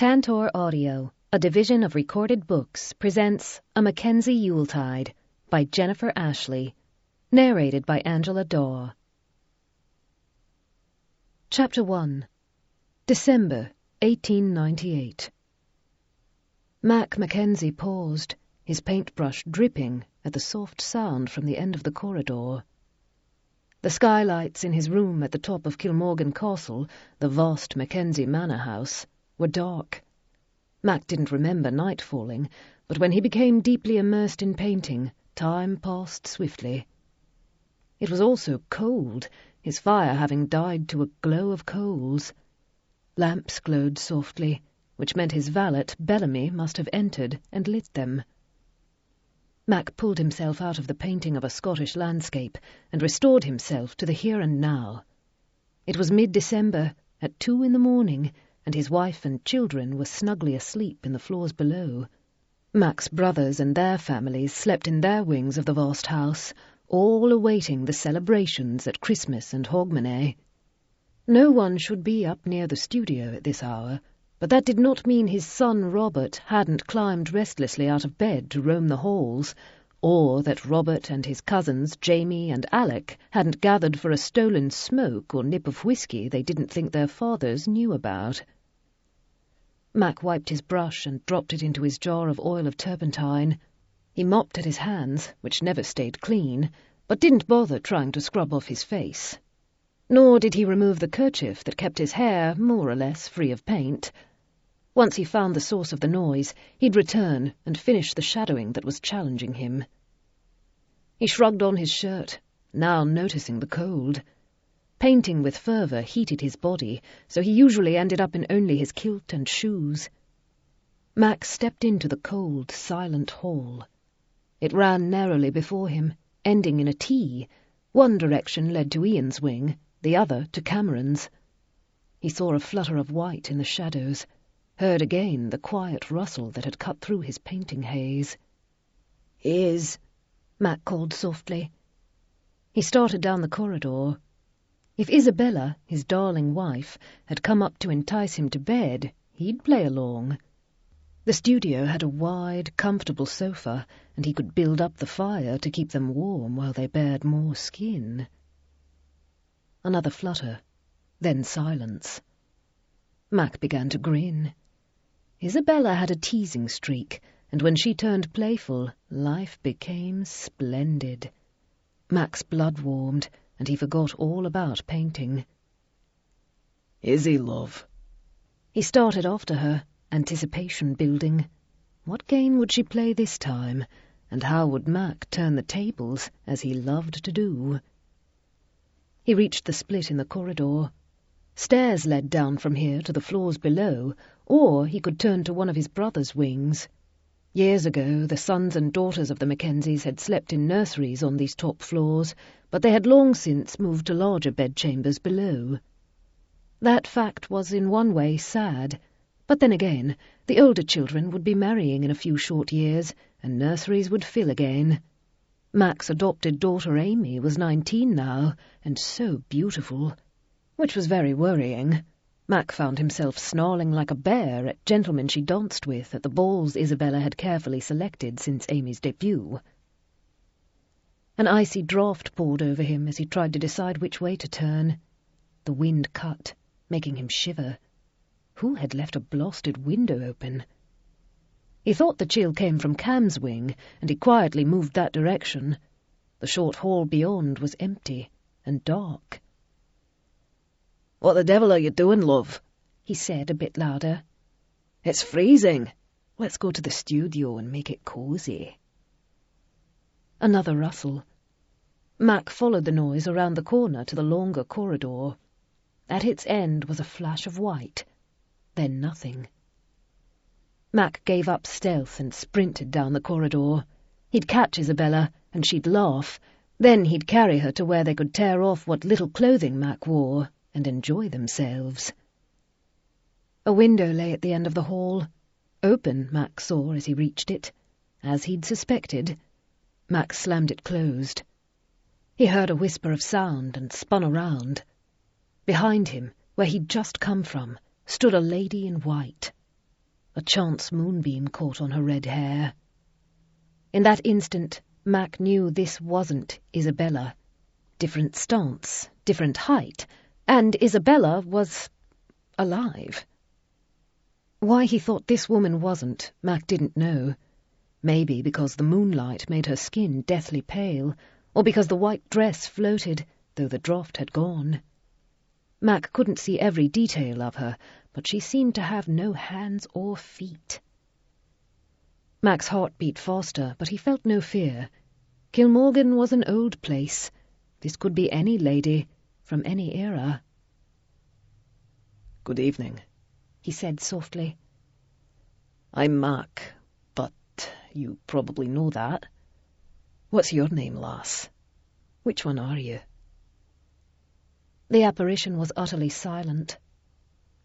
Tantor Audio, a division of Recorded Books, presents A MacKenzie Yuletide by Jennifer Ashley, narrated by Angela Daw. Chapter 1. December 1898. MacKenzie paused, his paintbrush dripping at the soft sound from the end of the corridor. The skylights in his room at the top of Kilmorgan Castle, the vast MacKenzie manor house, were dark. Mac didn't remember night falling, but when he became deeply immersed in painting, time passed swiftly. It was also cold, his fire having died to a glow of coals. Lamps glowed softly, which meant his valet, Bellamy, must have entered and lit them. Mac pulled himself out of the painting of a Scottish landscape and restored himself to the here and now. It was mid-December, at 2 a.m, and his wife and children were snugly asleep in the floors below. Mac's brothers and their families slept in their wings of the vast house, all awaiting the celebrations at Christmas and Hogmanay. No one should be up near the studio at this hour, but that did not mean his son Robert hadn't climbed restlessly out of bed to roam the halls, or that Robert and his cousins Jamie and Alec hadn't gathered for a stolen smoke or nip of whisky they didn't think their fathers knew about. Mac wiped his brush and dropped it into his jar of oil of turpentine. He mopped at his hands, which never stayed clean, but didn't bother trying to scrub off his face. Nor did he remove the kerchief that kept his hair more or less free of paint. Once he found the source of the noise, he'd return and finish the shadowing that was challenging him. He shrugged on his shirt, now noticing the cold. Painting with fervour heated his body, so he usually ended up in only his kilt and shoes. Mac stepped into the cold, silent hall. It ran narrowly before him, ending in a T. One direction led to Ian's wing, the other to Cameron's. He saw a flutter of white in the shadows, heard again the quiet rustle that had cut through his painting haze. "Is," Mac called softly. He started down the corridor. If Isabella, his darling wife, had come up to entice him to bed, he'd play along. The studio had a wide, comfortable sofa, and he could build up the fire to keep them warm while they bared more skin. Another flutter, then silence. Mac began to grin. Isabella had a teasing streak, and when she turned playful, life became splendid. Mac's blood warmed, and he forgot all about painting. "Izzy, love." He started after her, anticipation building. What game would she play this time, and how would Mac turn the tables, as he loved to do? He reached the split in the corridor. Stairs led down from here to the floors below, or he could turn to one of his brother's wings. Years ago, the sons and daughters of the Mackenzies had slept in nurseries on these top floors, but they had long since moved to larger bedchambers below. That fact was in one way sad, but then again, the older children would be marrying in a few short years, and nurseries would fill again. Mac's adopted daughter Amy was 19 now, and so beautiful, which was very worrying. Mac found himself snarling like a bear at gentlemen she danced with at the balls Isabella had carefully selected since Amy's debut. An icy draught poured over him as he tried to decide which way to turn. The wind cut, making him shiver. Who had left a blasted window open? He thought the chill came from Cam's wing, and he quietly moved that direction. The short hall beyond was empty and dark. "What the devil are you doing, love?" he said a bit louder. "It's freezing. Let's go to the studio and make it cosy." Another rustle. Mac followed the noise around the corner to the longer corridor. At its end was a flash of white, then nothing. Mac gave up stealth and sprinted down the corridor. He'd catch Isabella, and she'd laugh. Then he'd carry her to where they could tear off what little clothing Mac wore and enjoy themselves. A window lay at the end of the hall. Open, Mac saw as he reached it. As he'd suspected, Mac slammed it closed. He heard a whisper of sound and spun around. Behind him, where he'd just come from, stood a lady in white. A chance moonbeam caught on her red hair. In that instant, Mac knew this wasn't Isabella. Different stance, different height, and Isabella was alive. Why he thought this woman wasn't, Mac didn't know. Maybe because the moonlight made her skin deathly pale, or because the white dress floated, though the draught had gone. Mac couldn't see every detail of her, but she seemed to have no hands or feet. Mac's heart beat faster, but he felt no fear. Kilmorgan was an old place. This could be any lady, from any era. "Good evening," he said softly. "I'm Mac, but you probably know that. What's your name, lass? Which one are you?" The apparition was utterly silent.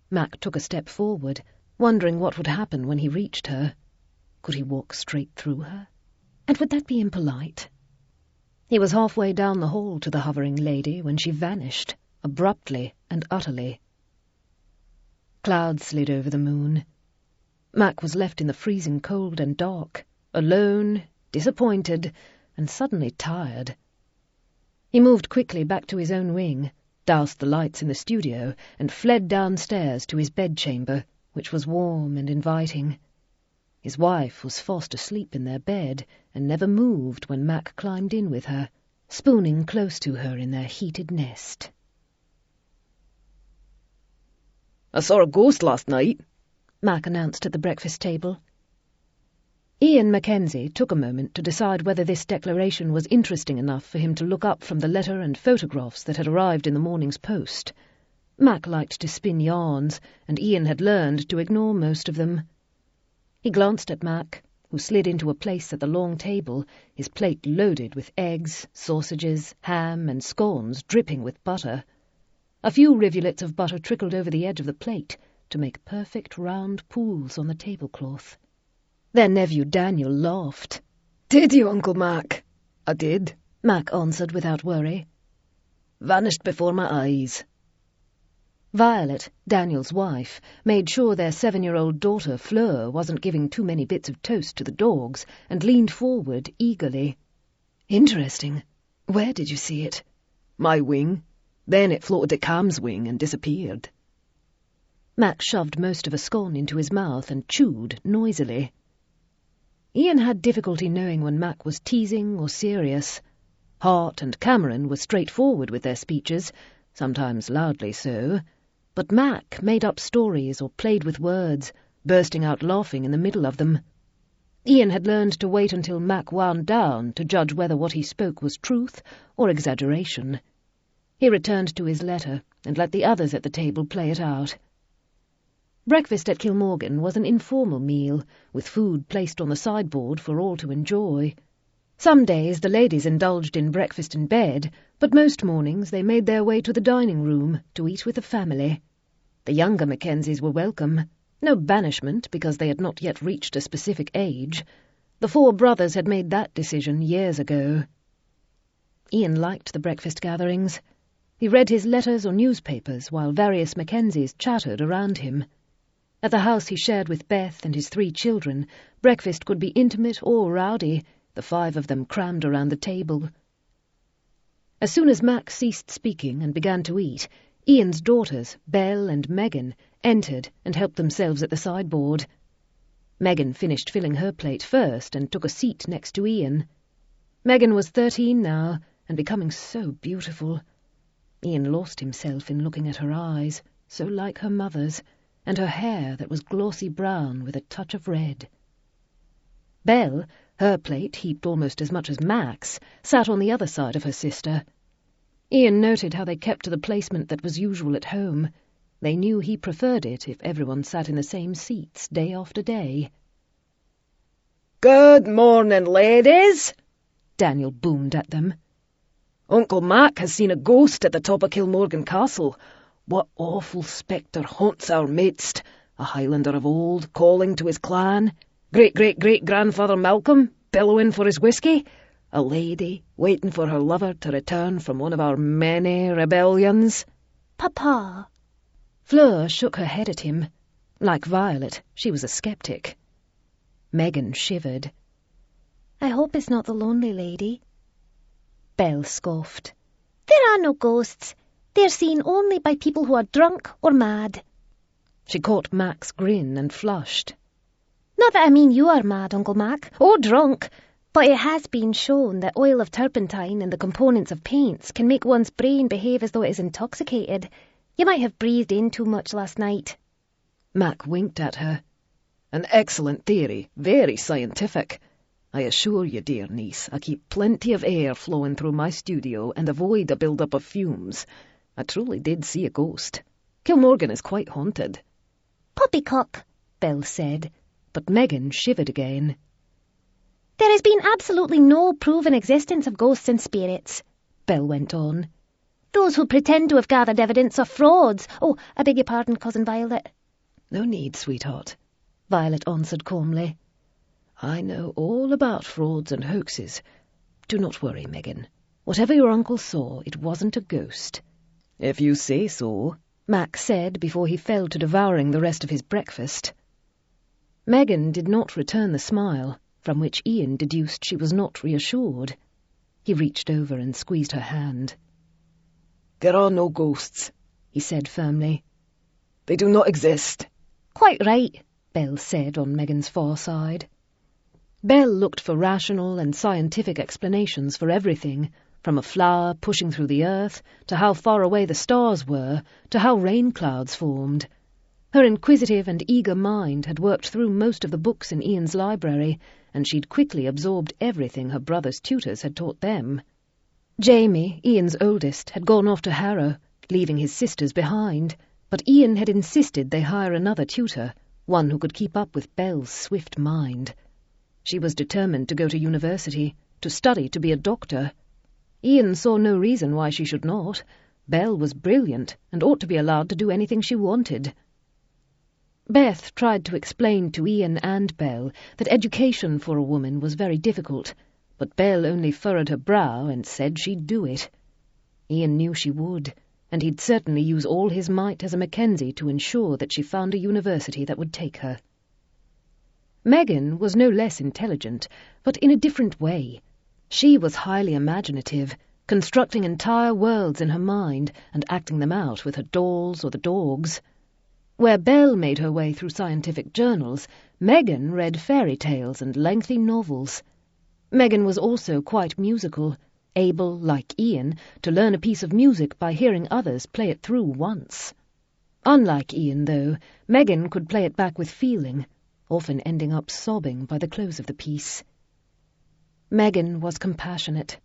Mac took a step forward, wondering what would happen when he reached her. Could he walk straight through her? And would that be impolite? He was halfway down the hall to the hovering lady when she vanished, abruptly and utterly. Clouds slid over the moon. Mac was left in the freezing cold and dark, alone, disappointed, and suddenly tired. He moved quickly back to his own wing, doused the lights in the studio, and fled downstairs to his bedchamber, which was warm and inviting. His wife was fast asleep in their bed, and never moved when Mac climbed in with her, spooning close to her in their heated nest. "I saw a ghost last night," Mac announced at the breakfast table. Ian MacKenzie took a moment to decide whether this declaration was interesting enough for him to look up from the letter and photographs that had arrived in the morning's post. Mac liked to spin yarns, and Ian had learned to ignore most of them. He glanced at Mac, who slid into a place at the long table, his plate loaded with eggs, sausages, ham, and scones dripping with butter. A few rivulets of butter trickled over the edge of the plate to make perfect round pools on the tablecloth. Their nephew Daniel laughed. "Did you, Uncle Mac?" "I did," Mac answered without worry. "Vanished before my eyes." Violet, Daniel's wife, made sure their 7-year-old daughter Fleur wasn't giving too many bits of toast to the dogs, and leaned forward eagerly. "Interesting. Where did you see it?" "My wing. Then it floated to Cam's wing and disappeared." Mac shoved most of a scone into his mouth and chewed noisily. Ian had difficulty knowing when Mac was teasing or serious. Hart and Cameron were straightforward with their speeches, sometimes loudly so, but Mac made up stories or played with words, bursting out laughing in the middle of them. Ian had learned to wait until Mac wound down to judge whether what he spoke was truth or exaggeration. He returned to his letter and let the others at the table play it out. Breakfast at Kilmorgan was an informal meal, with food placed on the sideboard for all to enjoy. Some days the ladies indulged in breakfast in bed, but most mornings they made their way to the dining room to eat with the family. The younger Mackenzies were welcome. No banishment, because they had not yet reached a specific age. The 4 brothers had made that decision years ago. Ian liked the breakfast gatherings. He read his letters or newspapers while various Mackenzies chattered around him. At the house he shared with Beth and his 3 children, breakfast could be intimate or rowdy, the 5 of them crammed around the table. As soon as Mac ceased speaking and began to eat, Ian's daughters, Belle and Megan, entered and helped themselves at the sideboard. Megan finished filling her plate first and took a seat next to Ian. Megan was 13 now, and becoming so beautiful. Ian lost himself in looking at her eyes, so like her mother's, and her hair that was glossy brown with a touch of red. Belle, her plate heaped almost as much as Mac's, sat on the other side of her sister. Ian noted how they kept to the placement that was usual at home. They knew he preferred it if everyone sat in the same seats day after day. "Good morning, ladies," Daniel boomed at them. "Uncle Mac has seen a ghost at the top of Kilmorgan Castle. What awful spectre haunts our midst? A Highlander of old, calling to his clan? Great-great-great-grandfather Malcolm, bellowing for his whiskey? A lady, waiting for her lover to return from one of our many rebellions?" "Papa." Fleur shook her head at him. Like Violet, she was a skeptic. Megan shivered. I hope it's not the lonely lady. Belle scoffed. There are no ghosts. They're seen only by people who are drunk or mad. She caught Mac's grin and flushed. Not that I mean you are mad, Uncle Mac, or drunk, but it has been shown that oil of turpentine and the components of paints can make one's brain behave as though it is intoxicated. You might have breathed in too much last night. Mac winked at her. An excellent theory, very scientific. I assure you, dear niece, I keep plenty of air flowing through my studio and avoid a build-up of fumes. I truly did see a ghost. Kilmorgan is quite haunted. Poppycock, Belle said, but Megan shivered again. There has been absolutely no proven existence of ghosts and spirits, Belle went on. Those who pretend to have gathered evidence are frauds. Oh, I beg your pardon, Cousin Violet. No need, sweetheart, Violet answered calmly. I know all about frauds and hoaxes. Do not worry, Megan. Whatever your uncle saw, it wasn't a ghost. If you say so, Mac said before he fell to devouring the rest of his breakfast. Megan did not return the smile, from which Ian deduced she was not reassured. He reached over and squeezed her hand. There are no ghosts, he said firmly. They do not exist. Quite right, Belle said on Megan's far side. Belle looked for rational and scientific explanations for everything, from a flower pushing through the earth, to how far away the stars were, to how rain clouds formed. Her inquisitive and eager mind had worked through most of the books in Ian's library, and she'd quickly absorbed everything her brother's tutors had taught them. Jamie, Ian's oldest, had gone off to Harrow, leaving his sisters behind, but Ian had insisted they hire another tutor, one who could keep up with Belle's swift mind. She was determined to go to university, to study to be a doctor. Ian saw no reason why she should not. Belle was brilliant and ought to be allowed to do anything she wanted. Beth tried to explain to Ian and Belle that education for a woman was very difficult, but Belle only furrowed her brow and said she'd do it. Ian knew she would, and he'd certainly use all his might as a Mackenzie to ensure that she found a university that would take her. Megan was no less intelligent, but in a different way. She was highly imaginative, constructing entire worlds in her mind and acting them out with her dolls or the dogs. Where Belle made her way through scientific journals, Megan read fairy tales and lengthy novels. Megan was also quite musical, able, like Ian, to learn a piece of music by hearing others play it through once. Unlike Ian, though, Megan could play it back with feeling, often ending up sobbing by the close of the piece. Megan was compassionate,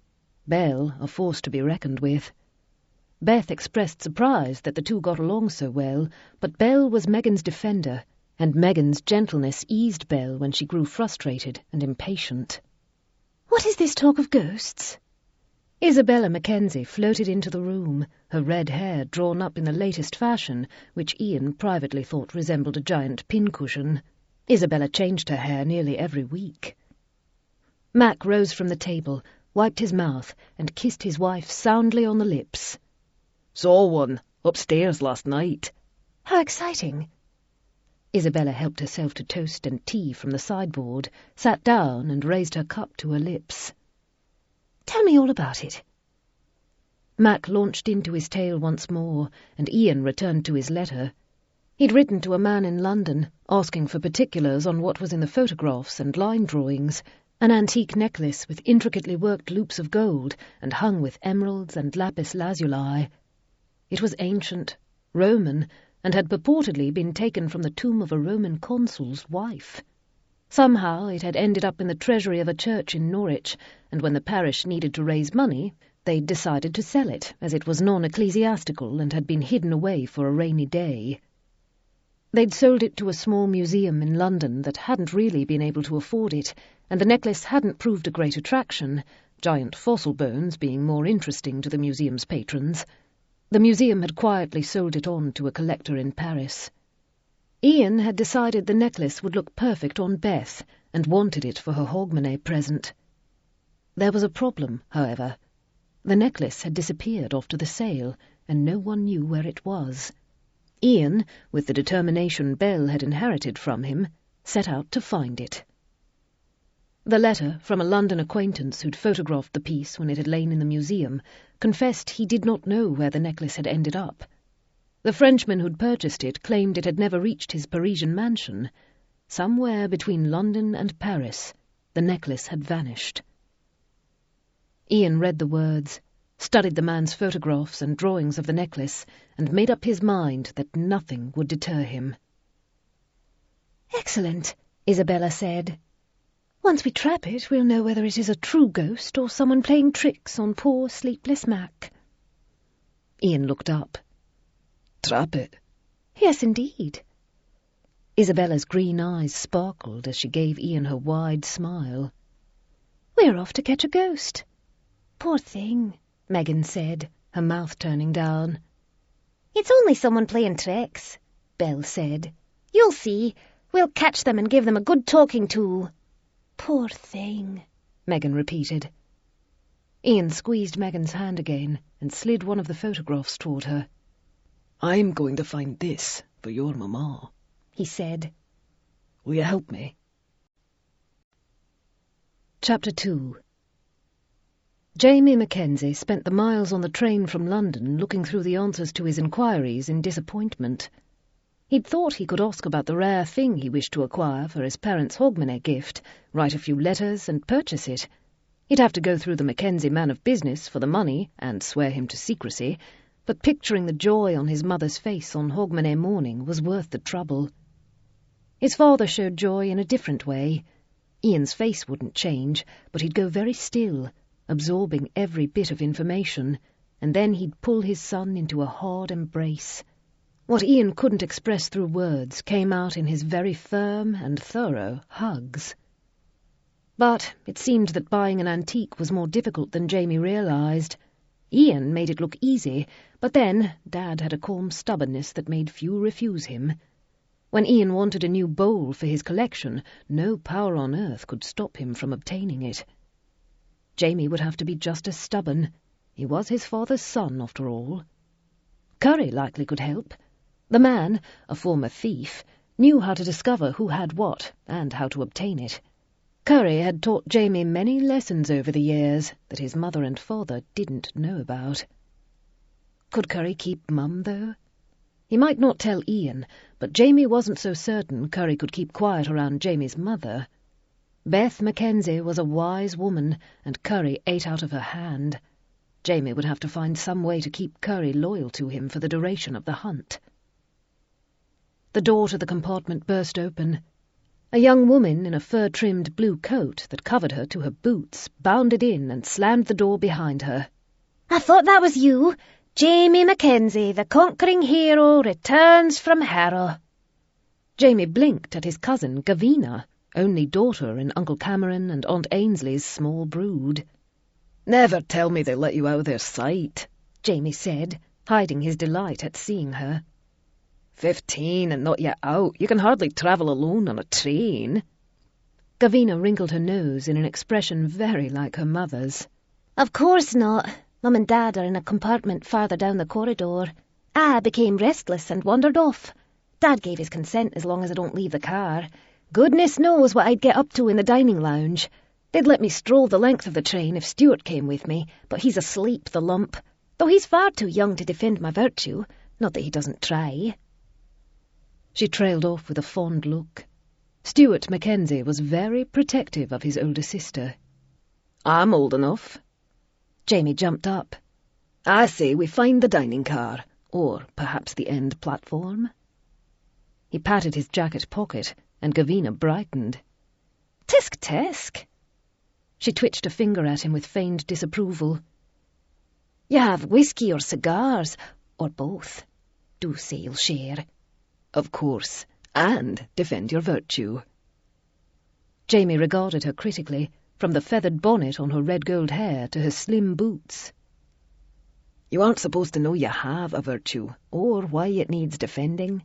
Belle a force to be reckoned with. Beth expressed surprise that the two got along so well, but Belle was Megan's defender, and Megan's gentleness eased Belle when she grew frustrated and impatient. What is this talk of ghosts? Isabella Mackenzie floated into the room, her red hair drawn up in the latest fashion, which Ian privately thought resembled a giant pincushion. Isabella changed her hair nearly every week. Mac rose from the table, wiped his mouth, and kissed his wife soundly on the lips. Saw one upstairs last night. How exciting. Isabella helped herself to toast and tea from the sideboard, sat down and raised her cup to her lips. Tell me all about it. Mac launched into his tale once more, and Ian returned to his letter. He'd written to a man in London, asking for particulars on what was in the photographs and line drawings, an antique necklace with intricately worked loops of gold and hung with emeralds and lapis lazuli. It was ancient, Roman, and had purportedly been taken from the tomb of a Roman consul's wife. Somehow it had ended up in the treasury of a church in Norwich, and when the parish needed to raise money, they'd decided to sell it, as it was non-ecclesiastical and had been hidden away for a rainy day. They'd sold it to a small museum in London that hadn't really been able to afford it, and the necklace hadn't proved a great attraction, giant fossil bones being more interesting to the museum's patrons. The museum had quietly sold it on to a collector in Paris. Ian had decided the necklace would look perfect on Beth, and wanted it for her Hogmanay present. There was a problem, however. The necklace had disappeared after the sale, and no one knew where it was. Ian, with the determination Belle had inherited from him, set out to find it. The letter from a London acquaintance who'd photographed the piece when it had lain in the museum confessed he did not know where the necklace had ended up. The Frenchman who'd purchased it claimed it had never reached his Parisian mansion. Somewhere between London and Paris, the necklace had vanished. Ian read the words, studied the man's photographs and drawings of the necklace, and made up his mind that nothing would deter him. "Excellent," Isabella said. "Once we trap it, we'll know whether it is a true ghost or someone playing tricks on poor sleepless Mac." Ian looked up. "Trap it?" "Yes, indeed." Isabella's green eyes sparkled as she gave Ian her wide smile. "We're off to catch a ghost." "Poor thing," Megan said, her mouth turning down. "It's only someone playing tricks," Belle said. "You'll see. We'll catch them and give them a good talking to." "Poor thing," Megan repeated. Ian squeezed Megan's hand again and slid one of the photographs toward her. "I'm going to find this for your mamma," he said. "Will you help me?" Chapter 2. Jamie MacKenzie spent the miles on the train from London looking through the answers to his inquiries in disappointment. He'd thought he could ask about the rare thing he wished to acquire for his parents' Hogmanay gift, write a few letters and purchase it. He'd have to go through the Mackenzie man of business for the money and swear him to secrecy, but picturing the joy on his mother's face on Hogmanay morning was worth the trouble. His father showed joy in a different way. Ian's face wouldn't change, but he'd go very still, absorbing every bit of information, and then he'd pull his son into a hard embrace. What Ian couldn't express through words came out in his very firm and thorough hugs. But it seemed that buying an antique was more difficult than Jamie realized. Ian made it look easy, but then Dad had a calm stubbornness that made few refuse him. When Ian wanted a new bowl for his collection, no power on earth could stop him from obtaining it. Jamie would have to be just as stubborn. He was his father's son, after all. Curry likely could help. The man, a former thief, knew how to discover who had what and how to obtain it. Curry had taught Jamie many lessons over the years that his mother and father didn't know about. Could Curry keep Mum, though? He might not tell Ian, but Jamie wasn't so certain Curry could keep quiet around Jamie's mother. Beth Mackenzie was a wise woman, and Curry ate out of her hand. Jamie would have to find some way to keep Curry loyal to him for the duration of the hunt. The door to the compartment burst open. A young woman in a fur-trimmed blue coat that covered her to her boots bounded in and slammed the door behind her. "I thought that was you. Jamie Mackenzie, the conquering hero, returns from Harrow." Jamie blinked at his cousin, Gavina, only daughter in Uncle Cameron and Aunt Ainsley's small brood. "Never tell me they let you out of their sight," Jamie said, hiding his delight at seeing her. 15 and not yet out. You can hardly travel alone on a train." Gavina wrinkled her nose in an expression very like her mother's. "Of course not. Mum and Dad are in a compartment farther down the corridor. I became restless and wandered off. Dad gave his consent as long as I don't leave the car. Goodness knows what I'd get up to in the dining lounge. They'd let me stroll the length of the train if Stuart came with me, but he's asleep, the lump. Though he's far too young to defend my virtue, not that he doesn't try." She trailed off with a fond look. Stuart Mackenzie was very protective of his older sister. "I'm old enough." Jamie jumped up. "I say we find the dining car, or perhaps the end platform." He patted his jacket pocket, and Gavina brightened. "Tisk, tisk." She twitched a finger at him with feigned disapproval. "You have whiskey or cigars, or both. Do say you'll share." "Of course, and defend your virtue." Jamie regarded her critically, from the feathered bonnet on her red-gold hair to her slim boots. "You aren't supposed to know you have a virtue, or why it needs defending."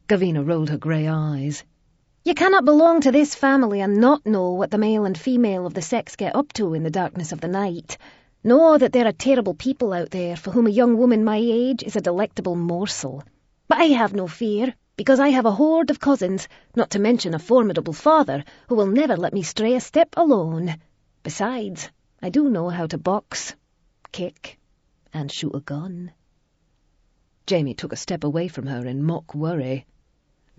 Gavina rolled her grey eyes. "You cannot belong to this family and not know what the male and female of the sex get up to in the darkness of the night. Know that there are terrible people out there for whom a young woman my age is a delectable morsel. But I have no fear, because I have a horde of cousins, not to mention a formidable father, who will never let me stray a step alone. Besides, I do know how to box, kick, and shoot a gun. Jamie took a step away from her in mock worry.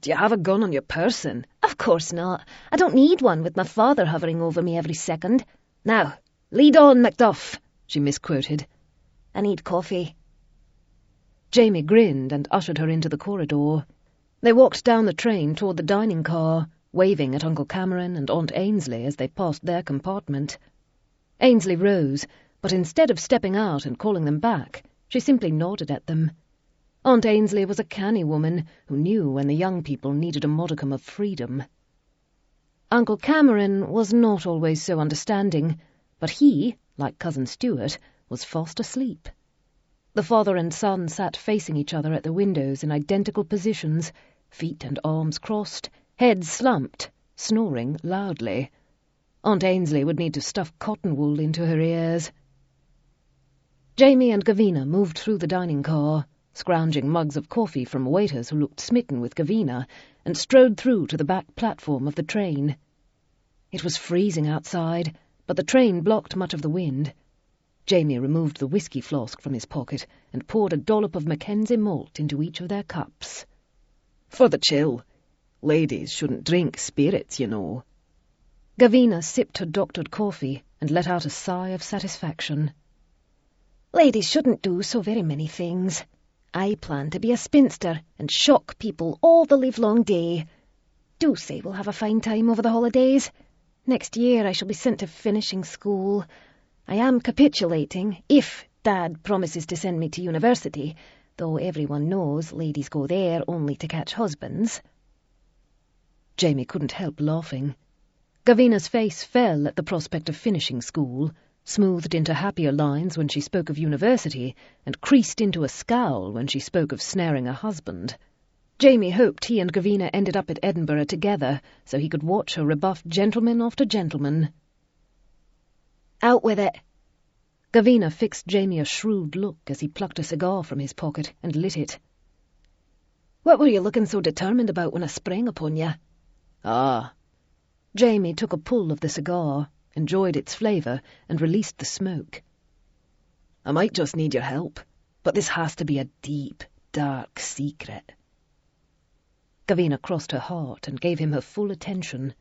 Do you have a gun on your person? Of course not. I don't need one with my father hovering over me every second. Now, lead on, Macduff, she misquoted. I need coffee. Jamie grinned and ushered her into the corridor. They walked down the train toward the dining car, waving at Uncle Cameron and Aunt Ainsley as they passed their compartment. Ainsley rose, but instead of stepping out and calling them back, she simply nodded at them. Aunt Ainsley was a canny woman who knew when the young people needed a modicum of freedom. Uncle Cameron was not always so understanding, but he, like Cousin Stuart, was fast asleep. The father and son sat facing each other at the windows in identical positions, feet and arms crossed, heads slumped, snoring loudly. Aunt Ainsley would need to stuff cotton wool into her ears. Jamie and Gavina moved through the dining car, scrounging mugs of coffee from waiters who looked smitten with Gavina, and strode through to the back platform of the train. It was freezing outside, but the train blocked much of the wind. Jamie removed the whiskey flask from his pocket and poured a dollop of MacKenzie malt into each of their cups. For the chill. Ladies shouldn't drink spirits, you know. Gavina sipped her doctored coffee and let out a sigh of satisfaction. Ladies shouldn't do so very many things. I plan to be a spinster and shock people all the livelong day. Do say we'll have a fine time over the holidays. Next year I shall be sent to finishing school. I am capitulating, if Dad promises to send me to university, though everyone knows ladies go there only to catch husbands. Jamie couldn't help laughing. Gavina's face fell at the prospect of finishing school, smoothed into happier lines when she spoke of university, and creased into a scowl when she spoke of snaring a husband. Jamie hoped he and Gavina ended up at Edinburgh together, so he could watch her rebuff gentleman after gentleman. Out with it. Gavina fixed Jamie a shrewd look as he plucked a cigar from his pocket and lit it. What were you looking so determined about when I sprang upon you? Ah. Jamie took a pull of the cigar, enjoyed its flavour, and released the smoke. I might just need your help, but this has to be a deep, dark secret. Gavina crossed her heart and gave him her full attention.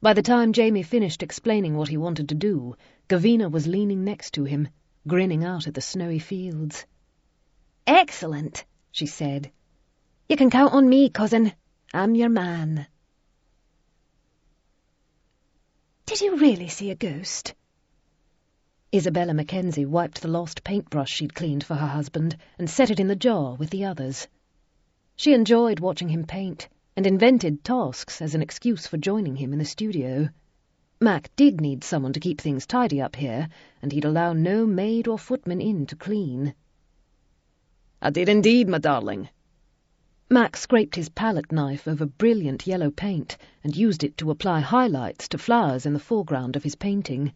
By the time Jamie finished explaining what he wanted to do, Gavina was leaning next to him, grinning out at the snowy fields. Excellent, she said. You can count on me, cousin. I'm your man. Did you really see a ghost? Isabella MacKenzie wiped the lost paintbrush she'd cleaned for her husband and set it in the jar with the others. She enjoyed watching him paint and invented tasks as an excuse for joining him in the studio. Mac did need someone to keep things tidy up here, and he'd allow no maid or footman in to clean. I did indeed, my darling. Mac scraped his palette knife over brilliant yellow paint and used it to apply highlights to flowers in the foreground of his painting.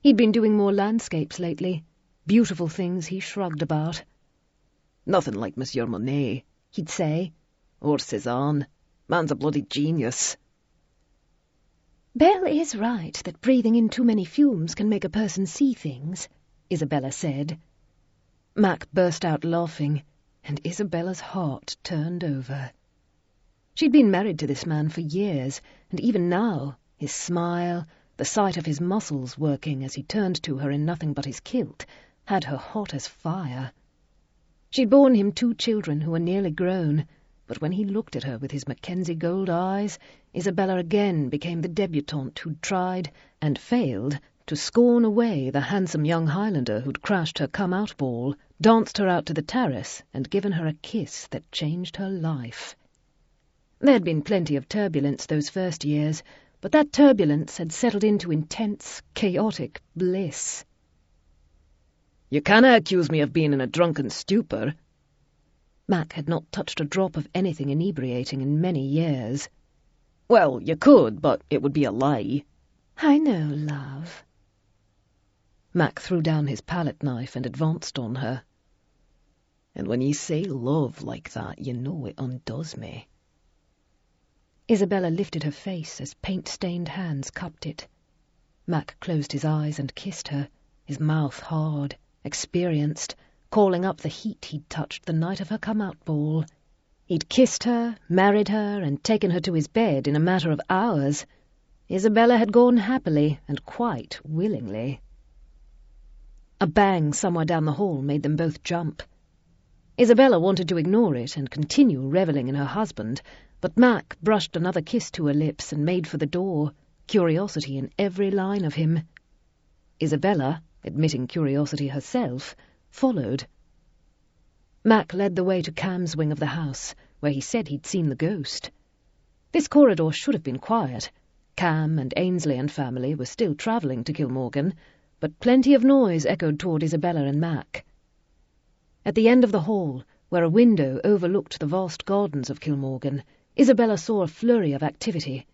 He'd been doing more landscapes lately, beautiful things he shrugged about. Nothing like Monsieur Monet, he'd say. Or Cézanne. Man's a bloody genius. Belle is right that breathing in too many fumes can make a person see things, Isabella said. Mac burst out laughing, and Isabella's heart turned over. She'd been married to this man for years, and even now, his smile, the sight of his muscles working as he turned to her in nothing but his kilt, had her hot as fire. She'd borne him 2 children who were nearly grown, but when he looked at her with his Mackenzie gold eyes, Isabella again became the debutante who'd tried, and failed, to scorn away the handsome young Highlander who'd crashed her come-out ball, danced her out to the terrace, and given her a kiss that changed her life. There'd been plenty of turbulence those first years, but that turbulence had settled into intense, chaotic bliss. You canna accuse me of being in a drunken stupor. Mac had not touched a drop of anything inebriating in many years. Well, you could, but it would be a lie. I know, love. Mac threw down his palette knife and advanced on her. And when you say love like that, you know it undoes me. Isabella lifted her face as paint-stained hands cupped it. Mac closed his eyes and kissed her, his mouth hard, experienced, calling up the heat he'd touched the night of her come-out ball. He'd kissed her, married her, and taken her to his bed in a matter of hours. Isabella had gone happily and quite willingly. A bang somewhere down the hall made them both jump. Isabella wanted to ignore it and continue revelling in her husband, but Mac brushed another kiss to her lips and made for the door, curiosity in every line of him. Isabella, admitting curiosity herself, followed. Mac led the way to Cam's wing of the house, where he said he'd seen the ghost. This corridor should have been quiet. Cam and Ainsley and family were still travelling to Kilmorgan, but plenty of noise echoed toward Isabella and Mac. At the end of the hall, where a window overlooked the vast gardens of Kilmorgan, Isabella saw a flurry of activity.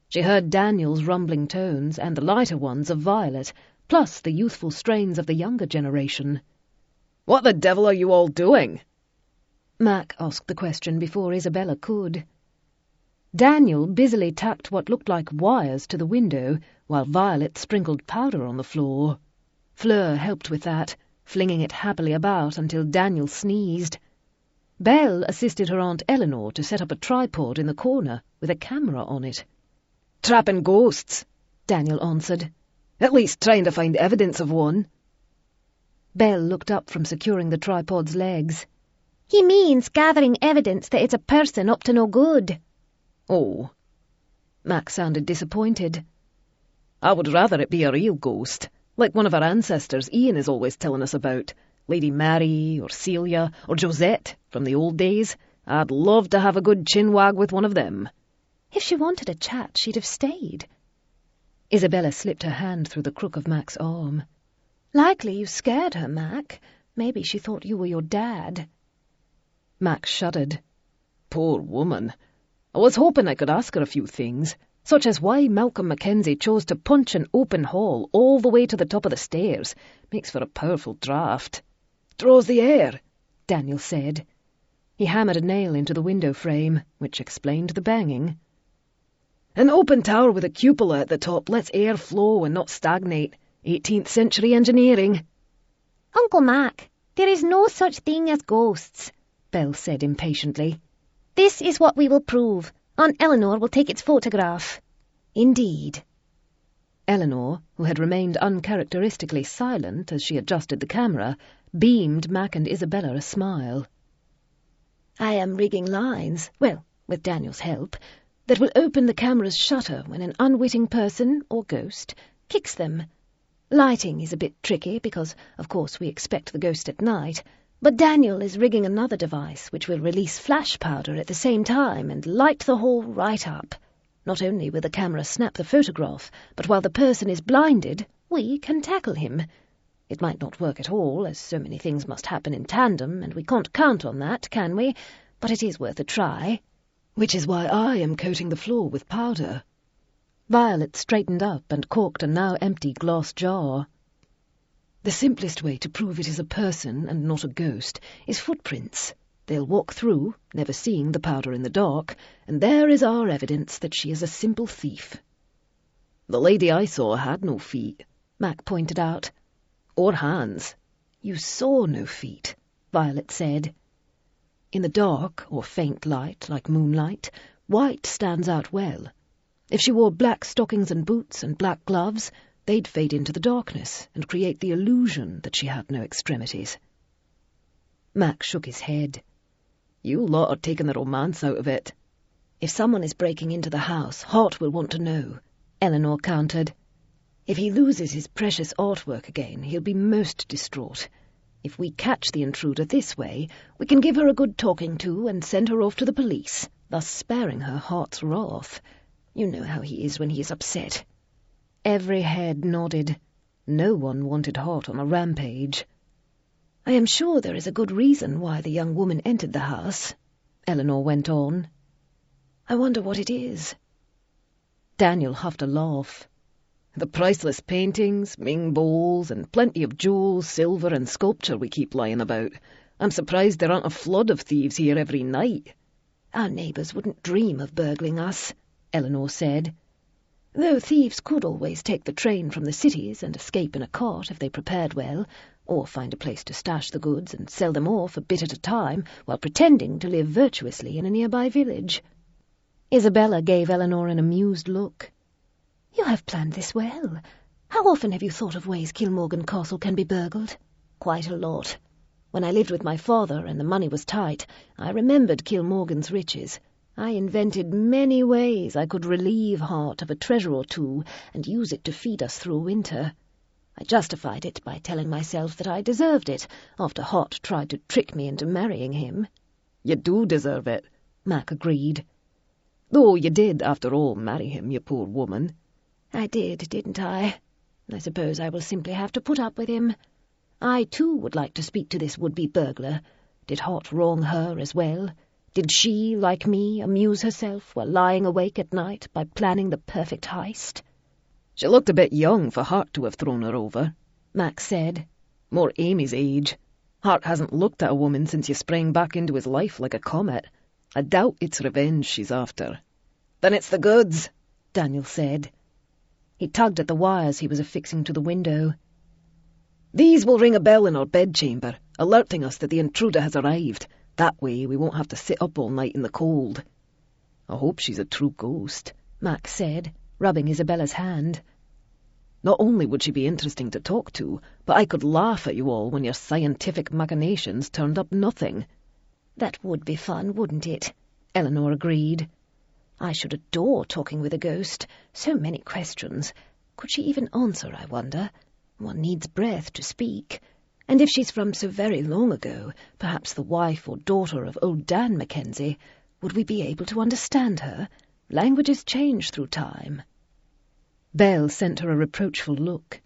She heard Daniel's rumbling tones and the lighter ones of Violet, plus the youthful strains of the younger generation. "What the devil are you all doing?" Mac asked the question before Isabella could. Daniel busily tacked what looked like wires to the window, while Violet sprinkled powder on the floor. Fleur helped with that, flinging it happily about until Daniel sneezed. Belle assisted her Aunt Eleanor to set up a tripod in the corner with a camera on it. "Trapping ghosts," Daniel answered. "At least trying to find evidence of one." Belle looked up from securing the tripod's legs. He means gathering evidence that it's a person up to no good. "Oh." Mac sounded disappointed. "I would rather it be a real ghost, like one of our ancestors Ian is always telling us about, Lady Mary or Celia or Josette from the old days. I'd love to have a good chinwag with one of them." If she wanted a chat, she'd have stayed. Isabella slipped her hand through the crook of Mac's arm. Likely you scared her, Mac. Maybe she thought you were your dad. Mac shuddered. "Poor woman. I was hoping I could ask her a few things, such as why Malcolm Mackenzie chose to punch an open hall all the way to the top of the stairs. Makes for a powerful draught. Draws the air," Daniel said. He hammered a nail into the window frame, which explained the banging. "An open tower with a cupola at the top lets air flow and not stagnate. 18th century engineering." Uncle Mac, there is no such thing as ghosts, Belle said impatiently. This is what we will prove. Aunt Eleanor will take its photograph. Indeed. Eleanor, who had remained uncharacteristically silent as she adjusted the camera, beamed Mac and Isabella a smile. I am rigging lines, well, with Daniel's help, that will open the camera's shutter when an unwitting person, or ghost, kicks them. Lighting is a bit tricky because, of course, we expect the ghost at night, but Daniel is rigging another device which will release flash powder at the same time and light the hall right up. Not only will the camera snap the photograph, but while the person is blinded, we can tackle him. It might not work at all, as so many things must happen in tandem, and we can't count on that, can we? But it is worth a try. Which is why I am coating the floor with powder. Violet straightened up and corked a now empty glass jar. The simplest way to prove it is a person and not a ghost is footprints. They'll walk through, never seeing the powder in the dark, and there is our evidence that she is a simple thief. "The lady I saw had no feet," Mac pointed out. "Or hands." You saw no feet, Violet said. In the dark, or faint light, like moonlight, white stands out well. If she wore black stockings and boots and black gloves, they'd fade into the darkness and create the illusion that she had no extremities. Mac shook his head. "You lot are taking the romance out of it." "If someone is breaking into the house, Hart will want to know," Eleanor countered. "If he loses his precious artwork again, he'll be most distraught. If we catch the intruder this way, we can give her a good talking to and send her off to the police, thus sparing her Hart's wrath. You know how he is when he is upset." Every head nodded. No one wanted Hart on a rampage. "I am sure there is a good reason why the young woman entered the house," Eleanor went on. "I wonder what it is." Daniel huffed a laugh. "The priceless paintings, Ming bowls, and plenty of jewels, silver and sculpture we keep lying about. I'm surprised there aren't a flood of thieves here every night." "Our neighbours wouldn't dream of burgling us," Eleanor said. "Though thieves could always take the train from the cities and escape in a cart if they prepared well, or find a place to stash the goods and sell them off a bit at a time while pretending to live virtuously in a nearby village." Isabella gave Eleanor an amused look. "You have planned this well. How often have you thought of ways Kilmorgan Castle can be burgled?" "Quite a lot. When I lived with my father and the money was tight, I remembered Kilmorgan's riches. I invented many ways I could relieve Hart of a treasure or two and use it to feed us through a winter. I justified it by telling myself that I deserved it, after Hart tried to trick me into marrying him." "You do deserve it," Mac agreed. "Though you did, after all, marry him, you poor woman." "I did, didn't I? I suppose I will simply have to put up with him. I, too, would like to speak to this would-be burglar. Did Hart wrong her as well? Did she, like me, amuse herself while lying awake at night by planning the perfect heist?" "She looked a bit young for Hart to have thrown her over," Mac said. "More Amy's age. Hart hasn't looked at a woman since you sprang back into his life like a comet. I doubt it's revenge she's after." "Then it's the goods," Daniel said. He tugged at the wires he was affixing to the window. "These will ring a bell in our bedchamber, alerting us that the intruder has arrived. That way we won't have to sit up all night in the cold." "I hope she's a true ghost," Mac said, rubbing Isabella's hand. "Not only would she be interesting to talk to, but I could laugh at you all when your scientific machinations turned up nothing." "That would be fun, wouldn't it?" Eleanor agreed. "I should adore talking with a ghost. So many questions. Could she even answer, I wonder? One needs breath to speak. And if she's from so very long ago, perhaps the wife or daughter of old Dan MacKenzie, would we be able to understand her? Languages change through time." Belle sent her a reproachful look.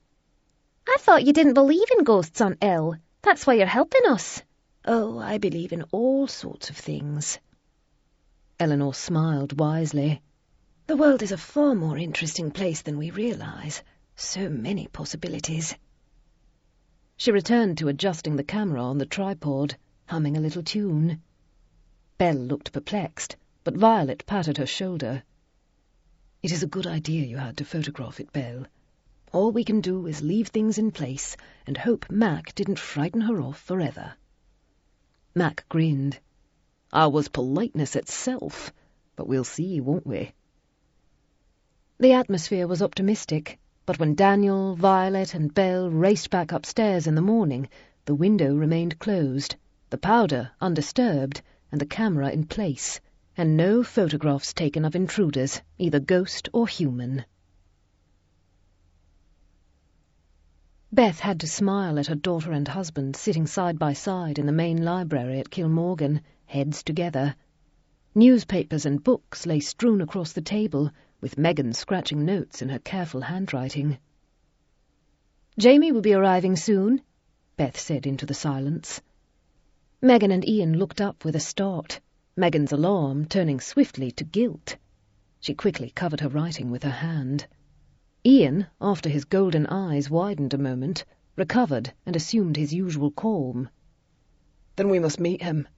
"I thought you didn't believe in ghosts, Aunt Elle. That's why you're helping us." "Oh, I believe in all sorts of things." Eleanor smiled wisely. "The world is a far more interesting place than we realize. So many possibilities." She returned to adjusting the camera on the tripod, humming a little tune. Belle looked perplexed, but Violet patted her shoulder. "It is a good idea you had to photograph it, Belle. All we can do is leave things in place and hope Mac didn't frighten her off forever." Mac grinned. "I was politeness itself, but we'll see, won't we?" The atmosphere was optimistic, but when Daniel, Violet, and Belle raced back upstairs in the morning, the window remained closed, the powder undisturbed, and the camera in place, and no photographs taken of intruders, either ghost or human. Beth had to smile at her daughter and husband sitting side by side in the main library at Kilmorgan, heads together. Newspapers and books lay strewn across the table, with Megan scratching notes in her careful handwriting. "Jamie will be arriving soon," Beth said into the silence. Megan and Ian looked up with a start, Megan's alarm turning swiftly to guilt. She quickly covered her writing with her hand. Ian, after his golden eyes widened a moment, recovered and assumed his usual calm. "Then we must meet him."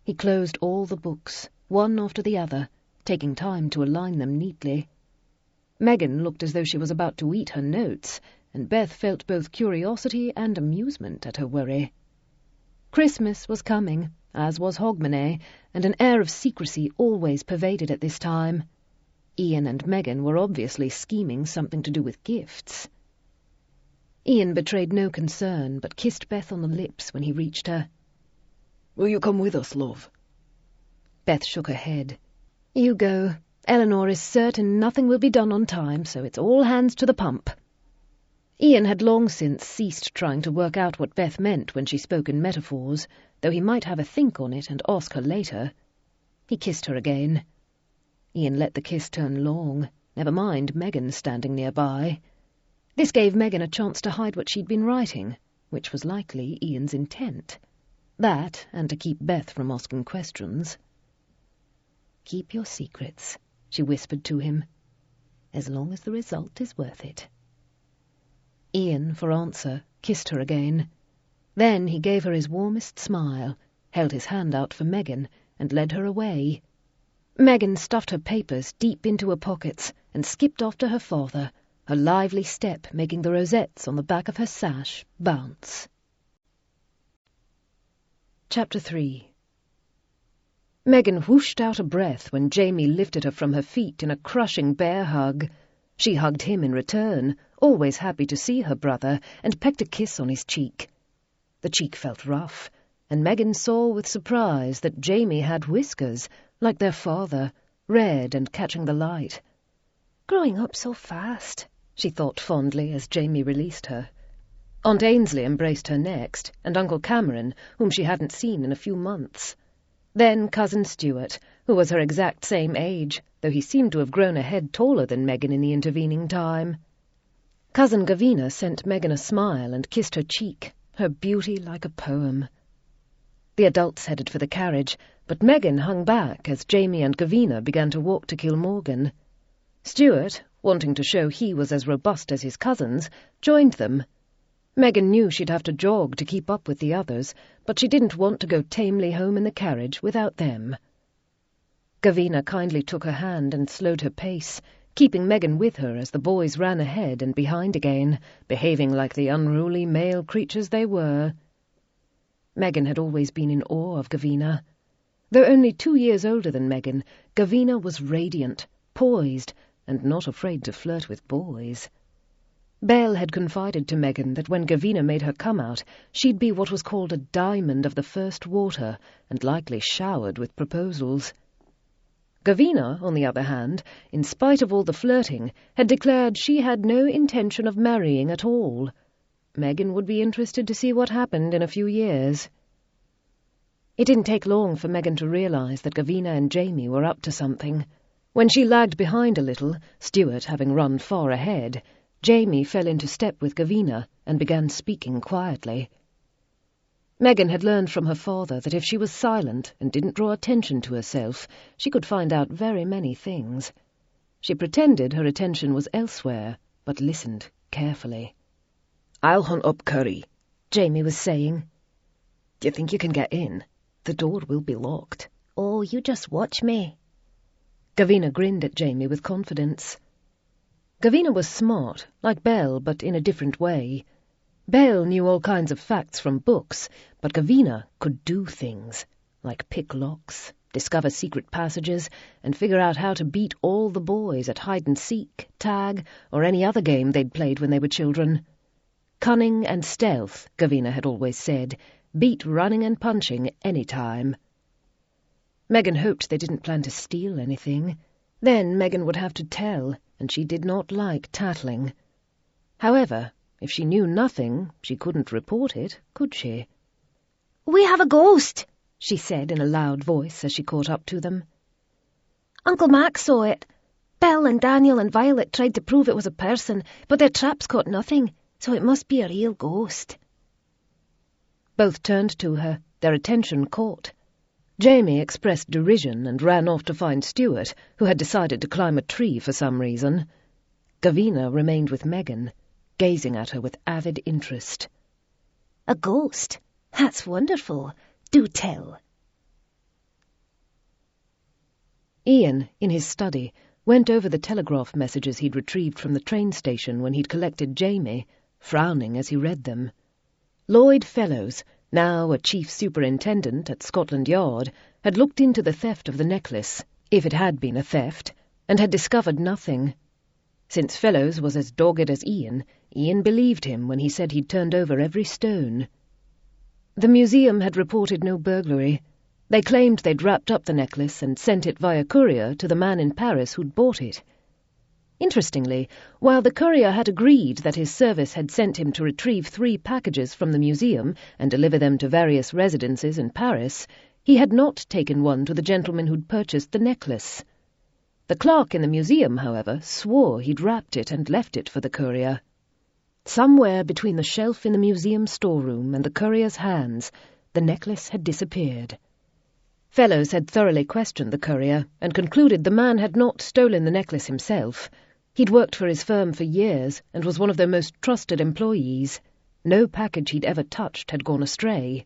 He closed all the books, one after the other, taking time to align them neatly. Megan looked as though she was about to eat her notes, and Beth felt both curiosity and amusement at her worry. Christmas was coming, as was Hogmanay, and an air of secrecy always pervaded at this time. Ian and Megan were obviously scheming something to do with gifts. Ian betrayed no concern, but kissed Beth on the lips when he reached her. "Will you come with us, love?" Beth shook her head. "You go. Eleanor is certain nothing will be done on time, so it's all hands to the pump." Ian had long since ceased trying to work out what Beth meant when she spoke in metaphors, though he might have a think on it and ask her later. He kissed her again. Ian let the kiss turn long, never mind Megan standing nearby. This gave Megan a chance to hide what she'd been writing, which was likely Ian's intent. That, and to keep Beth from asking questions. "Keep your secrets," she whispered to him, "as long as the result is worth it." Ian, for answer, kissed her again. Then he gave her his warmest smile, held his hand out for Megan, and led her away. Megan stuffed her papers deep into her pockets and skipped off to her father, her lively step making the rosettes on the back of her sash bounce. Chapter 3. Megan whooshed out a breath when Jamie lifted her from her feet in a crushing bear hug. She hugged him in return, always happy to see her brother, and pecked a kiss on his cheek. The cheek felt rough, and Megan saw with surprise that Jamie had whiskers, like their father, red and catching the light. Growing up so fast, she thought fondly as Jamie released her. Aunt Ainsley embraced her next, and Uncle Cameron, whom she hadn't seen in a few months. Then Cousin Stuart, who was her exact same age, though he seemed to have grown a head taller than Megan in the intervening time. Cousin Gavina sent Megan a smile and kissed her cheek, her beauty like a poem. The adults headed for the carriage, but Megan hung back as Jamie and Gavina began to walk to Kilmorgan. Stuart, wanting to show he was as robust as his cousins, joined them. Megan knew she'd have to jog to keep up with the others, but she didn't want to go tamely home in the carriage without them. Gavina kindly took her hand and slowed her pace, keeping Megan with her as the boys ran ahead and behind again, behaving like the unruly male creatures they were. Megan had always been in awe of Gavina. Though only 2 years older than Megan, Gavina was radiant, poised, and not afraid to flirt with boys. Belle had confided to Megan that when Gavina made her come out, she'd be what was called a diamond of the first water, and likely showered with proposals. Gavina, on the other hand, in spite of all the flirting, had declared she had no intention of marrying at all. Megan would be interested to see what happened in a few years. It didn't take long for Megan to realize that Gavina and Jamie were up to something. When she lagged behind a little, Stuart having run far ahead, Jamie fell into step with Gavina and began speaking quietly. Megan had learned from her father that if she was silent and didn't draw attention to herself, she could find out very many things. She pretended her attention was elsewhere, but listened carefully. "I'll hunt up Curry," Jamie was saying. "Do you think you can get in? The door will be locked." "Oh, you just watch me." Gavina grinned at Jamie with confidence. Gavina was smart, like Belle, but in a different way. Belle knew all kinds of facts from books, but Gavina could do things, like pick locks, discover secret passages, and figure out how to beat all the boys at hide-and-seek, tag, or any other game they'd played when they were children. Cunning and stealth, Gavina had always said, beat running and punching any time. Megan hoped they didn't plan to steal anything. Then Megan would have to tell, and she did not like tattling. However, if she knew nothing, she couldn't report it, could she? "We have a ghost," she said in a loud voice as she caught up to them. "Uncle Mac saw it. Belle and Daniel and Violet tried to prove it was a person, but their traps caught nothing, so it must be a real ghost." Both turned to her, their attention caught. Jamie expressed derision and ran off to find Stuart, who had decided to climb a tree for some reason. Gavina remained with Megan, gazing at her with avid interest. "A ghost? That's wonderful. Do tell." Ian, in his study, went over the telegraph messages he'd retrieved from the train station when he'd collected Jamie, frowning as he read them. Lloyd Fellows, now a chief superintendent at Scotland Yard, had looked into the theft of the necklace, if it had been a theft, and had discovered nothing. Since Fellows was as dogged as Ian believed him when he said he'd turned over every stone. The museum had reported no burglary. They claimed they'd wrapped up the necklace and sent it via courier to the man in Paris who'd bought it. Interestingly, while the courier had agreed that his service had sent him to retrieve 3 packages from the museum and deliver them to various residences in Paris, he had not taken one to the gentleman who'd purchased the necklace. The clerk in the museum, however, swore he'd wrapped it and left it for the courier. Somewhere between the shelf in the museum storeroom and the courier's hands, the necklace had disappeared. Fellows had thoroughly questioned the courier and concluded the man had not stolen the necklace himself. He'd worked for his firm for years and was one of their most trusted employees. No package he'd ever touched had gone astray.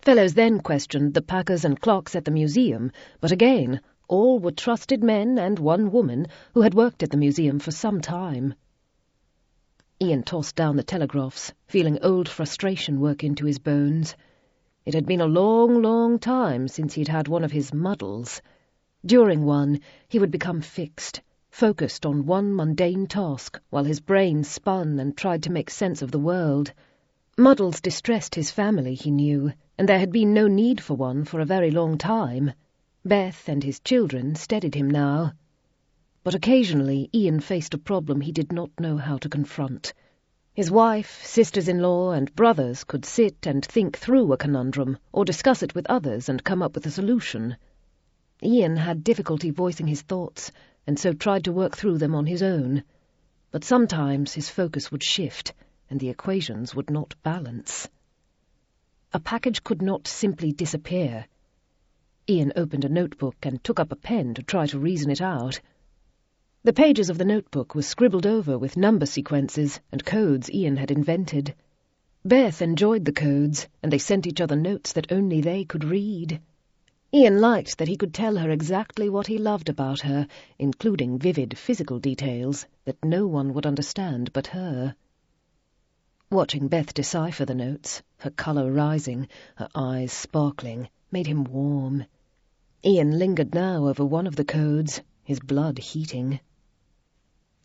Fellows then questioned the packers and clerks at the museum, but again, all were trusted men and one woman who had worked at the museum for some time. Ian tossed down the telegraphs, feeling old frustration work into his bones. It had been a long, long time since he'd had one of his muddles. During one, he would become fixed, focused on one mundane task, while his brain spun and tried to make sense of the world. Muddles distressed his family, he knew, and there had been no need for one for a very long time. Beth and his children steadied him now. But occasionally Ian faced a problem he did not know how to confront. His wife, sisters-in-law, and brothers could sit and think through a conundrum, or discuss it with others and come up with a solution. Ian had difficulty voicing his thoughts, and so tried to work through them on his own. But sometimes his focus would shift, and the equations would not balance. A package could not simply disappear. Ian opened a notebook and took up a pen to try to reason it out. The pages of the notebook were scribbled over with number sequences and codes Ian had invented. Beth enjoyed the codes, and they sent each other notes that only they could read. Ian liked that he could tell her exactly what he loved about her, including vivid physical details that no one would understand but her. Watching Beth decipher the notes, her colour rising, her eyes sparkling, made him warm. Ian lingered now over one of the codes, his blood heating.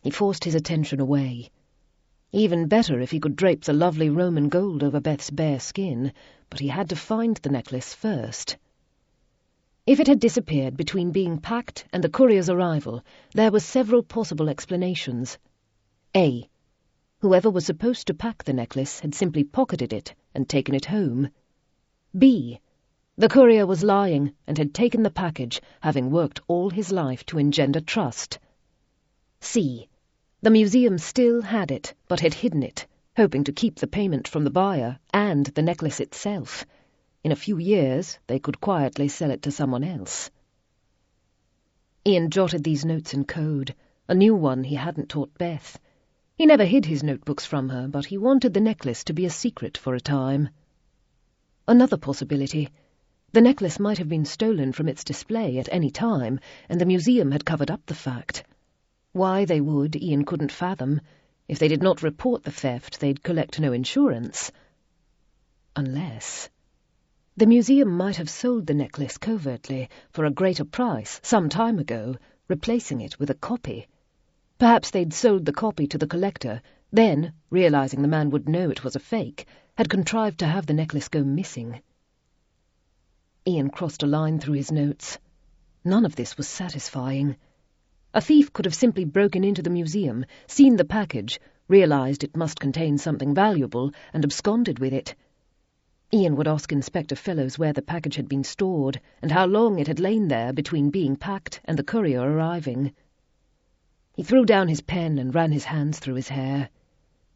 He forced his attention away. Even better if he could drape the lovely Roman gold over Beth's bare skin, but he had to find the necklace first. If it had disappeared between being packed and the courier's arrival, there were several possible explanations. A. Whoever was supposed to pack the necklace had simply pocketed it and taken it home. B. The courier was lying and had taken the package, having worked all his life to engender trust. C. The museum still had it, but had hidden it, hoping to keep the payment from the buyer and the necklace itself. In a few years, they could quietly sell it to someone else. Ian jotted these notes in code, a new one he hadn't taught Beth. He never hid his notebooks from her, but he wanted the necklace to be a secret for a time. Another possibility. The necklace might have been stolen from its display at any time, and the museum had covered up the fact. Why they would, Ian couldn't fathom. If they did not report the theft, they'd collect no insurance. Unless... The museum might have sold the necklace covertly for a greater price some time ago, replacing it with a copy. Perhaps they'd sold the copy to the collector, then, realizing the man would know it was a fake, had contrived to have the necklace go missing. Ian crossed a line through his notes. None of this was satisfying. A thief could have simply broken into the museum, seen the package, realized it must contain something valuable, and absconded with it. Ian would ask Inspector Fellows where the package had been stored, and how long it had lain there between being packed and the courier arriving. He threw down his pen and ran his hands through his hair.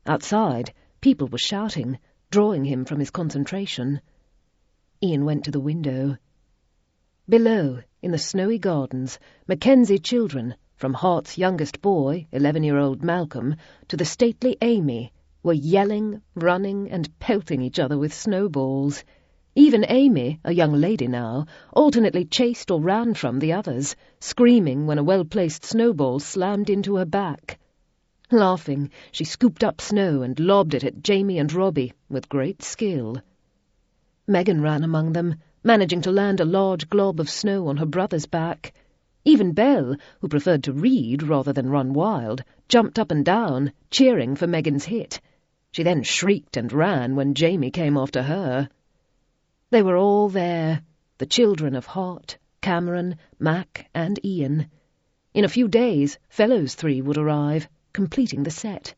Outside, people were shouting, drawing him from his concentration. Ian went to the window. Below, in the snowy gardens, MacKenzie children, from Hart's youngest boy, 11-year-old Malcolm, to the stately Amy, were yelling, running, and pelting each other with snowballs. Even Amy, a young lady now, alternately chased or ran from the others, screaming when a well-placed snowball slammed into her back. Laughing, she scooped up snow and lobbed it at Jamie and Robbie with great skill. Megan ran among them, managing to land a large glob of snow on her brother's back. Even Belle, who preferred to read rather than run wild, jumped up and down, cheering for Megan's hit. She then shrieked and ran when Jamie came after her. They were all there, the children of Hart, Cameron, Mac, and Ian. In a few days, Fellows 3 would arrive, completing the set.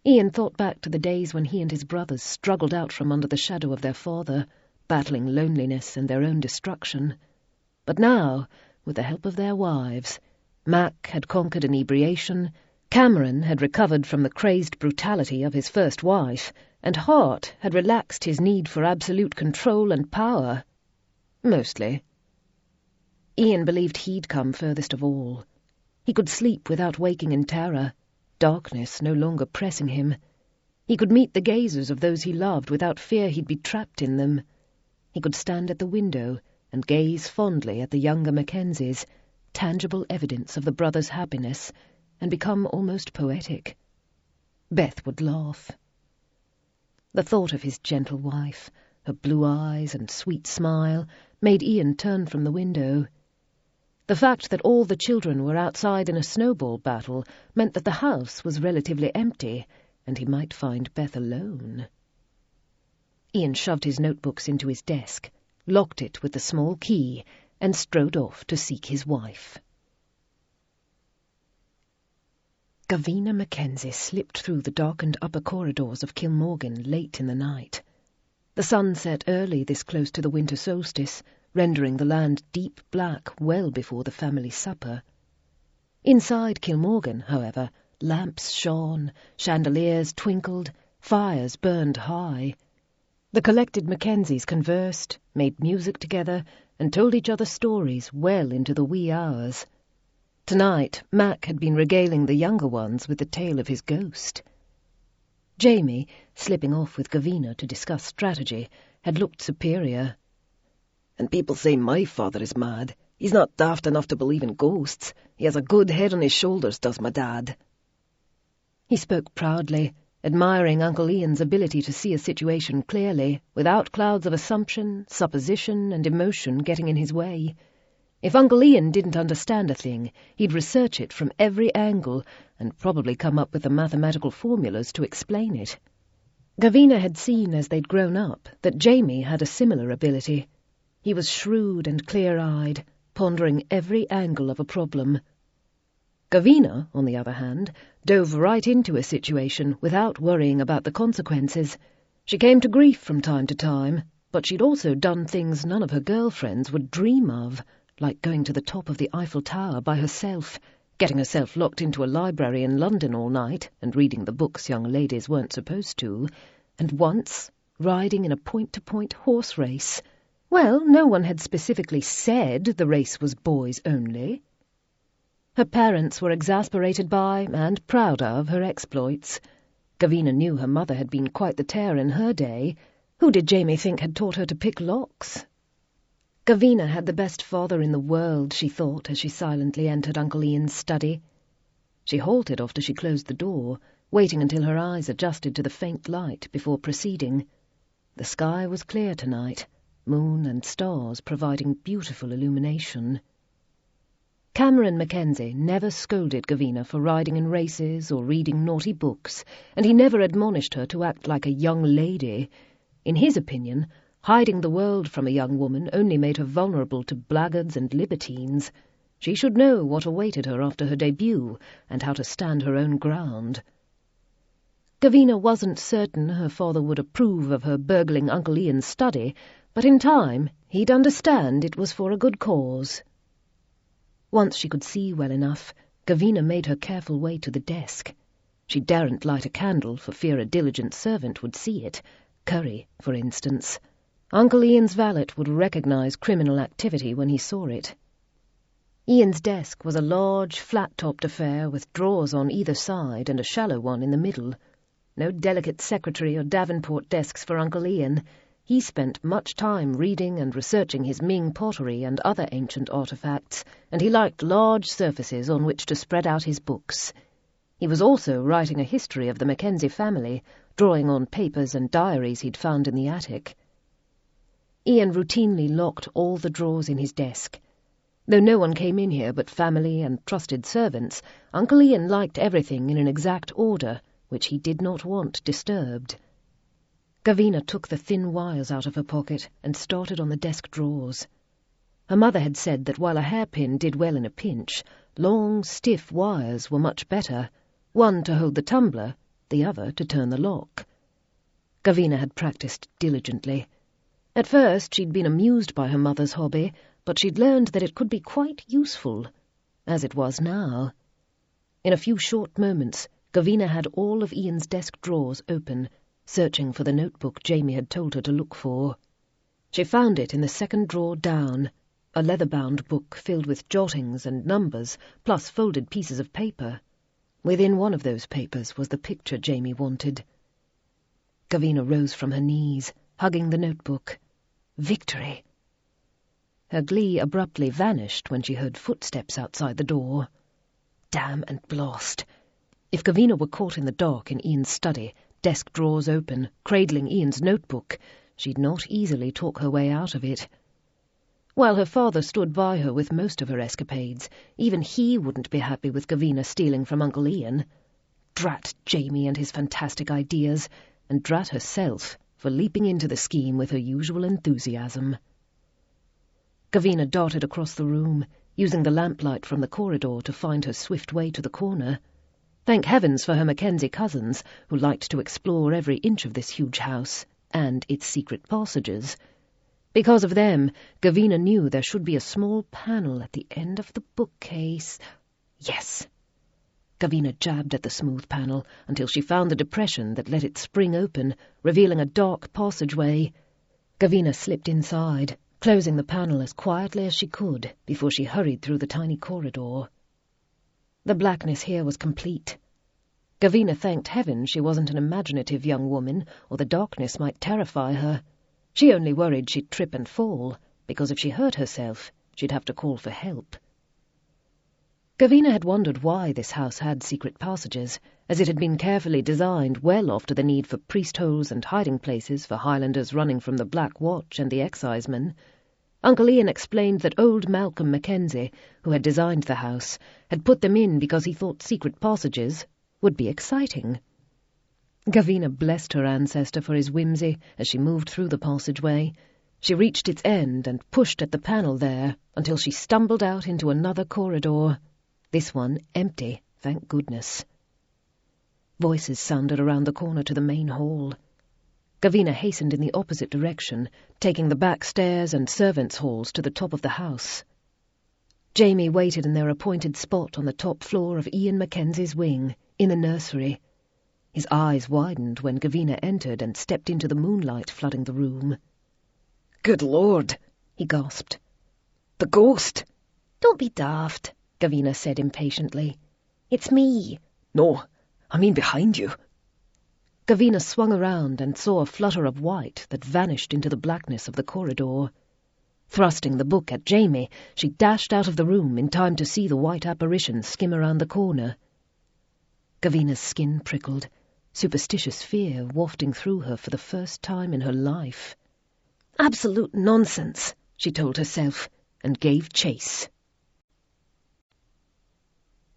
Ian thought back to the days when he and his brothers struggled out from under the shadow of their father, battling loneliness and their own destruction. But now, with the help of their wives, Mac had conquered inebriation, Cameron had recovered from the crazed brutality of his first wife, and Hart had relaxed his need for absolute control and power. Mostly. Ian believed he'd come furthest of all. He could sleep without waking in terror, darkness no longer pressing him. He could meet the gazes of those he loved without fear he'd be trapped in them. He could stand at the window and gaze fondly at the younger Mackenzies, tangible evidence of the brothers' happiness, and become almost poetic. Beth would laugh. The thought of his gentle wife, her blue eyes and sweet smile, made Ian turn from the window. The fact that all the children were outside in a snowball battle meant that the house was relatively empty, and he might find Beth alone. Ian shoved his notebooks into his desk, locked it with the small key, and strode off to seek his wife. Gavina Mackenzie slipped through the darkened upper corridors of Kilmorgan late in the night. The sun set early this close to the winter solstice, rendering the land deep black well before the family supper. Inside Kilmorgan, however, lamps shone, chandeliers twinkled, fires burned high. The collected Mackenzies conversed, made music together, and told each other stories well into the wee hours. Tonight, Mac had been regaling the younger ones with the tale of his ghost. Jamie, slipping off with Gavina to discuss strategy, had looked superior. "And people say my father is mad. He's not daft enough to believe in ghosts. He has a good head on his shoulders, does my dad." He spoke proudly, admiring Uncle Ian's ability to see a situation clearly, without clouds of assumption, supposition, and emotion getting in his way. If Uncle Ian didn't understand a thing, he'd research it from every angle and probably come up with the mathematical formulas to explain it. Gavina had seen as they'd grown up that Jamie had a similar ability. He was shrewd and clear-eyed, pondering every angle of a problem. Gavina, on the other hand, dove right into a situation without worrying about the consequences. She came to grief from time to time, but she'd also done things none of her girlfriends would dream of, like going to the top of the Eiffel Tower by herself, getting herself locked into a library in London all night and reading the books young ladies weren't supposed to, and once riding in a point-to-point horse race. Well, no one had specifically said the race was boys only. Her parents were exasperated by and proud of her exploits. Gavina knew her mother had been quite the tear in her day. Who did Jamie think had taught her to pick locks? Gavina had the best father in the world, she thought, as she silently entered Uncle Ian's study. She halted after she closed the door, waiting until her eyes adjusted to the faint light before proceeding. The sky was clear tonight, moon and stars providing beautiful illumination. Cameron Mackenzie never scolded Gavina for riding in races or reading naughty books, and he never admonished her to act like a young lady. In his opinion, hiding the world from a young woman only made her vulnerable to blackguards and libertines. She should know what awaited her after her debut and how to stand her own ground. Gavina wasn't certain her father would approve of her burgling Uncle Ian's study, but in time he'd understand it was for a good cause. Once she could see well enough, Gavina made her careful way to the desk. She daren't light a candle for fear a diligent servant would see it. Curry, for instance. Uncle Ian's valet would recognize criminal activity when he saw it. Ian's desk was a large, flat-topped affair with drawers on either side and a shallow one in the middle. No delicate secretary or Davenport desks for Uncle Ian. He spent much time reading and researching his Ming pottery and other ancient artifacts, and he liked large surfaces on which to spread out his books. He was also writing a history of the Mackenzie family, drawing on papers and diaries he'd found in the attic. Ian routinely locked all the drawers in his desk. Though no one came in here but family and trusted servants, Uncle Ian liked everything in an exact order, which he did not want disturbed. Gavina took the thin wires out of her pocket and started on the desk drawers. Her mother had said that while a hairpin did well in a pinch, long, stiff wires were much better, one to hold the tumbler, the other to turn the lock. Gavina had practiced diligently. At first she'd been amused by her mother's hobby, but she'd learned that it could be quite useful, as it was now. In a few short moments, Gavina had all of Ian's desk drawers open, searching for the notebook Jamie had told her to look for. She found it in the second drawer down, a leather-bound book filled with jottings and numbers, plus folded pieces of paper. Within one of those papers was the picture Jamie wanted. Gavina rose from her knees, hugging the notebook. Victory! Her glee abruptly vanished when she heard footsteps outside the door. Damn and blast! If Gavina were caught in the dark in Ian's study, desk drawers open, cradling Ian's notebook, she'd not easily talk her way out of it. While her father stood by her with most of her escapades, even he wouldn't be happy with Gavina stealing from Uncle Ian. Drat Jamie and his fantastic ideas, and drat herself for leaping into the scheme with her usual enthusiasm. Gavina darted across the room, using the lamplight from the corridor to find her swift way to the corner. Thank heavens for her MacKenzie cousins, who liked to explore every inch of this huge house, and its secret passages. Because of them, Gavina knew there should be a small panel at the end of the bookcase. Yes! Gavina jabbed at the smooth panel until she found the depression that let it spring open, revealing a dark passageway. Gavina slipped inside, closing the panel as quietly as she could before she hurried through the tiny corridor. The blackness here was complete. Gavina thanked heaven she wasn't an imaginative young woman, or the darkness might terrify her. She only worried she'd trip and fall, because if she hurt herself, she'd have to call for help. Gavina had wondered why this house had secret passages, as it had been carefully designed well after the need for priest-holes and hiding places for Highlanders running from the Black Watch and the excisemen. Uncle Ian explained that old Malcolm MacKenzie, who had designed the house, had put them in because he thought secret passages would be exciting. Gavina blessed her ancestor for his whimsy as she moved through the passageway. She reached its end and pushed at the panel there until she stumbled out into another corridor. This one empty, thank goodness. Voices sounded around the corner to the main hall. Gavina hastened in the opposite direction, taking the back stairs and servants' halls to the top of the house. Jamie waited in their appointed spot on the top floor of Ian Mackenzie's wing, in the nursery. His eyes widened when Gavina entered and stepped into the moonlight flooding the room. "Good Lord," he gasped. "The ghost!" "Don't be daft," Gavina said impatiently. "It's me." "No, I mean behind you." Gavina swung around and saw a flutter of white that vanished into the blackness of the corridor. Thrusting the book at Jamie, she dashed out of the room in time to see the white apparition skim around the corner. Gavina's skin prickled, superstitious fear wafting through her for the first time in her life. Absolute nonsense, she told herself, and gave chase.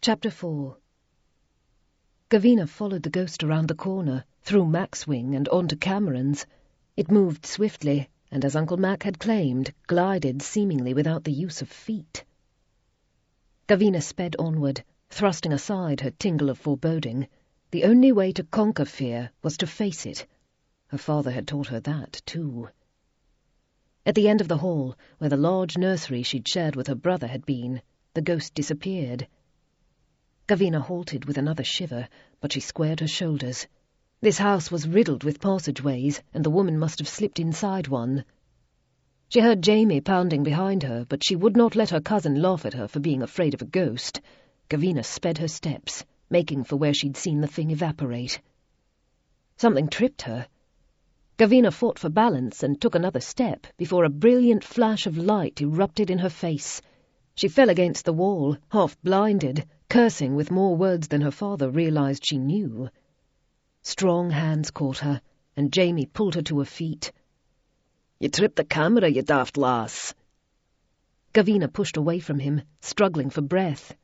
Chapter 4. Gavina followed the ghost around the corner, through Mac's wing and onto Cameron's. It moved swiftly, and as Uncle Mac had claimed, glided seemingly without the use of feet. Gavina sped onward, thrusting aside her tingle of foreboding. The only way to conquer fear was to face it. Her father had taught her that, too. At the end of the hall, where the large nursery she'd shared with her brother had been, the ghost disappeared. Gavina halted with another shiver, but she squared her shoulders. This house was riddled with passageways, and the woman must have slipped inside one. She heard Jamie pounding behind her, but she would not let her cousin laugh at her for being afraid of a ghost. Gavina sped her steps, making for where she'd seen the thing evaporate. Something tripped her. Gavina fought for balance and took another step before a brilliant flash of light erupted in her face. She fell against the wall, half blinded, cursing with more words than her father realized she knew. Strong hands caught her, and Jamie pulled her to her feet. "You tripped the camera, you daft lass." Gavina pushed away from him, struggling for breath.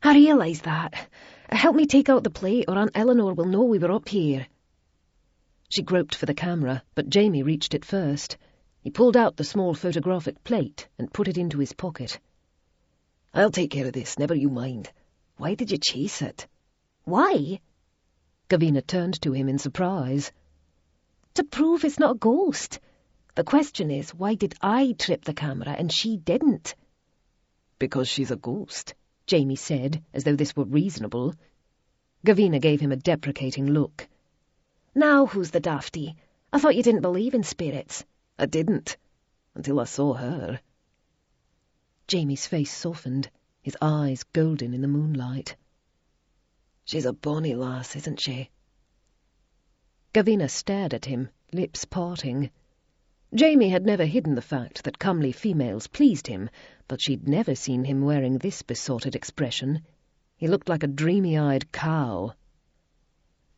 "I realise that. Help me take out the plate, or Aunt Eleanor will know we were up here." She groped for the camera, but Jamie reached it first. He pulled out the small photographic plate and put it into his pocket. "I'll take care of this, never you mind. Why did you chase it?" "Why?" Gavina turned to him in surprise. "To prove it's not a ghost. The question is, why did I trip the camera and she didn't?" "Because she's a ghost," Jamie said, as though this were reasonable. Gavina gave him a deprecating look. "Now who's the dafty? I thought you didn't believe in spirits." "I didn't, until I saw her." Jamie's face softened, his eyes golden in the moonlight. "She's a bonny lass, isn't she?" Gavina stared at him, lips parting. Jamie had never hidden the fact that comely females pleased him, but she'd never seen him wearing this besotted expression. He looked like a dreamy-eyed cow.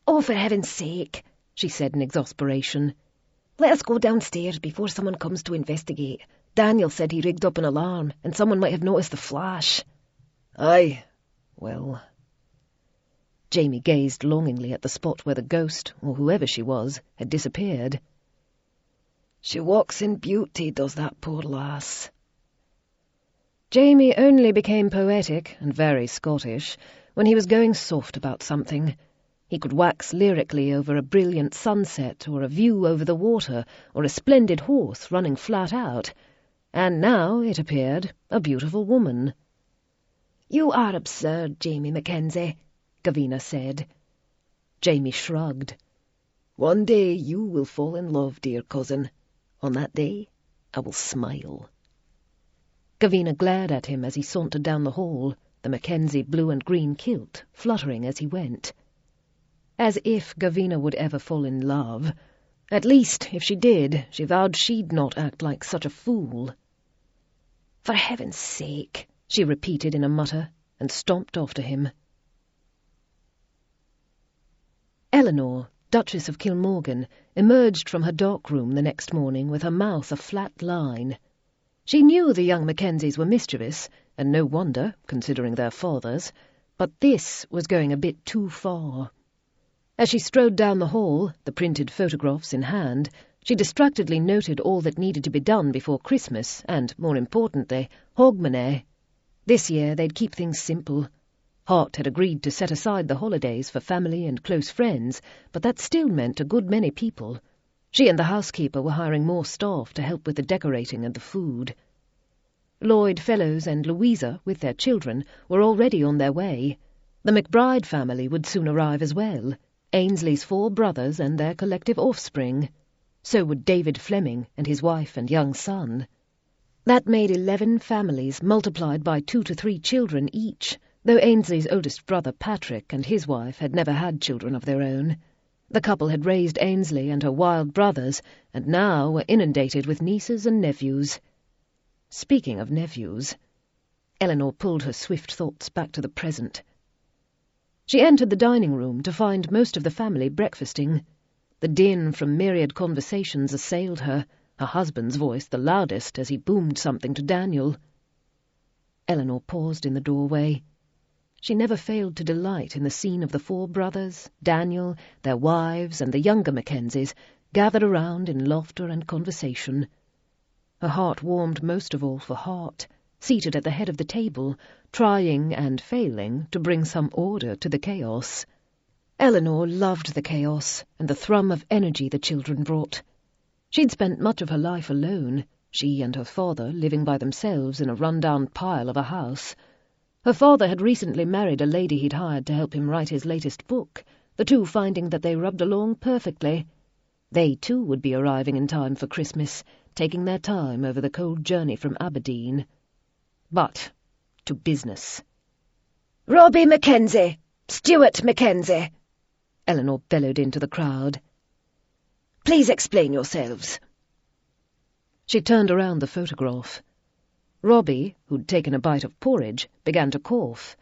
"Oh, for heaven's sake," she said in exasperation. "Let us go downstairs before someone comes to investigate. Daniel said he rigged up an alarm, and someone might have noticed the flash." "Aye, well..." Jamie gazed longingly at the spot where the ghost, or whoever she was, had disappeared. "She walks in beauty, does that poor lass." Jamie only became poetic, and very Scottish, when he was going soft about something. He could wax lyrically over a brilliant sunset, or a view over the water, or a splendid horse running flat out. And now, it appeared, a beautiful woman. "You are absurd, Jamie MacKenzie," Gavina said. Jamie shrugged. "One day you will fall in love, dear cousin. On that day, I will smile." Gavina glared at him as he sauntered down the hall, the MacKenzie blue and green kilt fluttering as he went. As if Gavina would ever fall in love. At least, if she did, she vowed she'd not act like such a fool. "For heaven's sake," she repeated in a mutter, and stomped off to him. Eleanor, Duchess of Kilmorgan, emerged from her dark room the next morning with her mouth a flat line. She knew the young Mackenzies were mischievous, and no wonder, considering their fathers, but this was going a bit too far. As she strode down the hall, the printed photographs in hand, she distractedly noted all that needed to be done before Christmas and, more importantly, Hogmanay. This year they'd keep things simple. Hart had agreed to set aside the holidays for family and close friends, but that still meant a good many people. She and the housekeeper were hiring more staff to help with the decorating and the food. Lloyd Fellows and Louisa, with their children, were already on their way. The McBride family would soon arrive as well, Ainsley's 4 brothers and their collective offspring. So would David Fleming and his wife and young son. That made 11 families multiplied by 2 to 3 children each, though Ainsley's oldest brother Patrick and his wife had never had children of their own. The couple had raised Ainsley and her wild brothers, and now were inundated with nieces and nephews. Speaking of nephews, Eleanor pulled her swift thoughts back to the present. She entered the dining room to find most of the family breakfasting. The din from myriad conversations assailed her, her husband's voice the loudest as he boomed something to Daniel. Eleanor paused in the doorway. She never failed to delight in the scene of the 4 brothers, Daniel, their wives, and the younger Mackenzies, gathered around in laughter and conversation. Her heart warmed most of all for Hart, seated at the head of the table, trying and failing to bring some order to the chaos. Eleanor loved the chaos and the thrum of energy the children brought. She'd spent much of her life alone, she and her father living by themselves in a run-down pile of a house. Her father had recently married a lady he'd hired to help him write his latest book, the two finding that they rubbed along perfectly. They, too, would be arriving in time for Christmas, taking their time over the cold journey from Aberdeen. But to business. "Robbie Mackenzie! Stuart Mackenzie!" Eleanor bellowed into the crowd. "Please explain yourselves." She turned around the photograph. Robbie, who'd taken a bite of porridge, began to cough.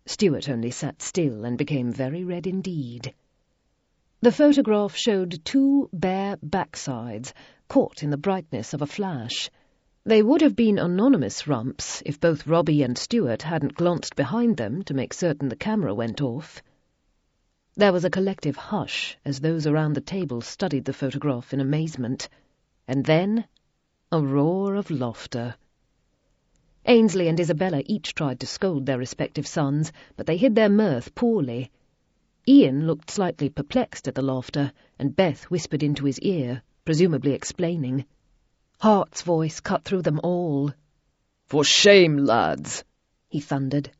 Stuart only sat still and became very red indeed. The photograph showed 2 bare backsides, caught in the brightness of a flash. They would have been anonymous rumps if both Robbie and Stuart hadn't glanced behind them to make certain the camera went off. There was a collective hush as those around the table studied the photograph in amazement, and then a roar of laughter. Ainsley and Isabella each tried to scold their respective sons, but they hid their mirth poorly. Ian looked slightly perplexed at the laughter, and Beth whispered into his ear, presumably explaining. Hart's voice cut through them all. "For shame, lads," he thundered.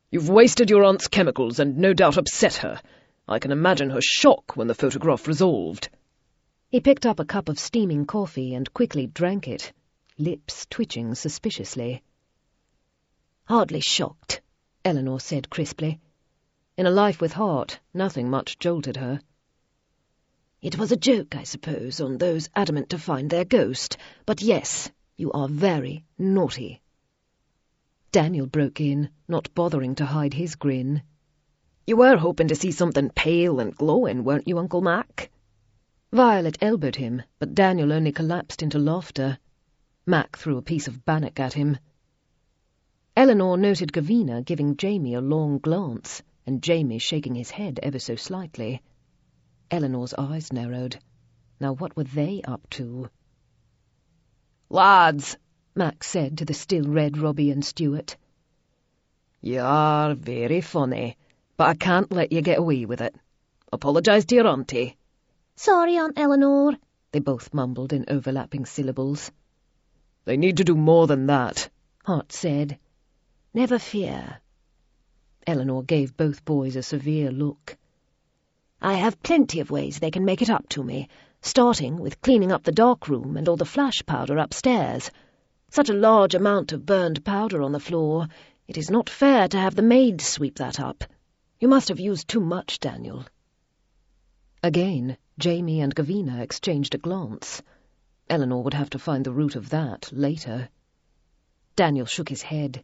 "You've wasted your aunt's chemicals and no doubt upset her. I can imagine her shock when the photograph resolved." He picked up a cup of steaming coffee and quickly drank it, lips twitching suspiciously. "Hardly shocked," Eleanor said crisply. In a life with Hart, nothing much jolted her. It was a joke, I suppose, on those adamant to find their ghost, but yes, you are very naughty." Daniel broke in, not bothering to hide his grin. "You were hoping to see something pale and glowing, weren't you, Uncle Mac?" Violet elbowed him, but Daniel only collapsed into laughter. Mac threw a piece of bannock at him. Eleanor noted Gavina giving Jamie a long glance, and Jamie shaking his head ever so slightly. Eleanor's eyes narrowed. Now what were they up to? "Lads," Mac said to the still red Robbie and Stuart. "You are very funny, but I can't let you get away with it. Apologise to your auntie." Sorry, Aunt Eleanor, they both mumbled in overlapping syllables. "They need to do more than that," Hart said. "Never fear." Eleanor gave both boys a severe look. "I have plenty of ways they can make it up to me, starting with cleaning up the dark room and all the flash powder upstairs. Such a large amount of burned powder on the floor. It is not fair to have the maids sweep that up. You must have used too much, Daniel." Again, Jamie and Gavina exchanged a glance. Eleanor would have to find the root of that later. Daniel shook his head.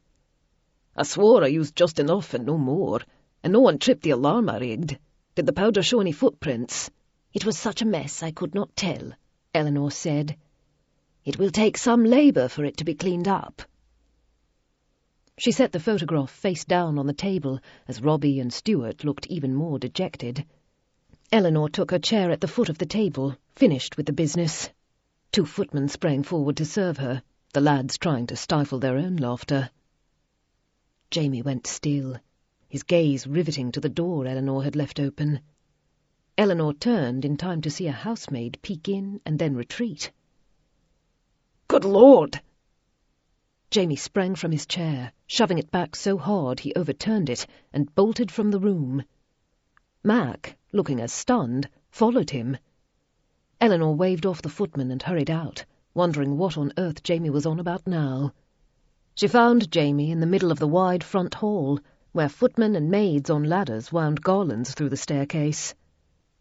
"I swore I used just enough and no more, and no one tripped the alarm I rigged. Did the powder show any footprints?" "It was such a mess I could not tell," Eleanor said. "It will take some labour for it to be cleaned up." She set the photograph face down on the table as Robbie and Stuart looked even more dejected. Eleanor took her chair at the foot of the table, finished with the business. 2 footmen sprang forward to serve her, the lads trying to stifle their own laughter. Jamie went still, his gaze riveting to the door Eleanor had left open. Eleanor turned in time to see a housemaid peek in and then retreat. "Good Lord!" Jamie sprang from his chair, shoving it back so hard he overturned it and bolted from the room. Mac, looking as stunned, followed him. Eleanor waved off the footman and hurried out, wondering what on earth Jamie was on about now. She found Jamie in the middle of the wide front hall, where footmen and maids on ladders wound garlands through the staircase.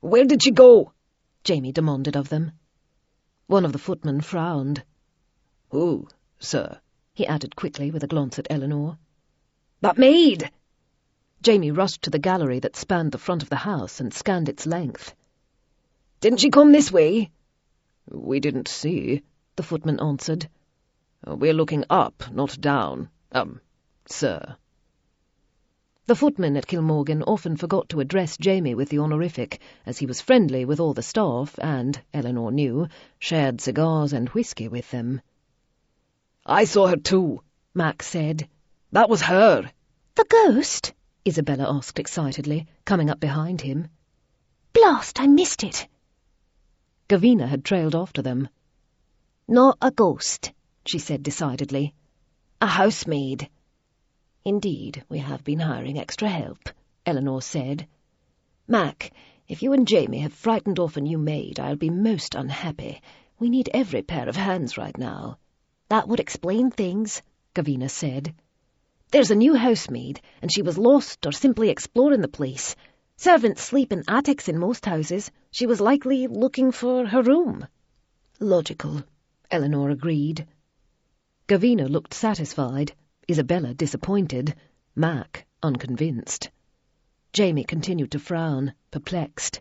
"Where did she go?" Jamie demanded of them. One of the footmen frowned. "Who, sir?" he added quickly with a glance at Eleanor. "That maid!" Jamie rushed to the gallery that spanned the front of the house and scanned its length. "Didn't she come this way?" "We didn't see," the footman answered. "We're looking up, not down. Sir." The footman at Kilmorgan often forgot to address Jamie with the honorific, as he was friendly with all the staff and, Eleanor knew, shared cigars and whisky with them. "I saw her too," Mac said. "That was her." "The ghost?" Isabella asked excitedly, coming up behind him. "Blast, I missed it." Gavina had trailed after them. "Not a ghost," she said decidedly. "A housemaid." "Indeed, we have been hiring extra help," Eleanor said. "Mac, if you and Jamie have frightened off a new maid, I'll be most unhappy. We need every pair of hands right now." "That would explain things," Gavina said. "There's a new housemaid, and she was lost or simply exploring the place. Servants sleep in attics in most houses. She was likely looking for her room." "Logical," Eleanor agreed. Gavina looked satisfied, Isabella disappointed, Mac unconvinced. Jamie continued to frown, perplexed.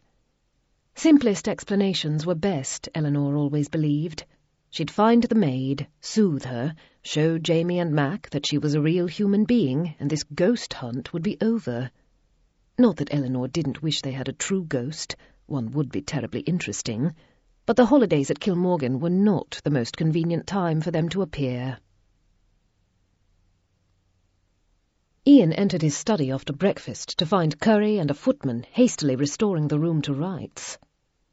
Simplest explanations were best, Eleanor always believed. She'd find the maid, soothe her, show Jamie and Mac that she was a real human being, and this ghost hunt would be over. Not that Eleanor didn't wish they had a true ghost, one would be terribly interesting, but the holidays at Kilmorgan were not the most convenient time for them to appear. Ian entered his study after breakfast to find Curry and a footman hastily restoring the room to rights.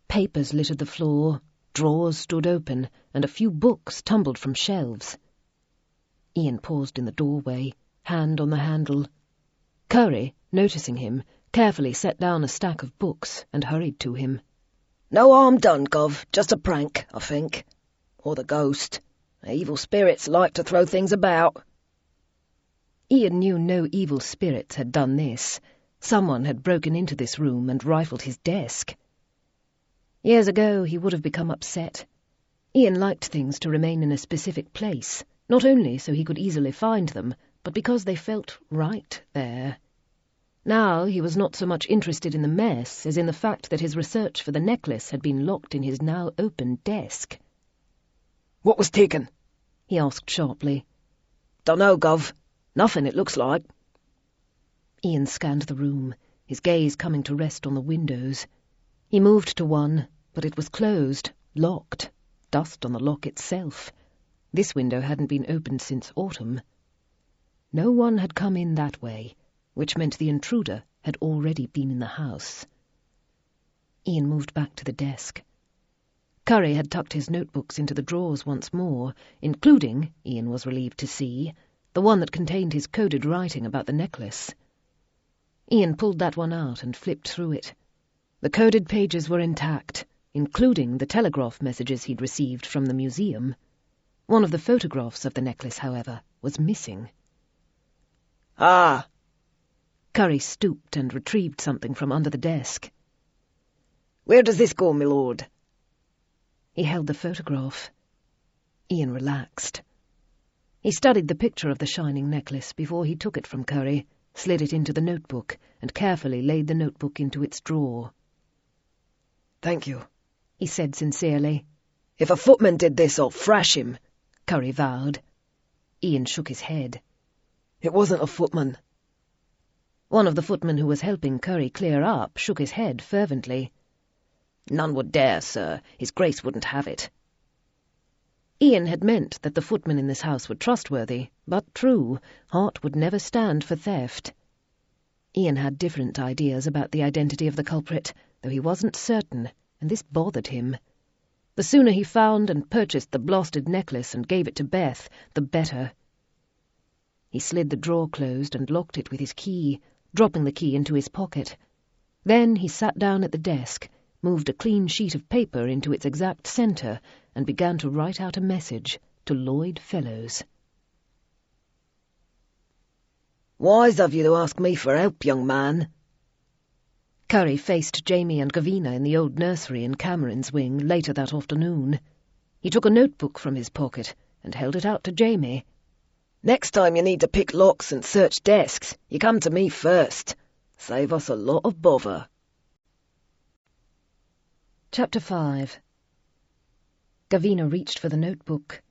Papers littered the floor, drawers stood open, and a few books tumbled from shelves. Ian paused in the doorway, hand on the handle. Curry, noticing him, carefully set down a stack of books and hurried to him. "No harm done, Gov. Just a prank, I think. Or the ghost. Evil spirits like to throw things about." Ian knew no evil spirits had done this. Someone had broken into this room and rifled his desk. Years ago he would have become upset. Ian liked things to remain in a specific place, not only so he could easily find them, but because they felt right there. Now he was not so much interested in the mess as in the fact that his research for the necklace had been locked in his now open desk. "What was taken?" he asked sharply. "Dunno, Gov. Nothing, it looks like." Ian scanned the room, his gaze coming to rest on the windows. He moved to one, but it was closed, locked, dust on the lock itself. This window hadn't been opened since autumn. No one had come in that way, which meant the intruder had already been in the house. Ian moved back to the desk. Curry had tucked his notebooks into the drawers once more, including, Ian was relieved to see, the one that contained his coded writing about the necklace. Ian pulled that one out and flipped through it. The coded pages were intact, including the telegraph messages he'd received from the museum. One of the photographs of the necklace, however, was missing. "Ah!" Curry stooped and retrieved something from under the desk. "Where does this go, my lord?" He held the photograph. Ian relaxed. He studied the picture of the shining necklace before he took it from Curry, slid it into the notebook, and carefully laid the notebook into its drawer. "Thank you," he said sincerely. "If a footman did this, I'll thrash him," Curry vowed. Ian shook his head. "It wasn't a footman." One of the footmen who was helping Curry clear up shook his head fervently. "None would dare, sir. His Grace wouldn't have it." Ian had meant that the footmen in this house were trustworthy, but true, Hart would never stand for theft. Ian had different ideas about the identity of the culprit, though he wasn't certain, and this bothered him. The sooner he found and purchased the blasted necklace and gave it to Beth, the better. He slid the drawer closed and locked it with his key, dropping the key into his pocket. Then he sat down at the desk, moved a clean sheet of paper into its exact centre, and began to write out a message to Lloyd Fellows. "Wise of you to ask me for help, young man." Curry faced Jamie and Gavina in the old nursery in Cameron's wing later that afternoon. He took a notebook from his pocket and held it out to Jamie. "Next time you need to pick locks and search desks, you come to me first. Save us a lot of bother." Chapter 5. Gavina reached for the notebook.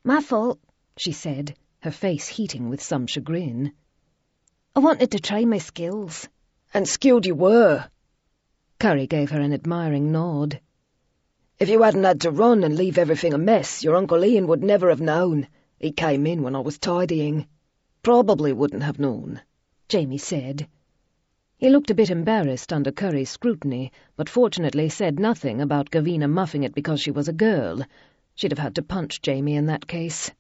My fault, she said, her face heating with some chagrin. I wanted to try my skills. "And skilled you were." Curry gave her an admiring nod. "If you hadn't had to run and leave everything a mess, your Uncle Ian would never have known. He came in when I was tidying." "Probably wouldn't have known," Jamie said. He looked a bit embarrassed under Curry's scrutiny, but fortunately said nothing about Gavina muffing it because she was a girl. She'd have had to punch Jamie in that case.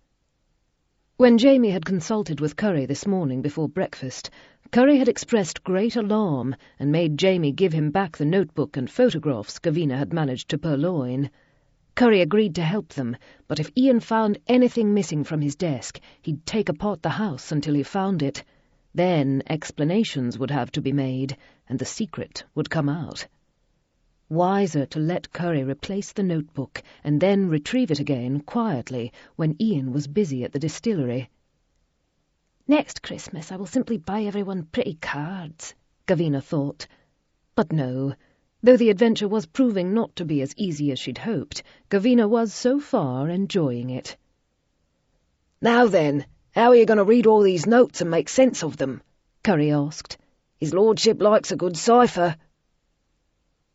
When Jamie had consulted with Curry this morning before breakfast, Curry had expressed great alarm and made Jamie give him back the notebook and photographs Gavina had managed to purloin. Curry agreed to help them, but if Ian found anything missing from his desk, he'd take apart the house until he found it. Then explanations would have to be made, and the secret would come out. Wiser to let Curry replace the notebook and then retrieve it again quietly when Ian was busy at the distillery. Next Christmas I will simply buy everyone pretty cards, Gavina thought. But no, though the adventure was proving not to be as easy as she'd hoped, Gavina was so far enjoying it. "Now then, how are you going to read all these notes and make sense of them?" Curry asked. "His lordship likes a good cipher."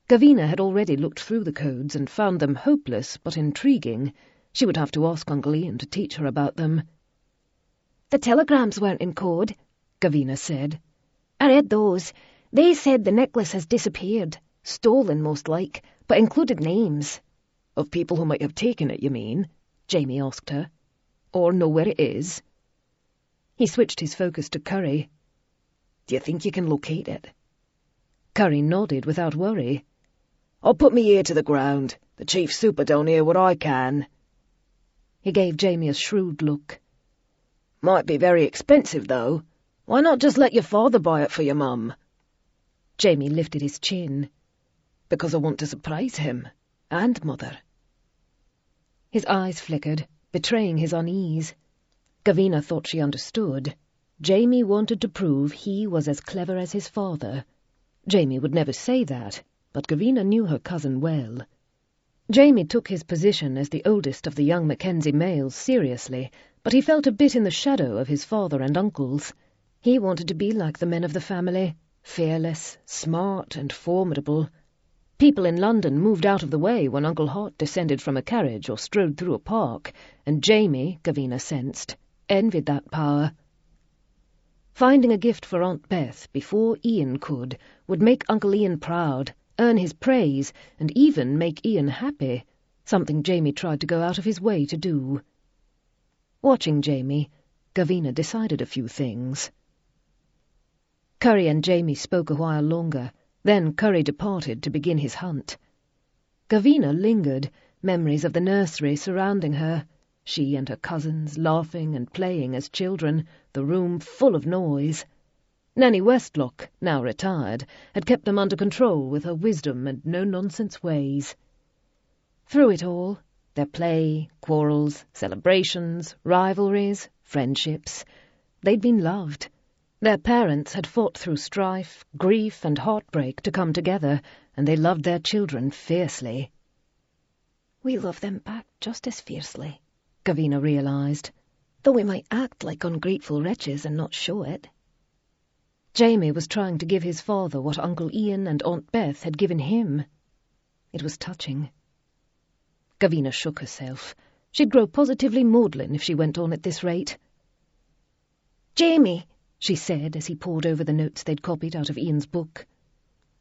Gavina had already looked through the codes and found them hopeless but intriguing. She would have to ask Uncle Ian to teach her about them. The telegrams weren't in code, Gavina said. I read those. They said the necklace has disappeared, stolen most like, but included names. "Of people who might have taken it, you mean?" Jamie asked her. "Or know where it is?" He switched his focus to Curry. "Do you think you can locate it?" Curry nodded without worry. "I'll put me ear to the ground. The chief super don't hear what I can." He gave Jamie a shrewd look. "Might be very expensive, though. Why not just let your father buy it for your mum?" Jamie lifted his chin. because I want to surprise him and Mother." His eyes flickered, betraying his unease. Gavina thought she understood. Jamie wanted to prove he was as clever as his father. Jamie would never say that, but Gavina knew her cousin well. Jamie took his position as the oldest of the young Mackenzie males seriously, but he felt a bit in the shadow of his father and uncles. He wanted to be like the men of the family, fearless, smart and formidable. People in London moved out of the way when Uncle Hot descended from a carriage or strode through a park, and Jamie, Gavina sensed, envied that power. Finding a gift for Aunt Beth before Ian could would make Uncle Ian proud, earn his praise, and even make Ian happy, something Jamie tried to go out of his way to do. Watching Jamie, Gavina decided a few things. Curry and Jamie spoke a while longer. Then Curry departed to begin his hunt. Gavina lingered, memories of the nursery surrounding her, she and her cousins laughing and playing as children, the room full of noise. Nanny Westlock, now retired, had kept them under control with her wisdom and no-nonsense ways. Through it all, their play, quarrels, celebrations, rivalries, friendships, they'd been loved. Their parents had fought through strife, grief and heartbreak to come together, and they loved their children fiercely. "We love them back just as fiercely," Gavina realised, "though we might act like ungrateful wretches and not show it." Jamie was trying to give his father what Uncle Ian and Aunt Beth had given him. It was touching. Gavina shook herself. She'd grow positively maudlin if she went on at this rate. "Jamie," she said as he pored over the notes they'd copied out of Ian's book.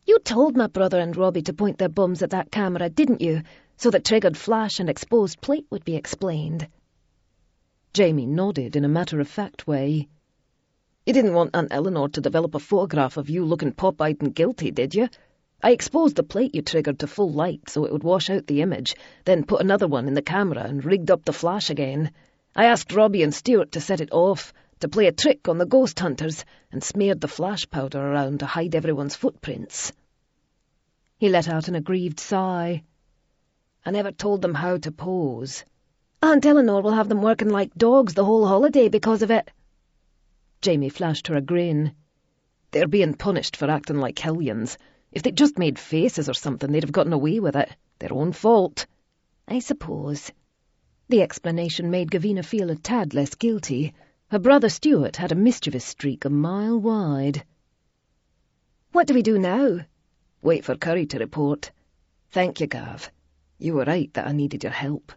"You told my brother and Robbie to point their bums at that camera, didn't you, so that triggered flash and exposed plate would be explained?" Jamie nodded in a matter-of-fact way. "You didn't want Aunt Eleanor to develop a photograph of you looking pop-eyed and guilty, did you? I exposed the plate you triggered to full light so it would wash out the image, then put another one in the camera and rigged up the flash again. I asked Robbie and Stuart to set it off, to play a trick on the ghost hunters, and smeared the flash powder around to hide everyone's footprints." He let out an aggrieved sigh. "I never told them how to pose." "Aunt Eleanor will have them working like dogs the whole holiday because of it." Jamie flashed her a grin. "They're being punished for acting like hellions. If they'd just made faces or something, they'd have gotten away with it. Their own fault." "I suppose." The explanation made Gavina feel a tad less guilty. Her brother Stuart had a mischievous streak a mile wide. "What do we do now?" "Wait for Curry to report. Thank you, Gav. You were right that I needed your help."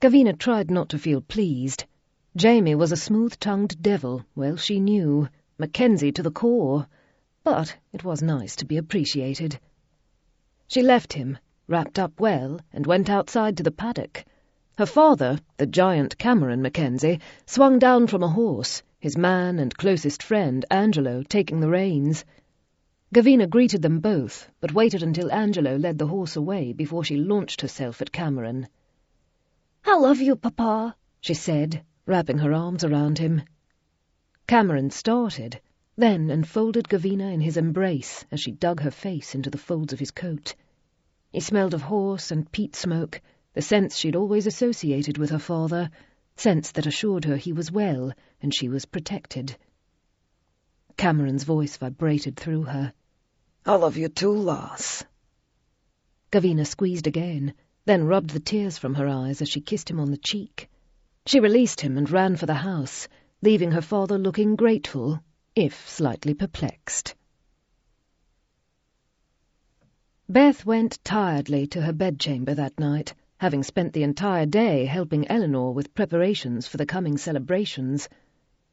Gavina tried not to feel pleased. Jamie was a smooth-tongued devil, well she knew, Mackenzie to the core, but it was nice to be appreciated. She left him, wrapped up well, and went outside to the paddock. Her father, the giant Cameron Mackenzie, swung down from a horse, his man and closest friend, Angelo, taking the reins. Gavina greeted them both, but waited until Angelo led the horse away before she launched herself at Cameron. "I love you, Papa," she said, wrapping her arms around him. Cameron started, then enfolded Gavina in his embrace as she dug her face into the folds of his coat. He smelled of horse and peat smoke, the scents she'd always associated with her father, scents that assured her he was well and she was protected. Cameron's voice vibrated through her. "I love you too, lass." Gavina squeezed again, then rubbed the tears from her eyes as she kissed him on the cheek. She released him and ran for the house, leaving her father looking grateful, if slightly perplexed. Beth went tiredly to her bedchamber that night, having spent the entire day helping Eleanor with preparations for the coming celebrations.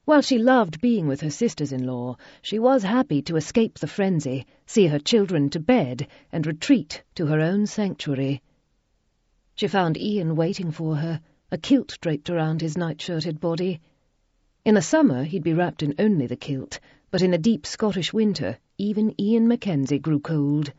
While she loved being with her sisters-in-law, she was happy to escape the frenzy, see her children to bed, and retreat to her own sanctuary. She found Ian waiting for her, a kilt draped around his night-shirted body. In the summer he'd be wrapped in only the kilt, but in the deep Scottish winter even Ian Mackenzie grew cold.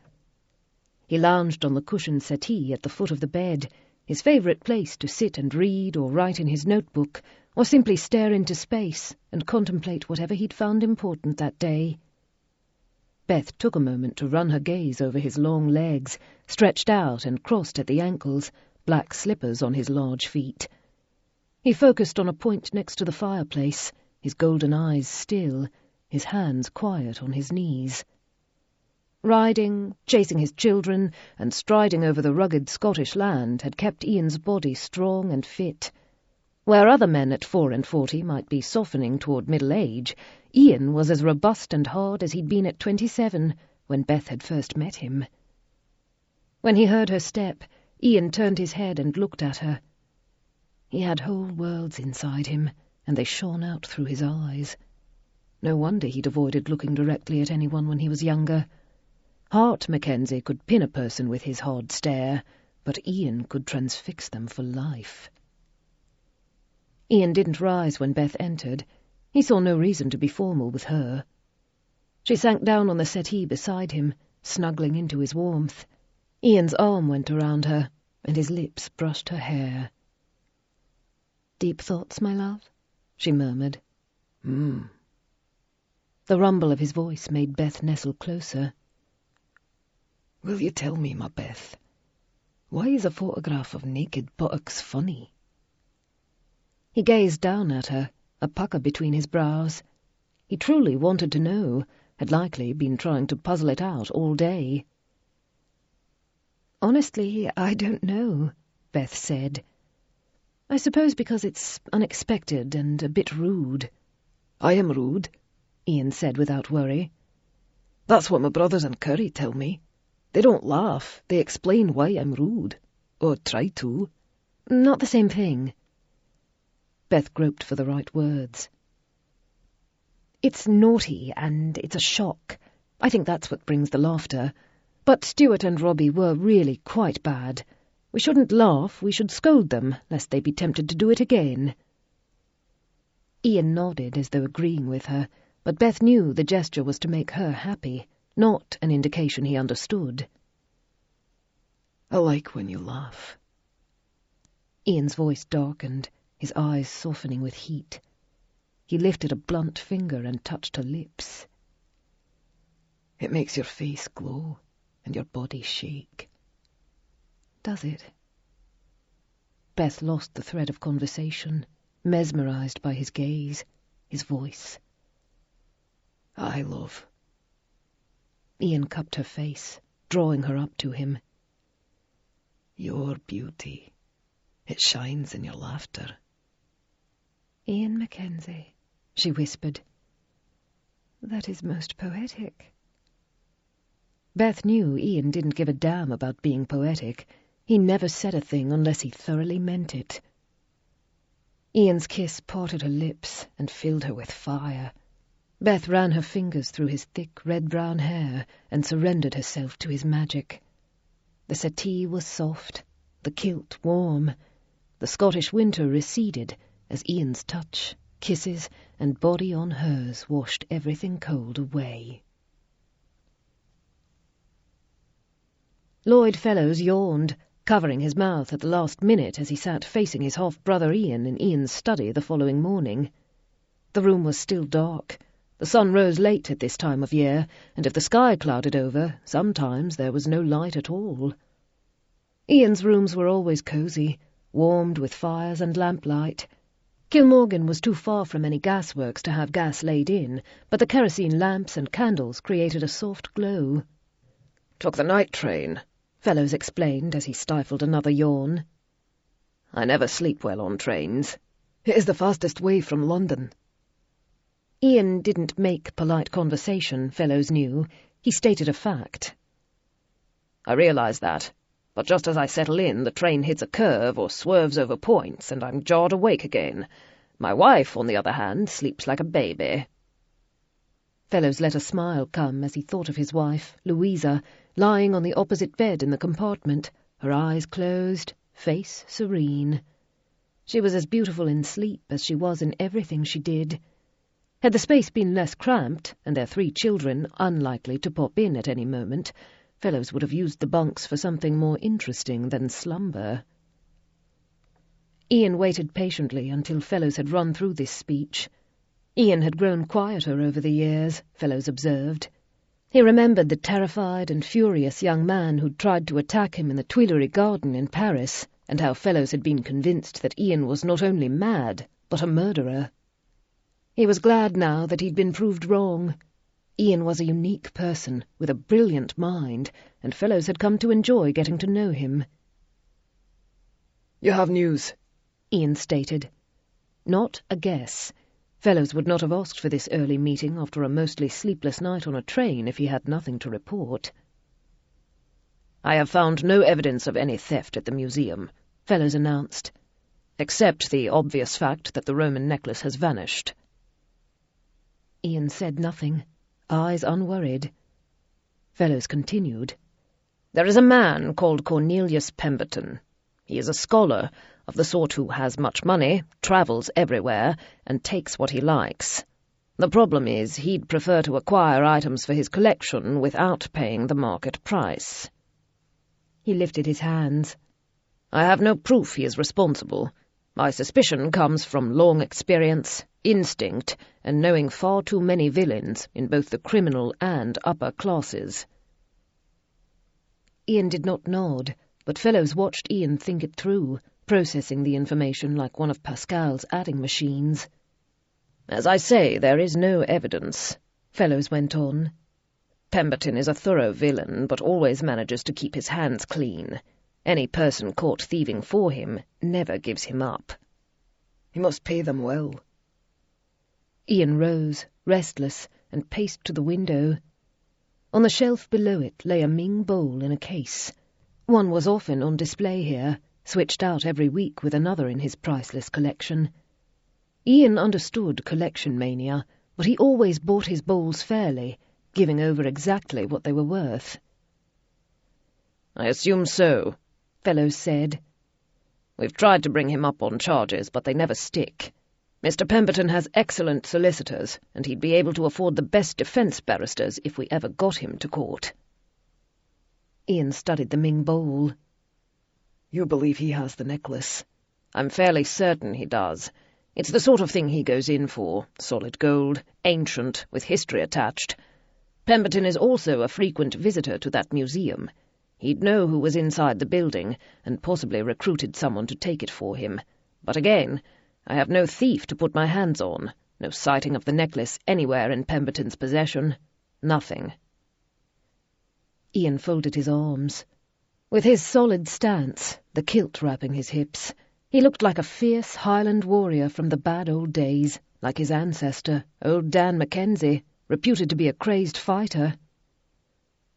He lounged on the cushioned settee at the foot of the bed, his favourite place to sit and read or write in his notebook, or simply stare into space and contemplate whatever he'd found important that day. Beth took a moment to run her gaze over his long legs, stretched out and crossed at the ankles, black slippers on his large feet. He focused on a point next to the fireplace, his golden eyes still, his hands quiet on his knees. Riding, chasing his children, and striding over the rugged Scottish land had kept Ian's body strong and fit. Where other men at 44 might be softening toward middle age, Ian was as robust and hard as he'd been at 27 when Beth had first met him. When he heard her step, Ian turned his head and looked at her. He had whole worlds inside him, and they shone out through his eyes. No wonder he'd avoided looking directly at anyone when he was younger. Hart MacKenzie could pin a person with his hard stare, but Ian could transfix them for life. Ian didn't rise when Beth entered. He saw no reason to be formal with her. She sank down on the settee beside him, snuggling into his warmth. Ian's arm went around her, and his lips brushed her hair. "Deep thoughts, my love?" she murmured. The rumble of his voice made Beth nestle closer. "Will you tell me, my Beth, why is a photograph of naked buttocks funny?" He gazed down at her, a pucker between his brows. He truly wanted to know, had likely been trying to puzzle it out all day. "Honestly, I don't know," Beth said. "I suppose because it's unexpected and a bit rude." "I am rude," Ian said without worry. "That's what my brothers in Curry tell me. They don't laugh, they explain why I'm rude. Or try to." "Not the same thing." Beth groped for the right words. "It's naughty and it's a shock. I think that's what brings the laughter. But Stuart and Robbie were really quite bad. We shouldn't laugh, we should scold them, lest they be tempted to do it again." Ian nodded as though agreeing with her, but Beth knew the gesture was to make her happy, not an indication he understood. "I like when you laugh." Ian's voice darkened, his eyes softening with heat. He lifted a blunt finger and touched her lips. "It makes your face glow and your body shake." "Does it?" Beth lost the thread of conversation, mesmerized by his gaze, his voice. "I love." Ian cupped her face, drawing her up to him. "Your beauty, it shines in your laughter." "Ian MacKenzie," she whispered. "That is most poetic." Beth knew Ian didn't give a damn about being poetic. He never said a thing unless he thoroughly meant it. Ian's kiss parted her lips and filled her with fire. Beth ran her fingers through his thick red-brown hair and surrendered herself to his magic. The settee was soft, the kilt warm. The Scottish winter receded as Ian's touch, kisses, and body on hers washed everything cold away. Lloyd Fellows yawned, covering his mouth at the last minute as he sat facing his half-brother Ian in Ian's study the following morning. The room was still dark. The sun rose late at this time of year, and if the sky clouded over, sometimes there was no light at all. Ian's rooms were always cosy, warmed with fires and lamplight. Kilmorgan was too far from any gasworks to have gas laid in, but the kerosene lamps and candles created a soft glow. "Took the night train," Fellows explained as he stifled another yawn. "I never sleep well on trains. It is the fastest way from London." Ian didn't make polite conversation, Fellows knew. He stated a fact. "I realise that, but just as I settle in, the train hits a curve or swerves over points, and I'm jarred awake again. My wife, on the other hand, sleeps like a baby." Fellows let a smile come as he thought of his wife, Louisa, lying on the opposite bed in the compartment, her eyes closed, face serene. She was as beautiful in sleep as she was in everything she did. Had the space been less cramped, and their 3 children unlikely to pop in at any moment, Fellows would have used the bunks for something more interesting than slumber. Ian waited patiently until Fellows had run through this speech. Ian had grown quieter over the years, Fellows observed. He remembered the terrified and furious young man who'd tried to attack him in the Tuileries garden in Paris, and how fellows had been convinced that Ian was not only mad, but a murderer. He was glad now that he'd been proved wrong. Ian was a unique person with a brilliant mind, and fellows had come to enjoy getting to know him. "You have news," Ian stated. Not a guess. Fellows would not have asked for this early meeting after a mostly sleepless night on a train if he had nothing to report. "I have found no evidence of any theft at the museum," Fellows announced, "except the obvious fact that the Roman necklace has vanished." Ian said nothing, eyes unworried. Fellows continued. "There is a man called Cornelius Pemberton. He is a scholar, of the sort who has much money, travels everywhere, and takes what he likes. The problem is he'd prefer to acquire items for his collection without paying the market price." He lifted his hands. "I have no proof he is responsible. My suspicion comes from long experience, instinct, and knowing far too many villains in both the criminal and upper classes." Ian did not nod, but Fellows watched Ian think it through, processing the information like one of Pascal's adding machines. "As I say, there is no evidence," Fellows went on. "Pemberton is a thorough villain, but always manages to keep his hands clean. Any person caught thieving for him never gives him up." "He must pay them well." Ian rose, restless, and paced to the window. On the shelf below it lay a Ming bowl in a case. One was often on display here, switched out every week with another in his priceless collection. Ian understood collection mania, but he always bought his bowls fairly, giving over exactly what they were worth. "I assume so," Fellows said. "We've tried to bring him up on charges, but they never stick. Mr. Pemberton has excellent solicitors, and he'd be able to afford the best defence barristers if we ever got him to court." Ian studied the Ming bowl. "You believe he has the necklace?" "I'm fairly certain he does. It's the sort of thing he goes in for, solid gold, ancient, with history attached. Pemberton is also a frequent visitor to that museum. He'd know who was inside the building, and possibly recruited someone to take it for him. But again, I have no thief to put my hands on, no sighting of the necklace anywhere in Pemberton's possession. Nothing." Ian folded his arms. With his solid stance, the kilt wrapping his hips, he looked like a fierce Highland warrior from the bad old days, like his ancestor, old Dan MacKenzie, reputed to be a crazed fighter.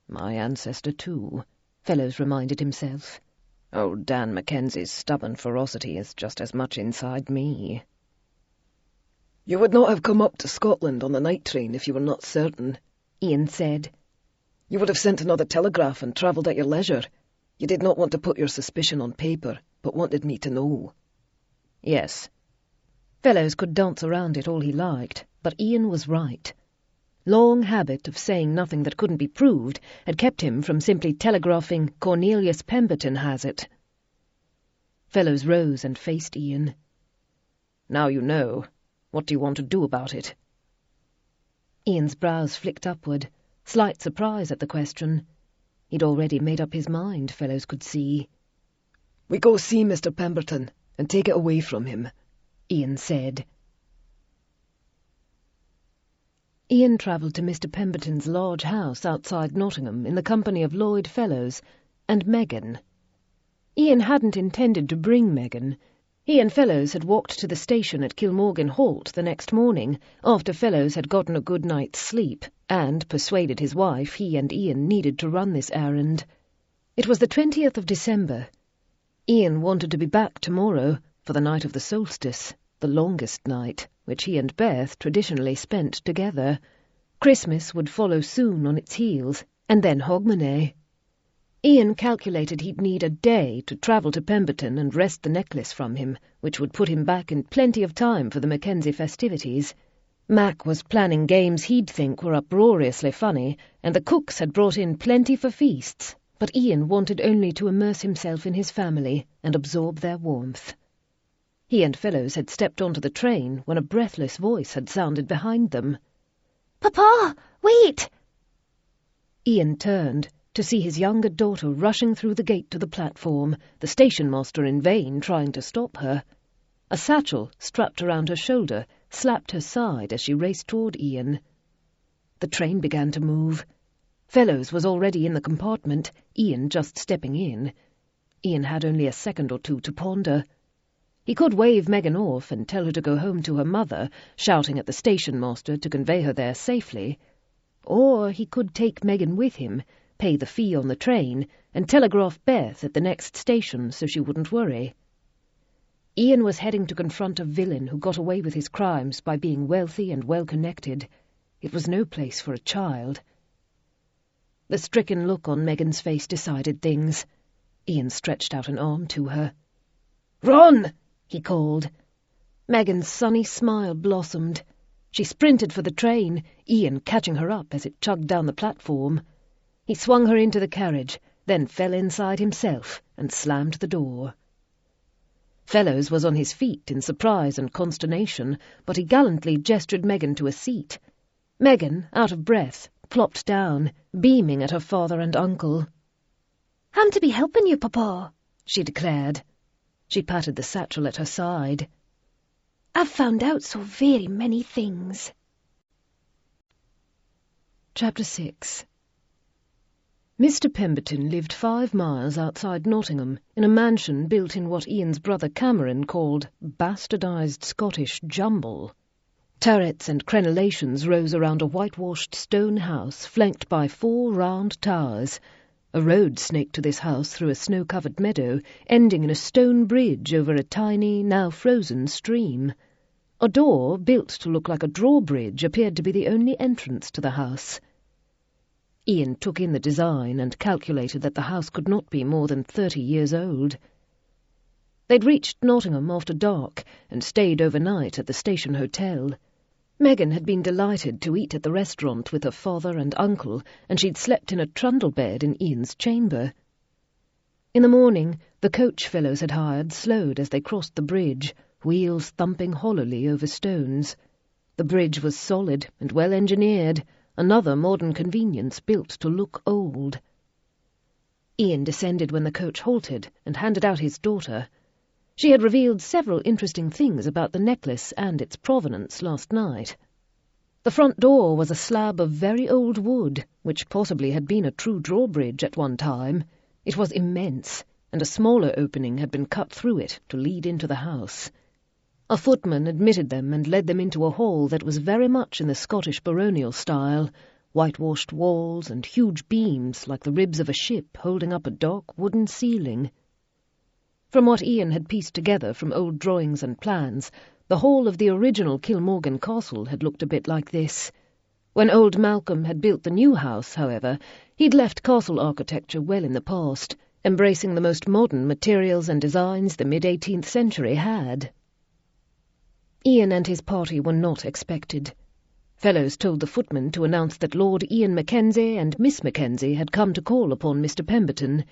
"My ancestor, too," Fellows reminded himself. "Old Dan Mackenzie's stubborn ferocity is just as much inside me." "You would not have come up to Scotland on the night train if you were not certain," Ian said. "You would have sent another telegraph and travelled at your leisure. You did not want to put your suspicion on paper, but wanted me to know." "Yes." Fellows could dance around it all he liked, but Ian was right. Long habit of saying nothing that couldn't be proved had kept him from simply telegraphing, "Cornelius Pemberton has it." Fellows rose and faced Ian. "Now you know. What do you want to do about it?" Ian's brows flicked upward, slight surprise at the question. He'd already made up his mind, Fellows could see. "We go see Mr. Pemberton and take it away from him," Ian said. Ian travelled to Mr. Pemberton's large house outside Nottingham in the company of Lloyd Fellows and Megan. Ian hadn't intended to bring Megan. He and Fellows had walked to the station at Kilmorgan Halt the next morning, after Fellows had gotten a good night's sleep, and persuaded his wife he and Ian needed to run this errand. It was the 20th of December. Ian wanted to be back tomorrow for the night of the solstice, the longest night, which he and Beth traditionally spent together. Christmas would follow soon on its heels, and then Hogmanay. Ian calculated he'd need a day to travel to Pemberton and wrest the necklace from him, which would put him back in plenty of time for the MacKenzie festivities. Mac was planning games he'd think were uproariously funny, and the cooks had brought in plenty for feasts, but Ian wanted only to immerse himself in his family and absorb their warmth. He and Fellows had stepped onto the train when a breathless voice had sounded behind them. "Papa, wait!" Ian turned to see his younger daughter rushing through the gate to the platform, the station-master in vain trying to stop her. A satchel strapped around her shoulder slapped her side as she raced toward Ian. The train began to move. Fellows was already in the compartment, Ian just stepping in. Ian had only a second or two to ponder. He could wave Megan off and tell her to go home to her mother, shouting at the station-master to convey her there safely. Or he could take Megan with him, pay the fee on the train, and telegraph Beth at the next station so she wouldn't worry. Ian was heading to confront a villain who got away with his crimes by being wealthy and well-connected. It was no place for a child. The stricken look on Megan's face decided things. Ian stretched out an arm to her. "Run!" he called. Megan's sunny smile blossomed. She sprinted for the train, Ian catching her up as it chugged down the platform. He swung her into the carriage, then fell inside himself and slammed the door. Fellows was on his feet in surprise and consternation, but he gallantly gestured Megan to a seat. Megan, out of breath, plopped down, beaming at her father and uncle. "I'm to be helping you, Papa," she declared. She patted the satchel at her side. "I've found out so very many things." Chapter 6. Mr. Pemberton lived 5 miles outside Nottingham in a mansion built in what Ian's brother Cameron called bastardized Scottish jumble. Turrets and crenellations rose around a whitewashed stone house flanked by 4 round towers. A road snaked to this house through a snow-covered meadow, ending in a stone bridge over a tiny, now frozen stream. A door, built to look like a drawbridge, appeared to be the only entrance to the house. Ian took in the design and calculated that the house could not be more than 30 years old. They'd reached Nottingham after dark and stayed overnight at the station hotel. Megan had been delighted to eat at the restaurant with her father and uncle, and she'd slept in a trundle bed in Ian's chamber. In the morning, the coach fellows had hired slowed as they crossed the bridge, wheels thumping hollowly over stones. The bridge was solid and well-engineered, another modern convenience built to look old. Ian descended when the coach halted and handed out his daughter. She had revealed several interesting things about the necklace and its provenance last night. The front door was a slab of very old wood, which possibly had been a true drawbridge at one time. It was immense, and a smaller opening had been cut through it to lead into the house. A footman admitted them and led them into a hall that was very much in the Scottish baronial style, whitewashed walls and huge beams like the ribs of a ship holding up a dark wooden ceiling. From what Ian had pieced together from old drawings and plans, the hall of the original Kilmorgan Castle had looked a bit like this. When old Malcolm had built the new house, however, he'd left castle architecture well in the past, embracing the most modern materials and designs the mid-18th century had. Ian and his party were not expected. Fellows told the footman to announce that Lord Ian MacKenzie and Miss MacKenzie had come to call upon Mr. Pemberton.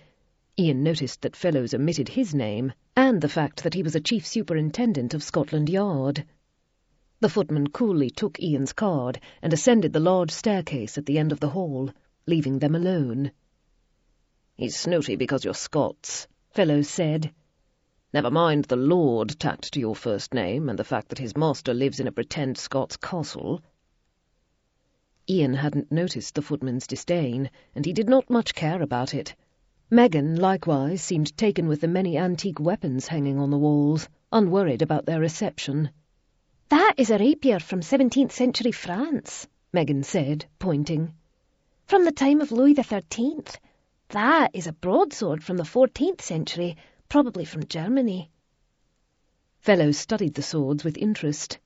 Ian noticed that Fellows omitted his name, and the fact that he was a chief superintendent of Scotland Yard. The footman coolly took Ian's card and ascended the large staircase at the end of the hall, leaving them alone. "He's snooty because you're Scots," Fellows said. "Never mind the Lord tacked to your first name and the fact that his master lives in a pretend Scots castle." Ian hadn't noticed the footman's disdain, and he did not much care about it. Megan, likewise, seemed taken with the many antique weapons hanging on the walls, unworried about their reception. "That is a rapier from 17th century France," Megan said, pointing. "From the time of Louis XIII. That is a broadsword from the 14th century, probably from Germany." Fellows studied the swords with interest.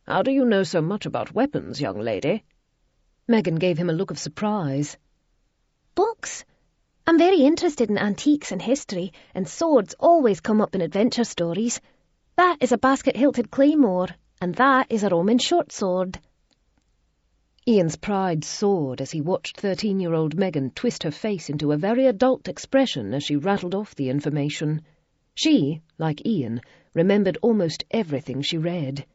"How do you know so much about weapons, young lady?" Megan gave him a look of surprise. "Books. I'm very interested in antiques and history, and swords always come up in adventure stories. That is a basket-hilted claymore, and that is a Roman short sword." Ian's pride soared as he watched 13-year-old Megan twist her face into a very adult expression as she rattled off the information. She, like Ian, remembered almost everything she read.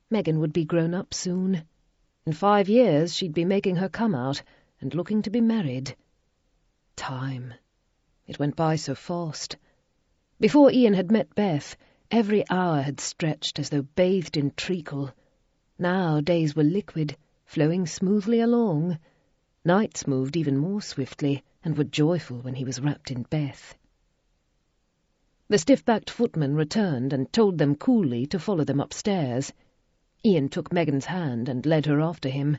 Megan would be grown up soon. In 5 years she'd be making her come out, and looking to be married. Time. It went by so fast. Before Ian had met Beth, every hour had stretched as though bathed in treacle. Now days were liquid, flowing smoothly along. Nights moved even more swiftly, and were joyful when he was wrapped in Beth. The stiff-backed footman returned and told them coolly to follow them upstairs. Ian took Megan's hand and led her after him.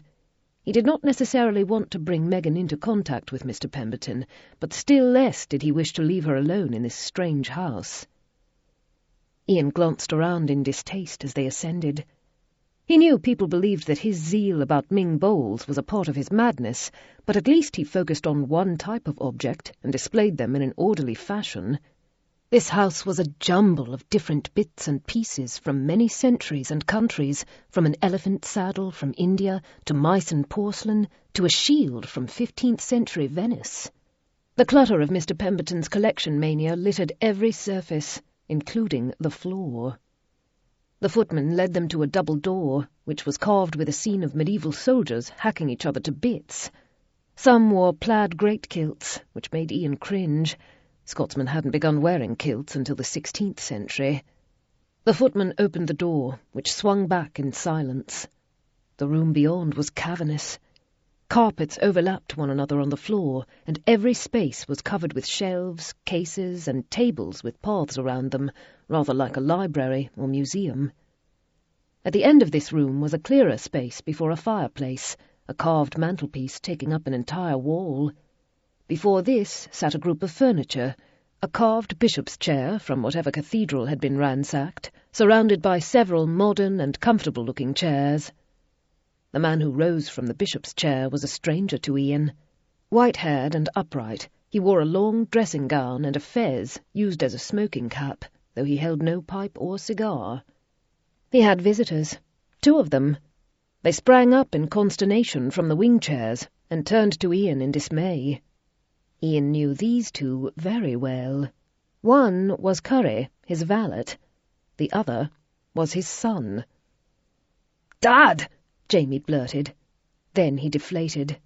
He did not necessarily want to bring Megan into contact with Mr. Pemberton, but still less did he wish to leave her alone in this strange house. Ian glanced around in distaste as they ascended. He knew people believed that his zeal about Ming bowls was a part of his madness, but at least he focused on one type of object and displayed them in an orderly fashion. This house was a jumble of different bits and pieces from many centuries and countries, from an elephant saddle from India to Meissen porcelain to a shield from 15th century Venice. The clutter of Mr. Pemberton's collection mania littered every surface, including the floor. The footman led them to a double door, which was carved with a scene of medieval soldiers hacking each other to bits. Some wore plaid greatkilts, which made Ian cringe. Scotsmen hadn't begun wearing kilts until the 16th century. The footman opened the door, which swung back in silence. The room beyond was cavernous. Carpets overlapped one another on the floor, and every space was covered with shelves, cases, and tables with paths around them, rather like a library or museum. At the end of this room was a clearer space before a fireplace, a carved mantelpiece taking up an entire wall. Before this sat a group of furniture, a carved bishop's chair from whatever cathedral had been ransacked, surrounded by several modern and comfortable-looking chairs. The man who rose from the bishop's chair was a stranger to Ian. White-haired and upright, he wore a long dressing-gown and a fez used as a smoking cap, though he held no pipe or cigar. He had visitors, 2 of them. They sprang up in consternation from the wing-chairs and turned to Ian in dismay. Ian knew these 2 very well. One was Curry, his valet. The other was his son. "Dad!" Jamie blurted. Then he deflated.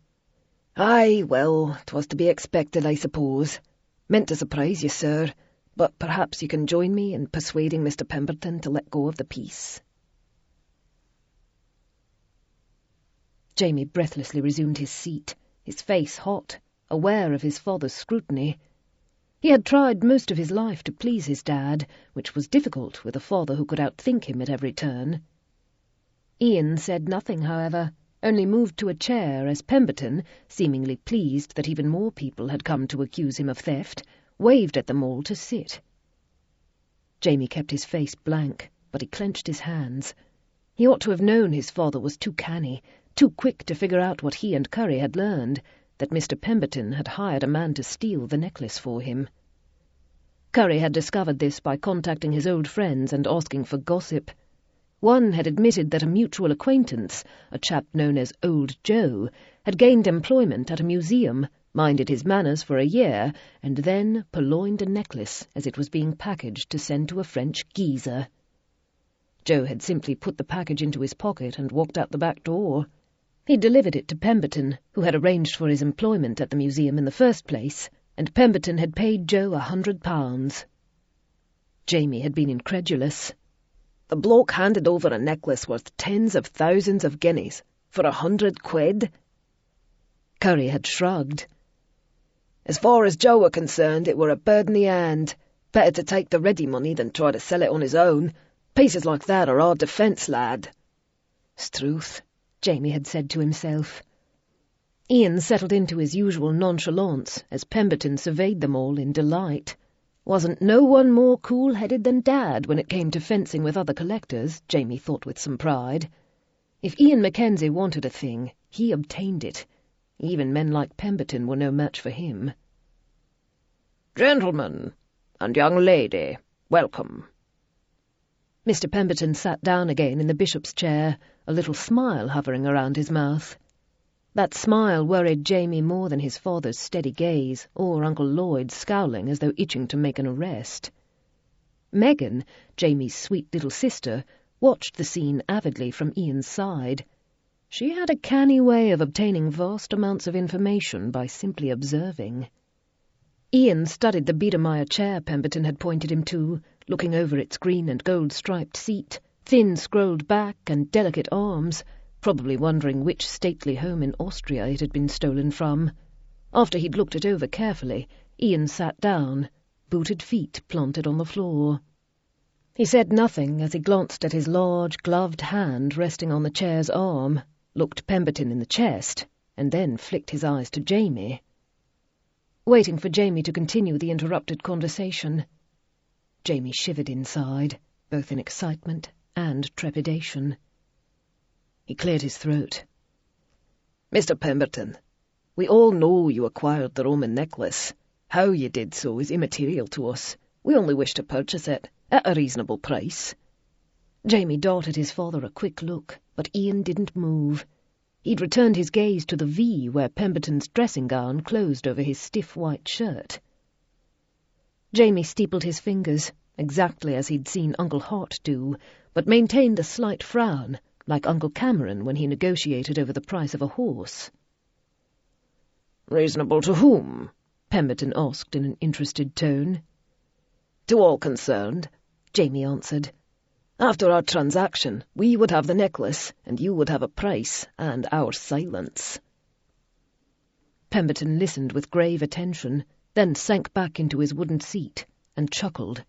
"Aye, well, 'twas to be expected, I suppose. Meant to surprise you, sir, but perhaps you can join me in persuading Mr. Pemberton to let go of the piece." Jamie breathlessly resumed his seat, his face hot, aware of his father's scrutiny. He had tried most of his life to please his dad, which was difficult with a father who could outthink him at every turn. Ian said nothing, however, only moved to a chair as Pemberton, seemingly pleased that even more people had come to accuse him of theft, waved at them all to sit. Jamie kept his face blank, but he clenched his hands. He ought to have known his father was too canny, too quick to figure out what he and Curry had learned, that Mr. Pemberton had hired a man to steal the necklace for him. Curry had discovered this by contacting his old friends and asking for gossip. One had admitted that a mutual acquaintance, a chap known as Old Joe, had gained employment at a museum, minded his manners for a year, and then purloined a necklace as it was being packaged to send to a French geezer. Joe had simply put the package into his pocket and walked out the back door. He delivered it to Pemberton, who had arranged for his employment at the museum in the first place, and Pemberton had paid Joe £100. Jamie had been incredulous. "The bloke handed over a necklace worth tens of thousands of guineas for 100 quid?" Curry had shrugged. "As far as Joe were concerned, it were a bird in the hand. Better to take the ready money than try to sell it on his own. Pieces like that are our defence, lad." "'Struth," Jamie had said to himself. Ian settled into his usual nonchalance as Pemberton surveyed them all in delight. Wasn't no one more cool-headed than Dad when it came to fencing with other collectors, Jamie thought with some pride. If Ian MacKenzie wanted a thing, he obtained it. Even men like Pemberton were no match for him. "Gentlemen and young lady, welcome." Mr. Pemberton sat down again in the bishop's chair, a little smile hovering around his mouth. That smile worried Jamie more than his father's steady gaze, or Uncle Lloyd's scowling as though itching to make an arrest. Megan, Jamie's sweet little sister, watched the scene avidly from Ian's side. She had a canny way of obtaining vast amounts of information by simply observing. Ian studied the Biedermeier chair Pemberton had pointed him to, looking over its green and gold-striped seat, thin scrolled back and delicate arms, probably wondering which stately home in Austria it had been stolen from. After he'd looked it over carefully, Ian sat down, booted feet planted on the floor. He said nothing as he glanced at his large, gloved hand resting on the chair's arm, looked Pemberton in the chest, and then flicked his eyes to Jamie. Waiting for Jamie to continue the interrupted conversation. Jamie shivered inside, both in excitement and trepidation. He cleared his throat. Mr. Pemberton, we all know you acquired the Roman necklace. How you did so is immaterial to us. We only wish to purchase it at a reasonable price. Jamie darted his father a quick look, but Ian didn't move. He'd returned his gaze to the V where Pemberton's dressing gown closed over his stiff white shirt. Jamie steepled his fingers, exactly as he'd seen Uncle Hart do, but maintained a slight frown, like Uncle Cameron when he negotiated over the price of a horse. "Reasonable to whom?" Pemberton asked in an interested tone. "To all concerned," Jamie answered. "After our transaction, we would have the necklace, and you would have a price and our silence." Pemberton listened with grave attention, then sank back into his wooden seat and chuckled.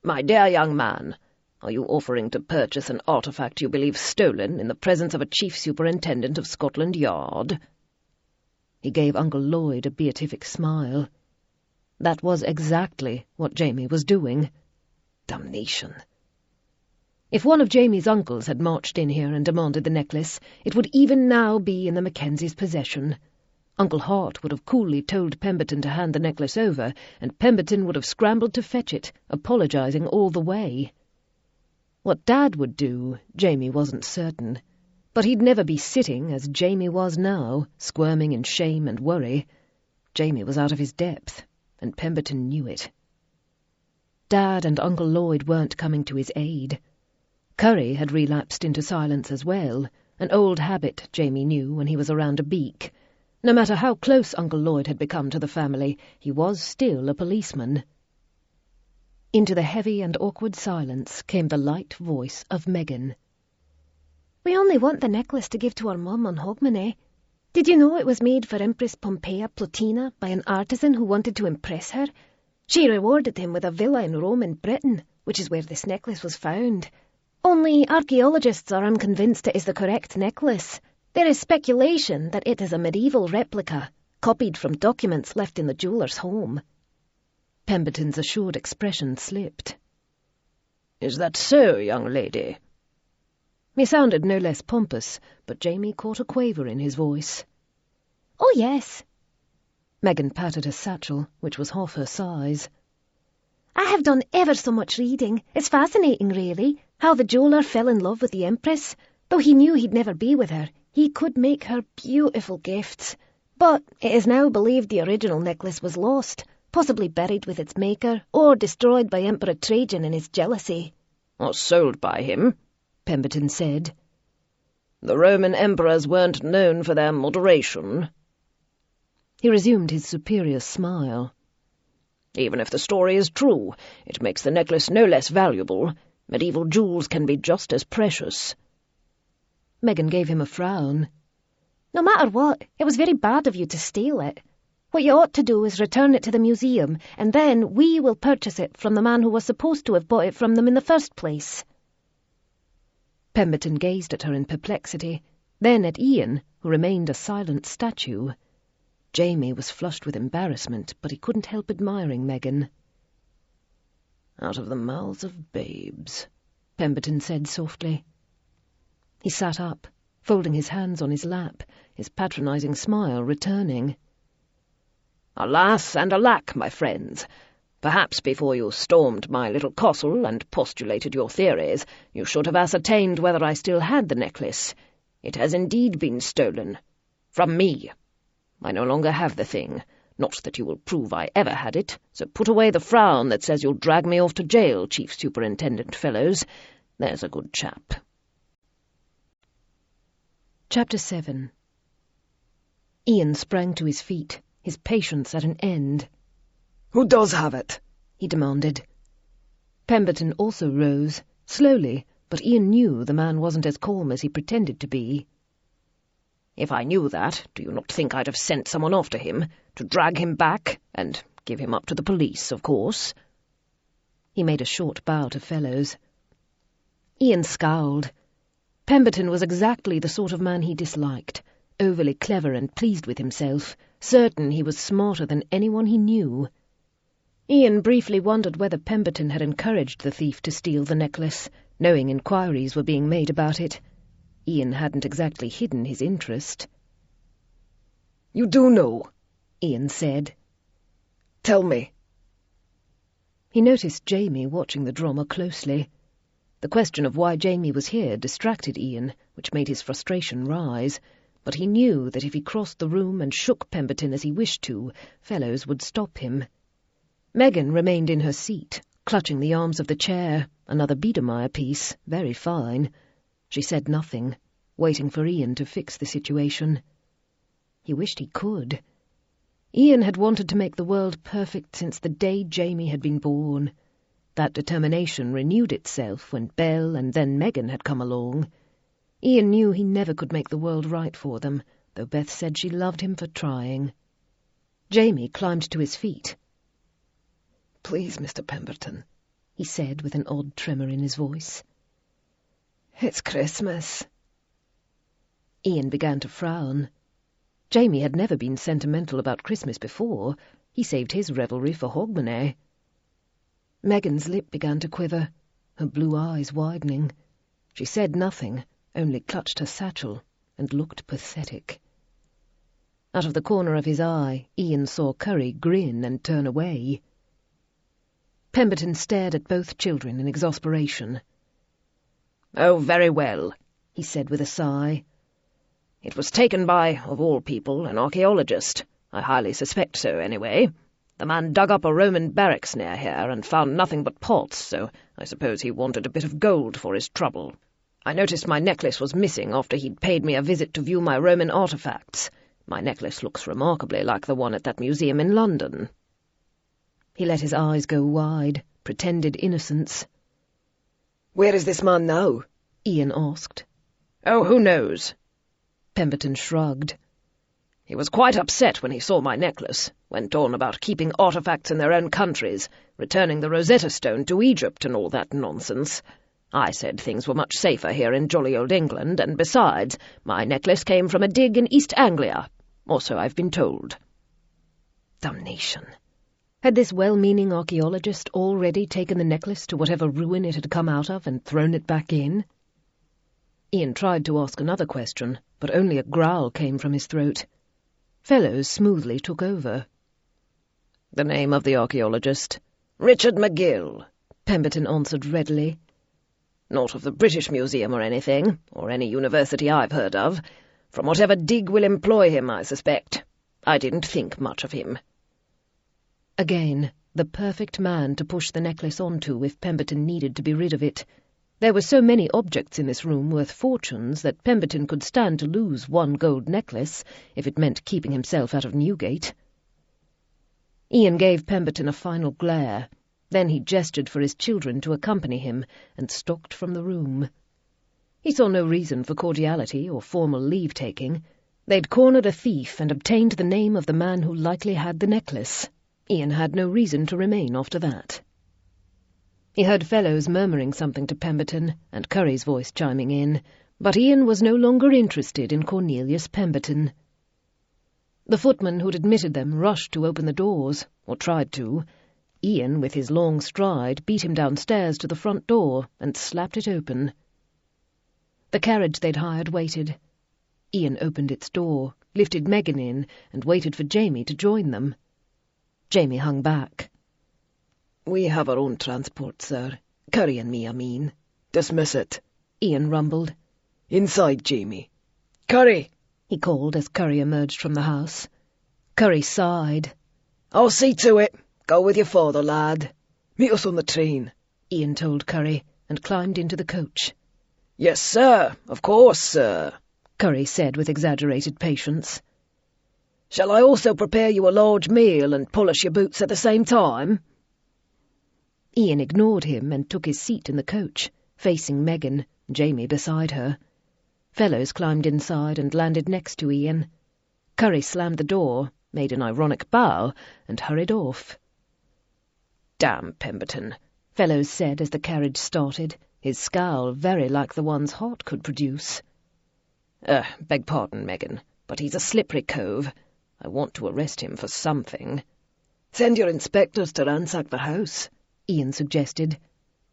"My dear young man, are you offering to purchase an artifact you believe stolen in the presence of a chief superintendent of Scotland Yard?" He gave Uncle Lloyd a beatific smile. That was exactly what Jamie was doing. Damnation. If one of Jamie's uncles had marched in here and demanded the necklace, it would even now be in the Mackenzies' possession. Uncle Hart would have coolly told Pemberton to hand the necklace over, and Pemberton would have scrambled to fetch it, apologizing all the way. What Dad would do, Jamie wasn't certain. But he'd never be sitting, as Jamie was now, squirming in shame and worry. Jamie was out of his depth, and Pemberton knew it. Dad and Uncle Lloyd weren't coming to his aid. Curry had relapsed into silence as well, an old habit Jamie knew when he was around a beak. No matter how close Uncle Lloyd had become to the family, he was still a policeman. Into the heavy and awkward silence came the light voice of Megan. "We only want the necklace to give to our mum on Hogmanay. Did you know it was made for Empress Pompeia Plotina by an artisan who wanted to impress her? She rewarded him with a villa in Rome and Britain, which is where this necklace was found. Only archaeologists are unconvinced it is the correct necklace. There is speculation that it is a medieval replica, copied from documents left in the jeweller's home." Pemberton's assured expression slipped. "Is that so, young lady?" He sounded no less pompous, but Jamie caught a quaver in his voice. "Oh, yes." Megan patted her satchel, which was half her size. "I have done ever so much reading. It's fascinating, really, how the jeweller fell in love with the Empress. Though he knew he'd never be with her, he could make her beautiful gifts. But it is now believed the original necklace was lost, possibly buried with its maker, or destroyed by Emperor Trajan in his jealousy." "Or sold by him," Pemberton said. "The Roman emperors weren't known for their moderation." He resumed his superior smile. "Even if the story is true, it makes the necklace no less valuable. Medieval jewels can be just as precious." Megan gave him a frown. "No matter what, it was very bad of you to steal it. What you ought to do is return it to the museum, and then we will purchase it from the man who was supposed to have bought it from them in the first place." Pemberton gazed at her in perplexity, then at Ian, who remained a silent statue. Jamie was flushed with embarrassment, but he couldn't help admiring Megan. "Out of the mouths of babes," Pemberton said softly. He sat up, folding his hands on his lap, his patronizing smile returning. "Alas and alack, my friends! Perhaps before you stormed my little castle and postulated your theories, you should have ascertained whether I still had the necklace. It has indeed been stolen. From me. I no longer have the thing. Not that you will prove I ever had it, so put away the frown that says you'll drag me off to jail, Chief Superintendent Fellows. There's a good chap." Chapter 7. Ian sprang to his feet, his patience at an end. "Who does have it?" he demanded. Pemberton also rose, slowly, but Ian knew the man wasn't as calm as he pretended to be. "If I knew that, do you not think I'd have sent someone after him, to drag him back, and give him up to the police, of course?" He made a short bow to Fellows. Ian scowled. Pemberton was exactly the sort of man he disliked, overly clever and pleased with himself, certain he was smarter than anyone he knew. Ian briefly wondered whether Pemberton had encouraged the thief to steal the necklace, knowing inquiries were being made about it. Ian hadn't exactly hidden his interest. "You do know," Ian said. "Tell me." He noticed Jamie watching the drama closely. The question of why Jamie was here distracted Ian, which made his frustration rise, but he knew that if he crossed the room and shook Pemberton as he wished to, Fellows would stop him. Megan remained in her seat, clutching the arms of the chair, another Biedermeier piece, very fine. She said nothing, waiting for Ian to fix the situation. He wished he could. Ian had wanted to make the world perfect since the day Jamie had been born. That determination renewed itself when Belle and then Megan had come along. Ian knew he never could make the world right for them, though Beth said she loved him for trying. Jamie climbed to his feet. "Please, Mr. Pemberton," he said with an odd tremor in his voice. "It's Christmas." Ian began to frown. Jamie had never been sentimental about Christmas before. He saved his revelry for Hogmanay. Megan's lip began to quiver, her blue eyes widening. She said nothing, only clutched her satchel, and looked pathetic. Out of the corner of his eye, Ian saw Curry grin and turn away. Pemberton stared at both children in exasperation. "Oh, very well," he said with a sigh. "It was taken by, of all people, an archaeologist. I highly suspect so, anyway. The man dug up a Roman barracks near here and found nothing but pots, so I suppose he wanted a bit of gold for his trouble. I noticed my necklace was missing after he'd paid me a visit to view my Roman artefacts. My necklace looks remarkably like the one at that museum in London." He let his eyes go wide, pretended innocence. "Where is this man now?" Ian asked. "Oh, who knows?" Pemberton shrugged. "He was quite upset when he saw my necklace, went on about keeping artefacts in their own countries, returning the Rosetta Stone to Egypt and all that nonsense. I said things were much safer here in jolly old England, and besides, my necklace came from a dig in East Anglia, or so I've been told." Damnation! Had this well-meaning archaeologist already taken the necklace to whatever ruin it had come out of and thrown it back in? Ian tried to ask another question, but only a growl came from his throat. Fellows smoothly took over. "The name of the archaeologist?" "Richard McGill," Pemberton answered readily. "Not of the British Museum or anything, or any university I've heard of. From whatever dig will employ him, I suspect. I didn't think much of him." Again, the perfect man to push the necklace onto if Pemberton needed to be rid of it. There were so many objects in this room worth fortunes that Pemberton could stand to lose one gold necklace if it meant keeping himself out of Newgate. Ian gave Pemberton a final glare. Then he gestured for his children to accompany him and stalked from the room. He saw no reason for cordiality or formal leave-taking. They'd cornered a thief and obtained the name of the man who likely had the necklace. Ian had no reason to remain after that. He heard Fellows murmuring something to Pemberton and Curry's voice chiming in, but Ian was no longer interested in Cornelius Pemberton. The footman who'd admitted them rushed to open the doors, or tried to. Ian, with his long stride, beat him downstairs to the front door and slapped it open. The carriage they'd hired waited. Ian opened its door, lifted Megan in, and waited for Jamie to join them. Jamie hung back. "We have our own transport, sir. Curry and me, I mean." "Dismiss it," Ian rumbled. "Inside, Jamie." "Curry!" he called as Curry emerged from the house. Curry sighed. "I'll see to it. Go with your father, lad. Meet us on the train," Ian told Curry, and climbed into the coach. "Yes, sir. Of course, sir," Curry said with exaggerated patience. "Shall I also prepare you a large meal and polish your boots at the same time?" Ian ignored him and took his seat in the coach, facing Megan, Jamie beside her. Fellows climbed inside and landed next to Ian. Curry slammed the door, made an ironic bow, and hurried off. "Damn Pemberton," Fellows said as the carriage started, his scowl very like the one's heart could produce. Beg pardon, Megan, but he's a slippery cove. I want to arrest him for something." "Send your inspectors to ransack the house," Ian suggested.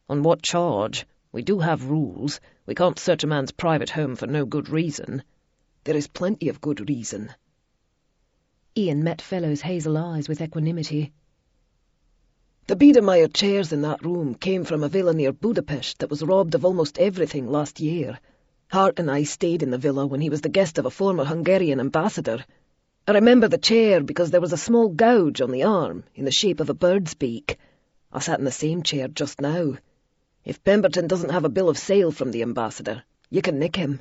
"On what charge? We do have rules. We can't search a man's private home for no good reason." "There is plenty of good reason." Ian met Fellow's hazel eyes with equanimity. "The Biedermeier chairs in that room came from a villa near Budapest that was robbed of almost everything last year. Hart and I stayed in the villa when he was the guest of a former Hungarian ambassador. I remember the chair because there was a small gouge on the arm in the shape of a bird's beak. I sat in the same chair just now. If Pemberton doesn't have a bill of sale from the ambassador, you can nick him."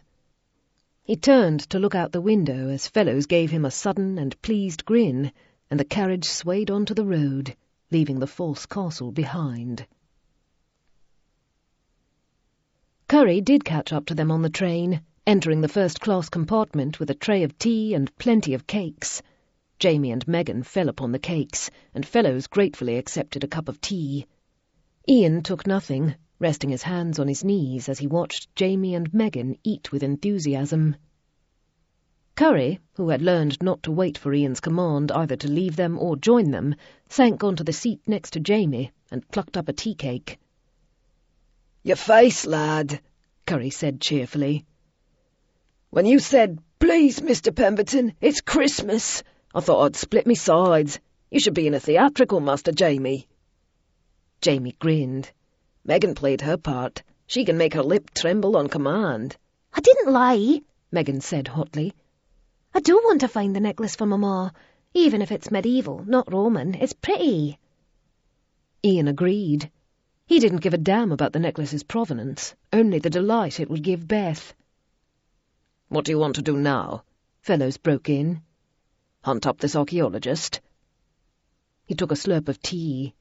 He turned to look out the window as Fellows gave him a sudden and pleased grin, and the carriage swayed onto the road, leaving the false castle behind. Curry did catch up to them on the train, entering the first-class compartment with a tray of tea and plenty of cakes. Jamie and Megan fell upon the cakes, and Fellows gratefully accepted a cup of tea. Ian took nothing, resting his hands on his knees as he watched Jamie and Megan eat with enthusiasm. Curry, who had learned not to wait for Ian's command either to leave them or join them, sank onto the seat next to Jamie and plucked up a tea cake. "Your face, lad," Curry said cheerfully. "When you said, 'Please, Mr. Pemberton, it's Christmas,' I thought I'd split me sides. You should be in a theatrical, Master Jamie." Jamie grinned. "Megan played her part. She can make her lip tremble on command." I didn't lie, Megan said hotly. I do want to find the necklace for Mamma. Even if it's medieval, not Roman, it's pretty. Ian agreed. He didn't give a damn about the necklace's provenance, only the delight it would give Beth. "What do you want to do now?" Fellows broke in. "Hunt up this archaeologist?" He took a slurp of tea.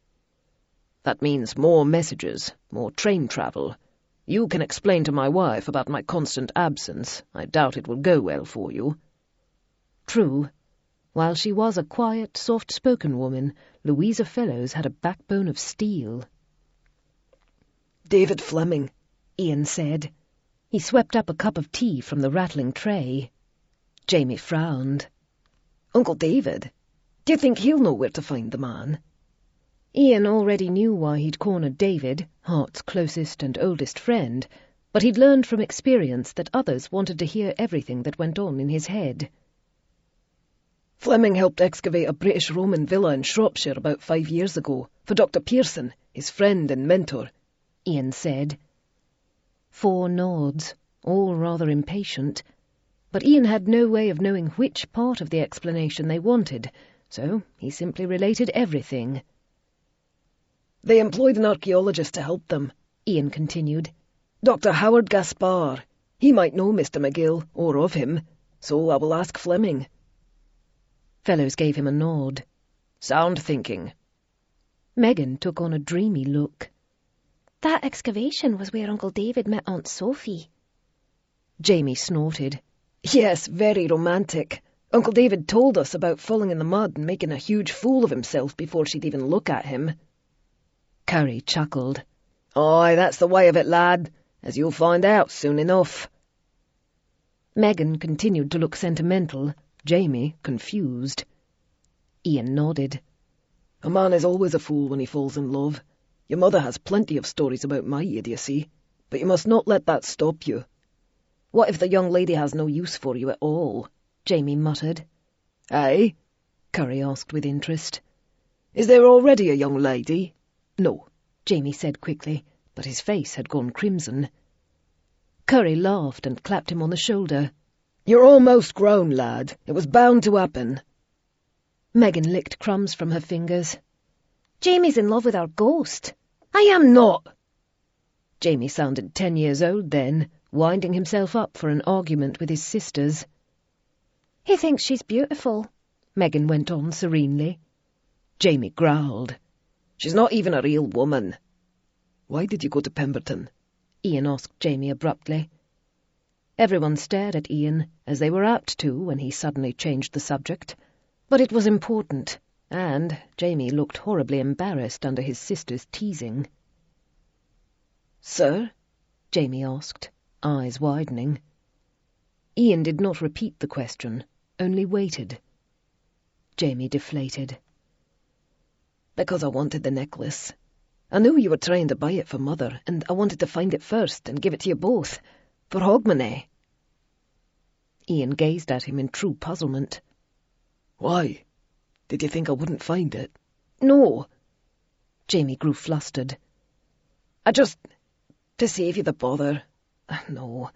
"That means more messages, more train travel. You can explain to my wife about my constant absence. I doubt it will go well for you." True. While she was a quiet, soft-spoken woman, Louisa Fellows had a backbone of steel. "David Fleming," Ian said. He swept up a cup of tea from the rattling tray. Jamie frowned. "Uncle David? Do you think he'll know where to find the man?" Ian already knew why he'd cornered David, Hart's closest and oldest friend, but he'd learned from experience that others wanted to hear everything that went on in his head. "Fleming helped excavate a British Roman villa in Shropshire about 5 years ago for Dr. Pearson, his friend and mentor," Ian said. 4 nods, all rather impatient, but Ian had no way of knowing which part of the explanation they wanted, so he simply related everything. "They employed an archaeologist to help them," Ian continued. "Dr. Howard Gaspar. He might know Mr. McGill, or of him, so I will ask Fleming." Fellows gave him a nod. "Sound thinking." Megan took on a dreamy look. That excavation was where Uncle David met Aunt Sophie. Jamie snorted. "Yes, very romantic. Uncle David told us about falling in the mud and making a huge fool of himself before she'd even look at him." Curry chuckled. "Aye, that's the way of it, lad, as you'll find out soon enough." Megan continued to look sentimental, Jamie confused. Ian nodded. "A man is always a fool when he falls in love. Your mother has plenty of stories about my idiocy, but you must not let that stop you. What if the young lady has no use for you at all?" Jamie muttered. "Eh?" Curry asked with interest. "Is there already a young lady?" "No," Jamie said quickly, but his face had gone crimson. Curry laughed and clapped him on the shoulder. "You're almost grown, lad. It was bound to happen." Megan licked crumbs from her fingers. Jamie's in love with our ghost. "I am not." Jamie sounded 10 years old then, winding himself up for an argument with his sisters. He thinks she's beautiful, Megan went on serenely. Jamie growled. She's not even a real woman. Why did you go to Pemberton? Ian asked Jamie abruptly. Everyone stared at Ian, as they were apt to when he suddenly changed the subject. But it was important, and Jamie looked horribly embarrassed under his sister's teasing. Sir? Jamie asked, eyes widening. Ian did not repeat the question, only waited. Jamie deflated. Because I wanted the necklace. I knew you were trying to buy it for Mother, and I wanted to find it first and give it to you both. For Hogmanay. Ian gazed at him in true puzzlement. Why? Did you think I wouldn't find it? No. Jamie grew flustered. To save you the bother. No.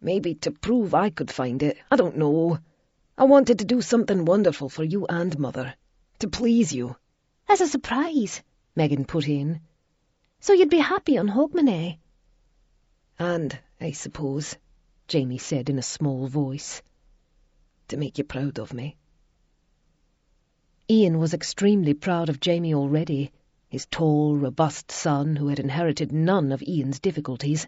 Maybe to prove I could find it. I don't know. I wanted to do something wonderful for you and Mother. To please you. As a surprise, Megan put in. So you'd be happy on Hogmanay? And, I suppose, Jamie said in a small voice, to make you proud of me. Ian was extremely proud of Jamie already, his tall, robust son who had inherited none of Ian's difficulties.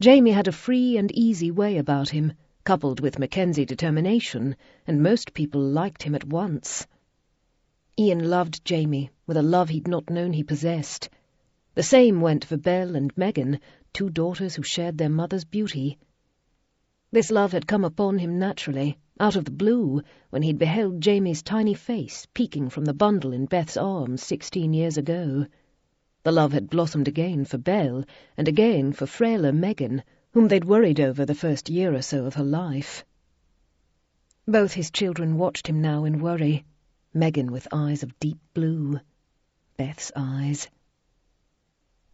Jamie had a free and easy way about him, coupled with MacKenzie determination, and most people liked him at once. Ian loved Jamie with a love he'd not known he possessed. The same went for Belle and Megan, 2 daughters who shared their mother's beauty. This love had come upon him naturally, out of the blue, when he'd beheld Jamie's tiny face peeking from the bundle in Beth's arms 16 years ago. The love had blossomed again for Belle, and again for frailer Megan, whom they'd worried over the first year or so of her life. Both his children watched him now in worry, Megan with eyes of deep blue, Beth's eyes.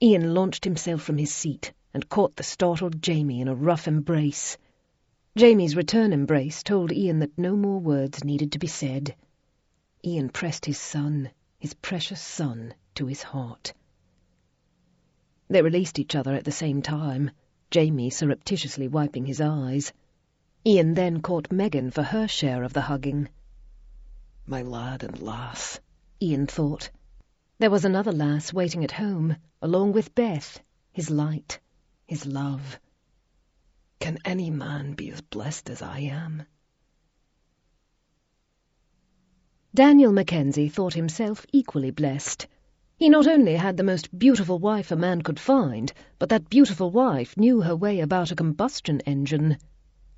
Ian launched himself from his seat and caught the startled Jamie in a rough embrace. Jamie's return embrace told Ian that no more words needed to be said. Ian pressed his son, his precious son, to his heart. They released each other at the same time, Jamie surreptitiously wiping his eyes. Ian then caught Megan for her share of the hugging. My lad and lass, Ian thought. There was another lass waiting at home, along with Beth, his light, his love. Can any man be as blessed as I am? Daniel MacKenzie thought himself equally blessed. He not only had the most beautiful wife a man could find, but that beautiful wife knew her way about a combustion engine.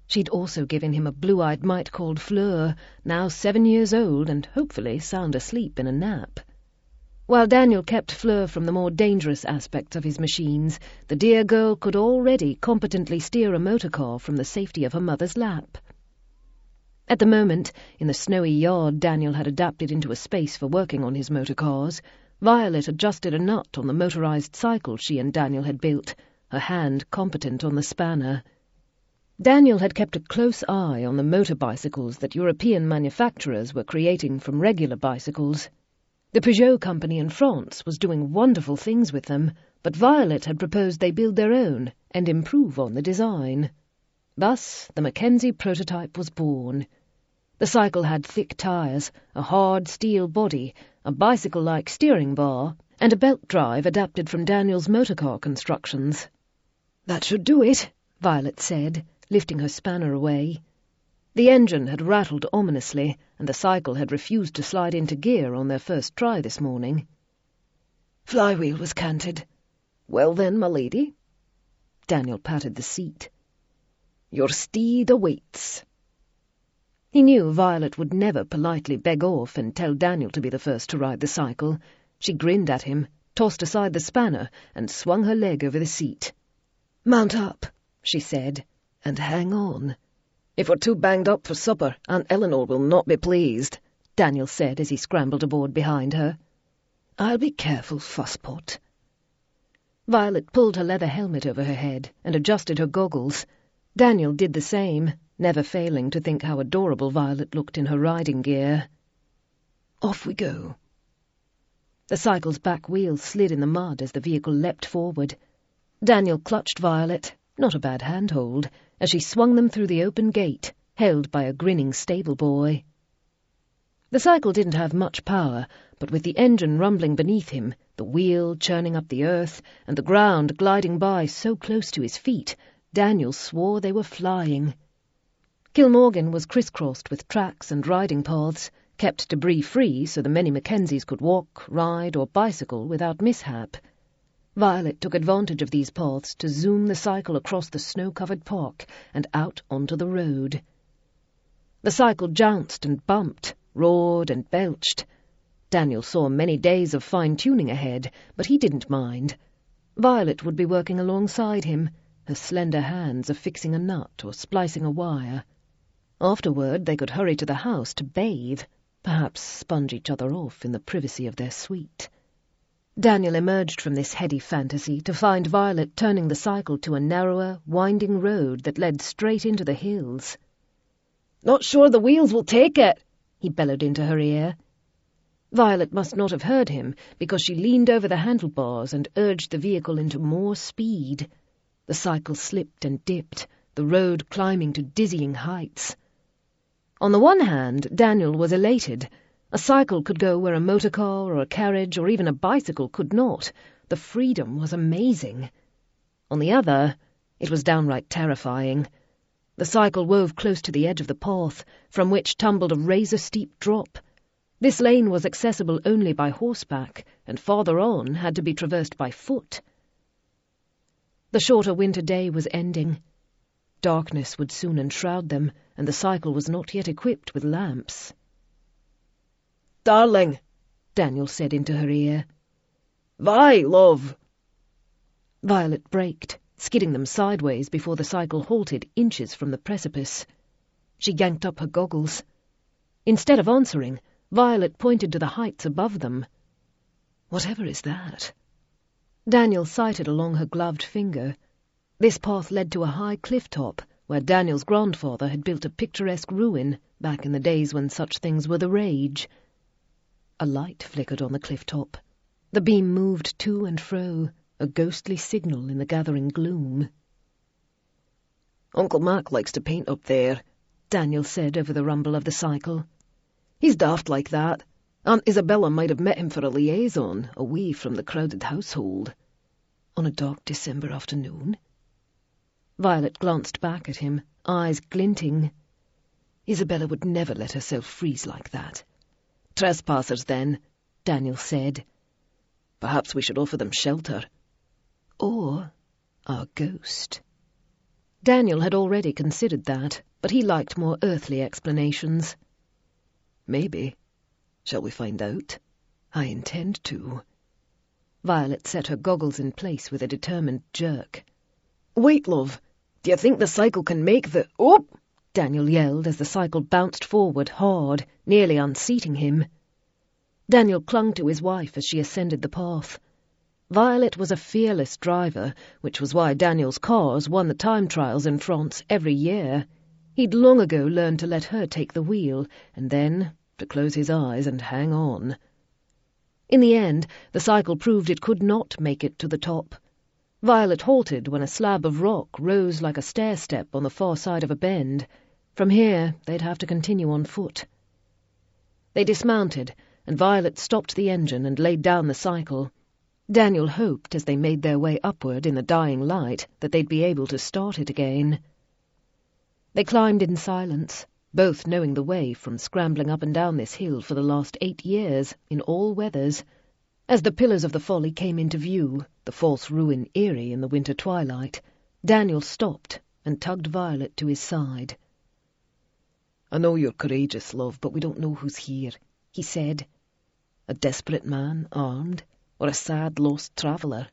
She'd also given him a blue-eyed mite called Fleur, now 7 years old and hopefully sound asleep in a nap. While Daniel kept Fleur from the more dangerous aspects of his machines, the dear girl could already competently steer a motor car from the safety of her mother's lap. At the moment, in the snowy yard Daniel had adapted into a space for working on his motor cars, Violet adjusted a nut on the motorized cycle she and Daniel had built, her hand competent on the spanner. Daniel had kept a close eye on the motor bicycles that European manufacturers were creating from regular bicycles. The Peugeot company in France was doing wonderful things with them, but Violet had proposed they build their own and improve on the design. Thus, the MacKenzie prototype was born. The cycle had thick tyres, a hard steel body, a bicycle-like steering bar, and a belt drive adapted from Daniel's motorcar constructions. That should do it, Violet said, lifting her spanner away. The engine had rattled ominously, and the cycle had refused to slide into gear on their first try this morning. Flywheel was canted. Well then, my lady. Daniel patted the seat. Your steed awaits. He knew Violet would never politely beg off and tell Daniel to be the first to ride the cycle. She grinned at him, tossed aside the spanner, and swung her leg over the seat. Mount up, she said, and hang on. If we're too banged up for supper, Aunt Eleanor will not be pleased, Daniel said as he scrambled aboard behind her. I'll be careful, Fusspot. Violet pulled her leather helmet over her head and adjusted her goggles. Daniel did the same, never failing to think how adorable Violet looked in her riding gear. Off we go. The cycle's back wheels slid in the mud as the vehicle leapt forward. Daniel clutched Violet, not a bad handhold, as she swung them through the open gate, held by a grinning stable boy. The cycle didn't have much power, but with the engine rumbling beneath him, the wheel churning up the earth, and the ground gliding by so close to his feet, Daniel swore they were flying. Kilmorgan was crisscrossed with tracks and riding paths, kept debris-free so the many Mackenzies could walk, ride, or bicycle without mishap. Violet took advantage of these paths to zoom the cycle across the snow-covered park and out onto the road. The cycle jounced and bumped, roared and belched. Daniel saw many days of fine-tuning ahead, but he didn't mind. Violet would be working alongside him, her slender hands affixing a nut or splicing a wire. Afterward they could hurry to the house to bathe, perhaps sponge each other off in the privacy of their suite. Daniel emerged from this heady fantasy to find Violet turning the cycle to a narrower, winding road that led straight into the hills. "Not sure the wheels will take it," he bellowed into her ear. Violet must not have heard him, because she leaned over the handlebars and urged the vehicle into more speed. The cycle slipped and dipped, the road climbing to dizzying heights. On the one hand, Daniel was elated. A cycle could go where a motor car or a carriage or even a bicycle could not. The freedom was amazing. On the other, it was downright terrifying. The cycle wove close to the edge of the path, from which tumbled a razor-steep drop. This lane was accessible only by horseback, and farther on had to be traversed by foot. The shorter winter day was ending. Darkness would soon enshroud them, and the cycle was not yet equipped with lamps. "Darling," Daniel said into her ear. "Vi, love." Violet braked, skidding them sideways before the cycle halted inches from the precipice. She yanked up her goggles. Instead of answering, Violet pointed to the heights above them. Whatever is that? Daniel sighted along her gloved finger. This path led to a high cliff top, where Daniel's grandfather had built a picturesque ruin back in the days when such things were the rage. A light flickered on the cliff top. The beam moved to and fro, a ghostly signal in the gathering gloom. "Uncle Mac likes to paint up there," Daniel said over the rumble of the cycle. "He's daft like that. Aunt Isabella might have met him for a liaison, away from the crowded household." On a dark December afternoon? Violet glanced back at him, eyes glinting. Isabella would never let herself freeze like that. "Trespassers, then," Daniel said. "Perhaps we should offer them shelter." Or our ghost. Daniel had already considered that, but he liked more earthly explanations. "Maybe. Shall we find out?" "I intend to." Violet set her goggles in place with a determined jerk. "Wait, love. Do you think the cycle can make the—" "Oh!" Daniel yelled as the cycle bounced forward hard, nearly unseating him. Daniel clung to his wife as she ascended the path. Violet was a fearless driver, which was why Daniel's cars won the time trials in France every year. He'd long ago learned to let her take the wheel, and then to close his eyes and hang on. In the end, the cycle proved it could not make it to the top. Violet halted when a slab of rock rose like a stair-step on the far side of a bend. From here, they'd have to continue on foot. They dismounted, and Violet stopped the engine and laid down the cycle. Daniel hoped, as they made their way upward in the dying light, that they'd be able to start it again. They climbed in silence, both knowing the way from scrambling up and down this hill for the last 8 years, in all weathers. As the pillars of the folly came into view, the false ruin eerie in the winter twilight, Daniel stopped and tugged Violet to his side. "I know you're courageous, love, but we don't know who's here," he said. "A desperate man, armed, or a sad, lost traveller?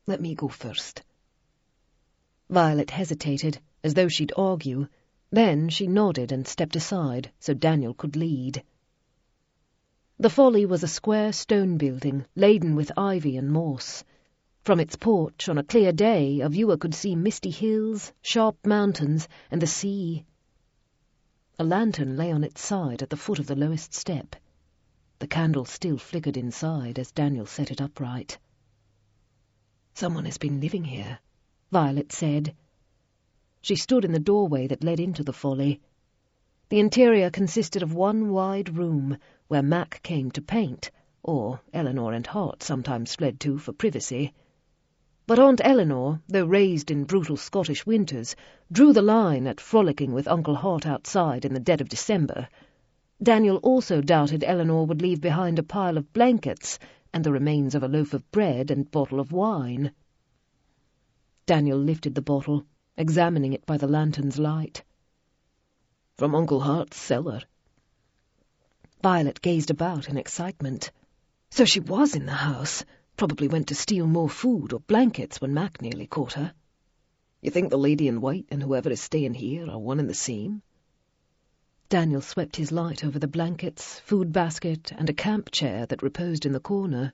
Let me go first." Violet hesitated, as though she'd argue. Then she nodded and stepped aside so Daniel could lead. The folly was a square stone building laden with ivy and moss. From its porch, on a clear day, a viewer could see misty hills, sharp mountains, and the sea. A lantern lay on its side at the foot of the lowest step. The candle still flickered inside as Daniel set it upright. "Someone has been living here," Violet said. She stood in the doorway that led into the folly. The interior consisted of one wide room where Mac came to paint, or Eleanor and Hart sometimes fled to for privacy. But Aunt Eleanor, though raised in brutal Scottish winters, drew the line at frolicking with Uncle Hart outside in the dead of December. Daniel also doubted Eleanor would leave behind a pile of blankets and the remains of a loaf of bread and bottle of wine. Daniel lifted the bottle, examining it by the lantern's light. "From Uncle Hart's cellar." Violet gazed about in excitement. So she was in the house. Probably went to steal more food or blankets when Mac nearly caught her. "You think the lady in white and whoever is staying here are one and the same?" Daniel swept his light over the blankets, food basket, and a camp chair that reposed in the corner.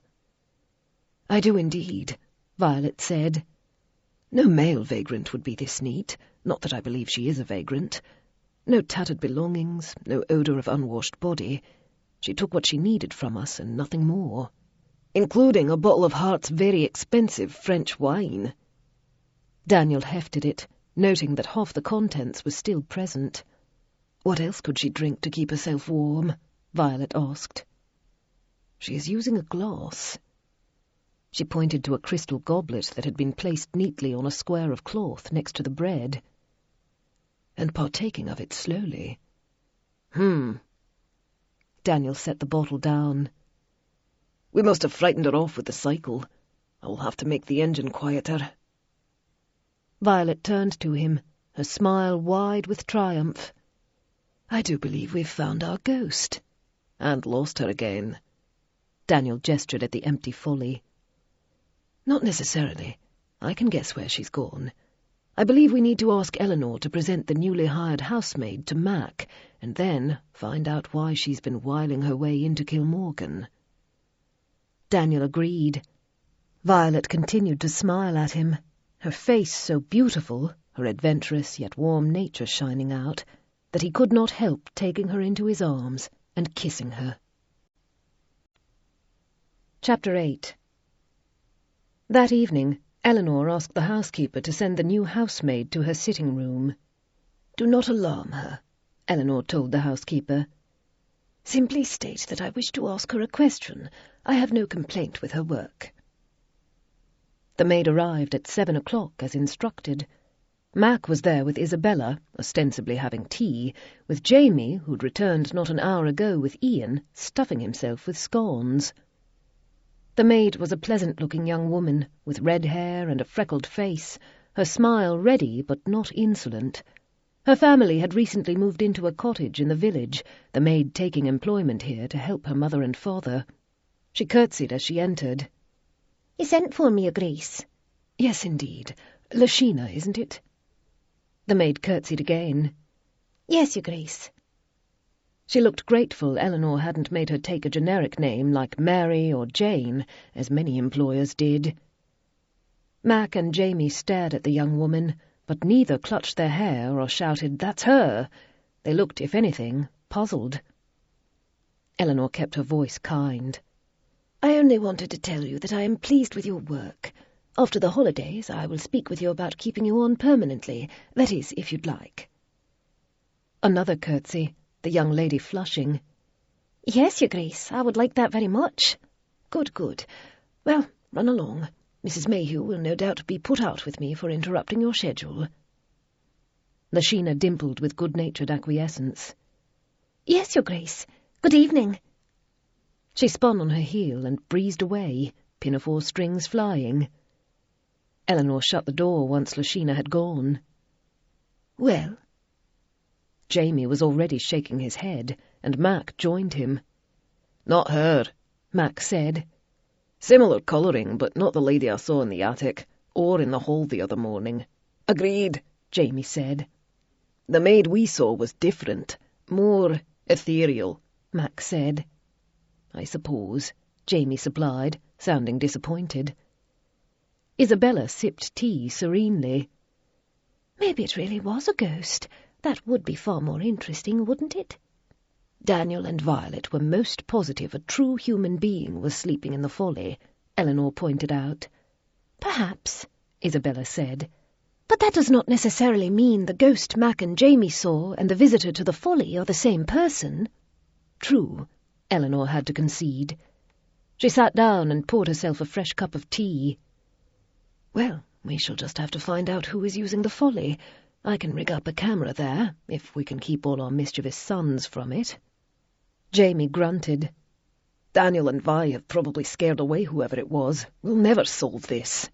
"I do indeed," Violet said. "No male vagrant would be this neat, not that I believe she is a vagrant. No tattered belongings, no odour of unwashed body. She took what she needed from us and nothing more, including a bottle of Hart's very expensive French wine." Daniel hefted it, noting that half the contents was still present. "What else could she drink to keep herself warm?" Violet asked. "She is using a glass." She pointed to a crystal goblet that had been placed neatly on a square of cloth next to the bread. "And partaking of it slowly." Daniel set the bottle down. "We must have frightened her off with the cycle. I will have to make the engine quieter." Violet turned to him, her smile wide with triumph. "I do believe we've found our ghost." "And lost her again." Daniel gestured at the empty folly. "Not necessarily. I can guess where she's gone. I believe we need to ask Eleanor to present the newly hired housemaid to Mac, and then find out why she's been whiling her way into Kilmorgan." Daniel agreed. Violet continued to smile at him, her face so beautiful, her adventurous yet warm nature shining out, that he could not help taking her into his arms and kissing her. Chapter 8. That evening, Eleanor asked the housekeeper to send the new housemaid to her sitting room. "Do not alarm her," Eleanor told the housekeeper. "Simply state that I wish to ask her a question. I have no complaint with her work." The maid arrived at 7 o'clock as instructed. Mac was there with Isabella, ostensibly having tea, with Jamie, who'd returned not an hour ago with Ian, stuffing himself with scones. The maid was a pleasant-looking young woman, with red hair and a freckled face, her smile ready but not insolent. Her family had recently moved into a cottage in the village, the maid taking employment here to help her mother and father. She curtsied as she entered. "You sent for me, Your Grace?" "Yes, indeed. Lashina, isn't it?" The maid curtsied again. "Yes, Your Grace." She looked grateful Eleanor hadn't made her take a generic name like Mary or Jane, as many employers did. Mac and Jamie stared at the young woman, but neither clutched their hair or shouted, "That's her!" They looked, if anything, puzzled. Eleanor kept her voice kind. "I only wanted to tell you that I am pleased with your work. After the holidays I will speak with you about keeping you on permanently, that is, if you'd like." Another curtsy, the young lady flushing. "Yes, Your Grace, I would like that very much." "Good, good. Well, run along. Mrs. Mayhew will no doubt be put out with me for interrupting your schedule." Lashina dimpled with good-natured acquiescence. "Yes, Your Grace. Good evening." She spun on her heel and breezed away, pinafore strings flying. Eleanor shut the door once Lashina had gone. "Well?" Jamie was already shaking his head, and Mac joined him. "Not her," Mac said. "Similar colouring, but not the lady I saw in the attic, or in the hall the other morning." "Agreed," Jamie said. "The maid we saw was different, more ethereal," Mac said. "I suppose," Jamie supplied, sounding disappointed. Isabella sipped tea serenely. "Maybe it really was a ghost. That would be far more interesting, wouldn't it?" Daniel and Violet were most positive a true human being was sleeping in the folly, Eleanor pointed out. "Perhaps," Isabella said. But that does not necessarily mean the ghost Mac and Jamie saw and the visitor to the Folly are the same person. True, Eleanor had to concede. She sat down and poured herself a fresh cup of tea. Well, we shall just have to find out who is using the Folly. I can rig up a camera there, if we can keep all our mischievous sons from it. Jamie grunted. Daniel and Vi have probably scared away whoever it was. We'll never solve this.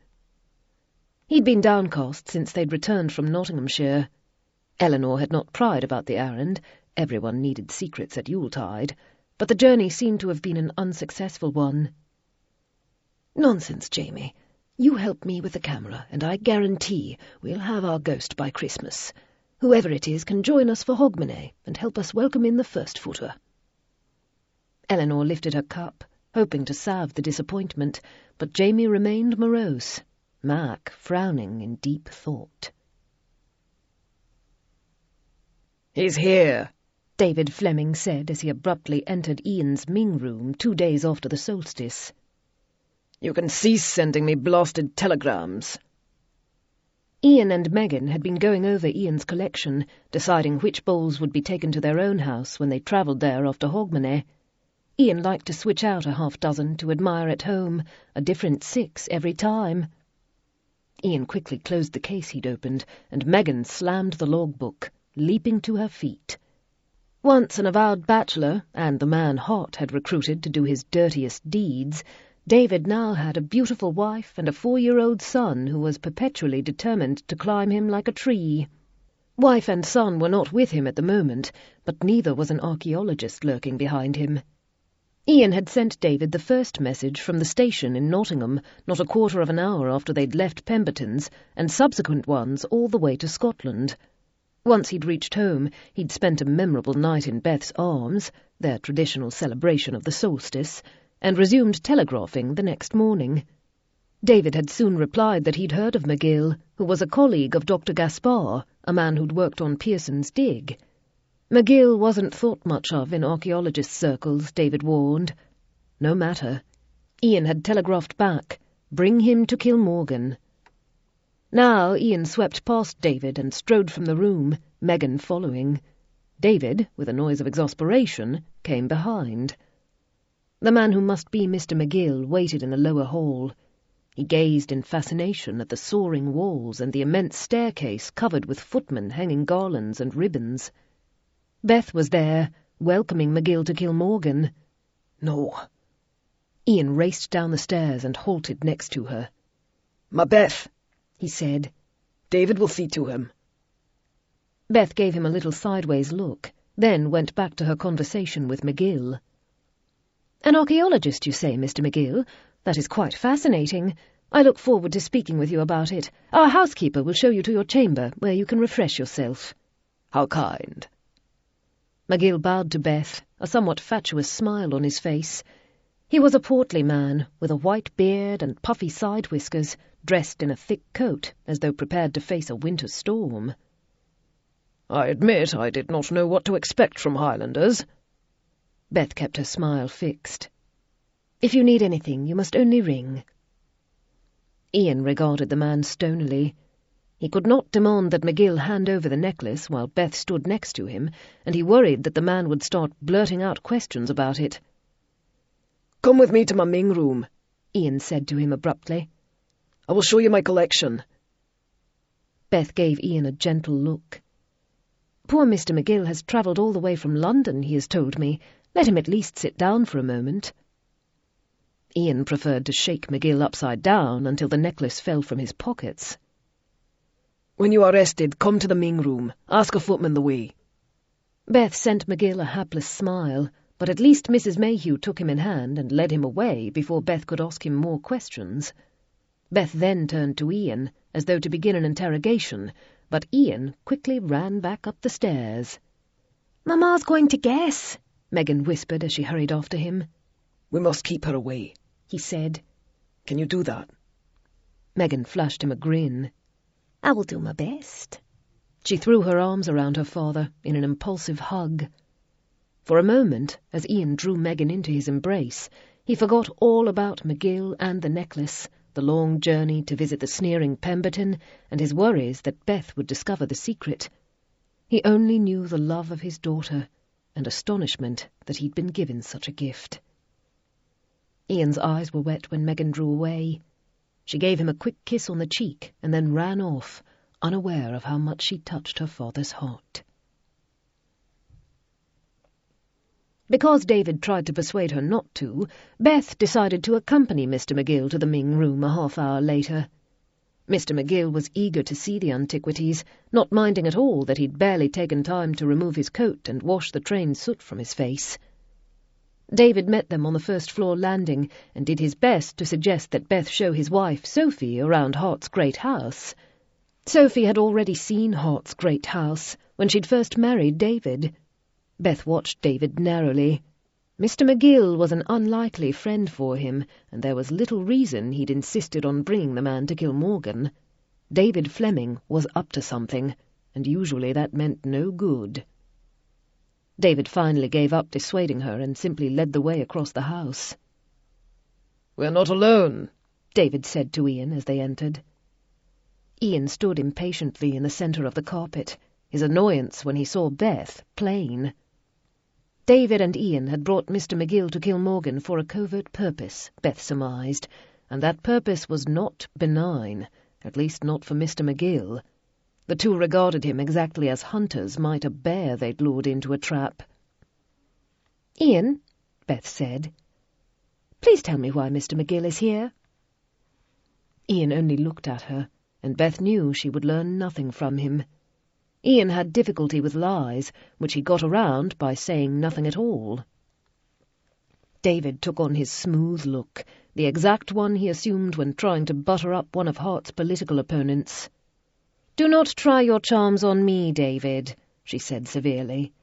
He'd been downcast since they'd returned from Nottinghamshire. Eleanor had not pried about the errand. Everyone needed secrets at Yuletide, but the journey seemed to have been an unsuccessful one. Nonsense, Jamie. You help me with the camera, and I guarantee we'll have our ghost by Christmas. Whoever it is can join us for Hogmanay and help us welcome in the first footer. Eleanor lifted her cup, hoping to salve the disappointment, but Jamie remained morose, Mac frowning in deep thought. "He's here," David Fleming said as he abruptly entered Ian's Ming room 2 days after the solstice. "You can cease sending me blasted telegrams." Ian and Megan had been going over Ian's collection, deciding which bowls would be taken to their own house when they travelled there after Hogmanay. Ian liked to switch out a half-dozen to admire at home, a different 6 every time. Ian quickly closed the case he'd opened, and Megan slammed the logbook, leaping to her feet. Once an avowed bachelor, and the man Hot had recruited to do his dirtiest deeds, David now had a beautiful wife and a 4-year-old son who was perpetually determined to climb him like a tree. Wife and son were not with him at the moment, but neither was an archaeologist lurking behind him. Ian had sent David the first message from the station in Nottingham not a quarter of an hour after they'd left Pemberton's, and subsequent ones all the way to Scotland. Once he'd reached home, he'd spent a memorable night in Beth's arms, their traditional celebration of the solstice, and resumed telegraphing the next morning. David had soon replied that he'd heard of McGill, who was a colleague of Dr. Gaspar, a man who'd worked on Pearson's dig. McGill wasn't thought much of in archaeologist circles, David warned. No matter. Ian had telegraphed back, bring him to Kilmorgan. Now Ian swept past David and strode from the room, Megan following. David, with a noise of exasperation, came behind. The man who must be Mr. McGill waited in the lower hall. He gazed in fascination at the soaring walls and the immense staircase covered with footmen hanging garlands and ribbons. Beth was there, welcoming McGill to Kilmorgan. No. Ian raced down the stairs and halted next to her. "Ma Beth," he said. "David will see to him." Beth gave him a little sideways look, then went back to her conversation with McGill. "An archaeologist, you say, Mr. McGill? That is quite fascinating. I look forward to speaking with you about it. Our housekeeper will show you to your chamber, where you can refresh yourself." "How kind." McGill bowed to Beth, a somewhat fatuous smile on his face. He was a portly man, with a white beard and puffy side whiskers, dressed in a thick coat, as though prepared to face a winter storm. "I admit I did not know what to expect from Highlanders." Beth kept her smile fixed. "If you need anything, you must only ring." Ian regarded the man stonily. He could not demand that McGill hand over the necklace while Beth stood next to him, and he worried that the man would start blurting out questions about it. "Come with me to my Ming room," Ian said to him abruptly. "I will show you my collection." Beth gave Ian a gentle look. "Poor Mr. McGill has travelled all the way from London, he has told me. Let him at least sit down for a moment." Ian preferred to shake McGill upside down until the necklace fell from his pockets. "When you are rested, come to the Ming room. Ask a footman the way." Beth sent McGill a hapless smile, but at least Mrs. Mayhew took him in hand and led him away before Beth could ask him more questions. Beth then turned to Ian, as though to begin an interrogation, but Ian quickly ran back up the stairs. "Mamma's going to guess," Megan whispered as she hurried after him. "We must keep her away," he said. "Can you do that?" Megan flashed him a grin. "I will do my best." She threw her arms around her father in an impulsive hug. For a moment, as Ian drew Megan into his embrace, he forgot all about McGill and the necklace, the long journey to visit the sneering Pemberton, and his worries that Beth would discover the secret. He only knew the love of his daughter and astonishment that he'd been given such a gift. Ian's eyes were wet when Megan drew away. She gave him a quick kiss on the cheek and then ran off, unaware of how much she touched her father's heart. Because David tried to persuade her not to, Beth decided to accompany Mr. McGill to the Ming room a half-hour later. Mr. McGill was eager to see the antiquities, not minding at all that he'd barely taken time to remove his coat and wash the train soot from his face. David met them on the first-floor landing and did his best to suggest that Beth show his wife, Sophie, around Hart's great house. Sophie had already seen Hart's great house when she'd first married David. Beth watched David narrowly. Mr. McGill was an unlikely friend for him, and there was little reason he'd insisted on bringing the man to Kilmorgan. David Fleming was up to something, and usually that meant no good. David finally gave up dissuading her and simply led the way across the house. "We're not alone," David said to Ian as they entered. Ian stood impatiently in the centre of the carpet, his annoyance when he saw Beth plain. David and Ian had brought Mr. McGill to Kilmorgan for a covert purpose, Beth surmised, and that purpose was not benign, at least not for Mr. McGill. The two regarded him exactly as hunters might a bear they'd lured into a trap. "Ian," Beth said, "please tell me why Mr. McGill is here." Ian only looked at her, and Beth knew she would learn nothing from him. Ian had difficulty with lies, which he got around by saying nothing at all. David took on his smooth look, the exact one he assumed when trying to butter up one of Hart's political opponents. "Do not try your charms on me, David," she said severely.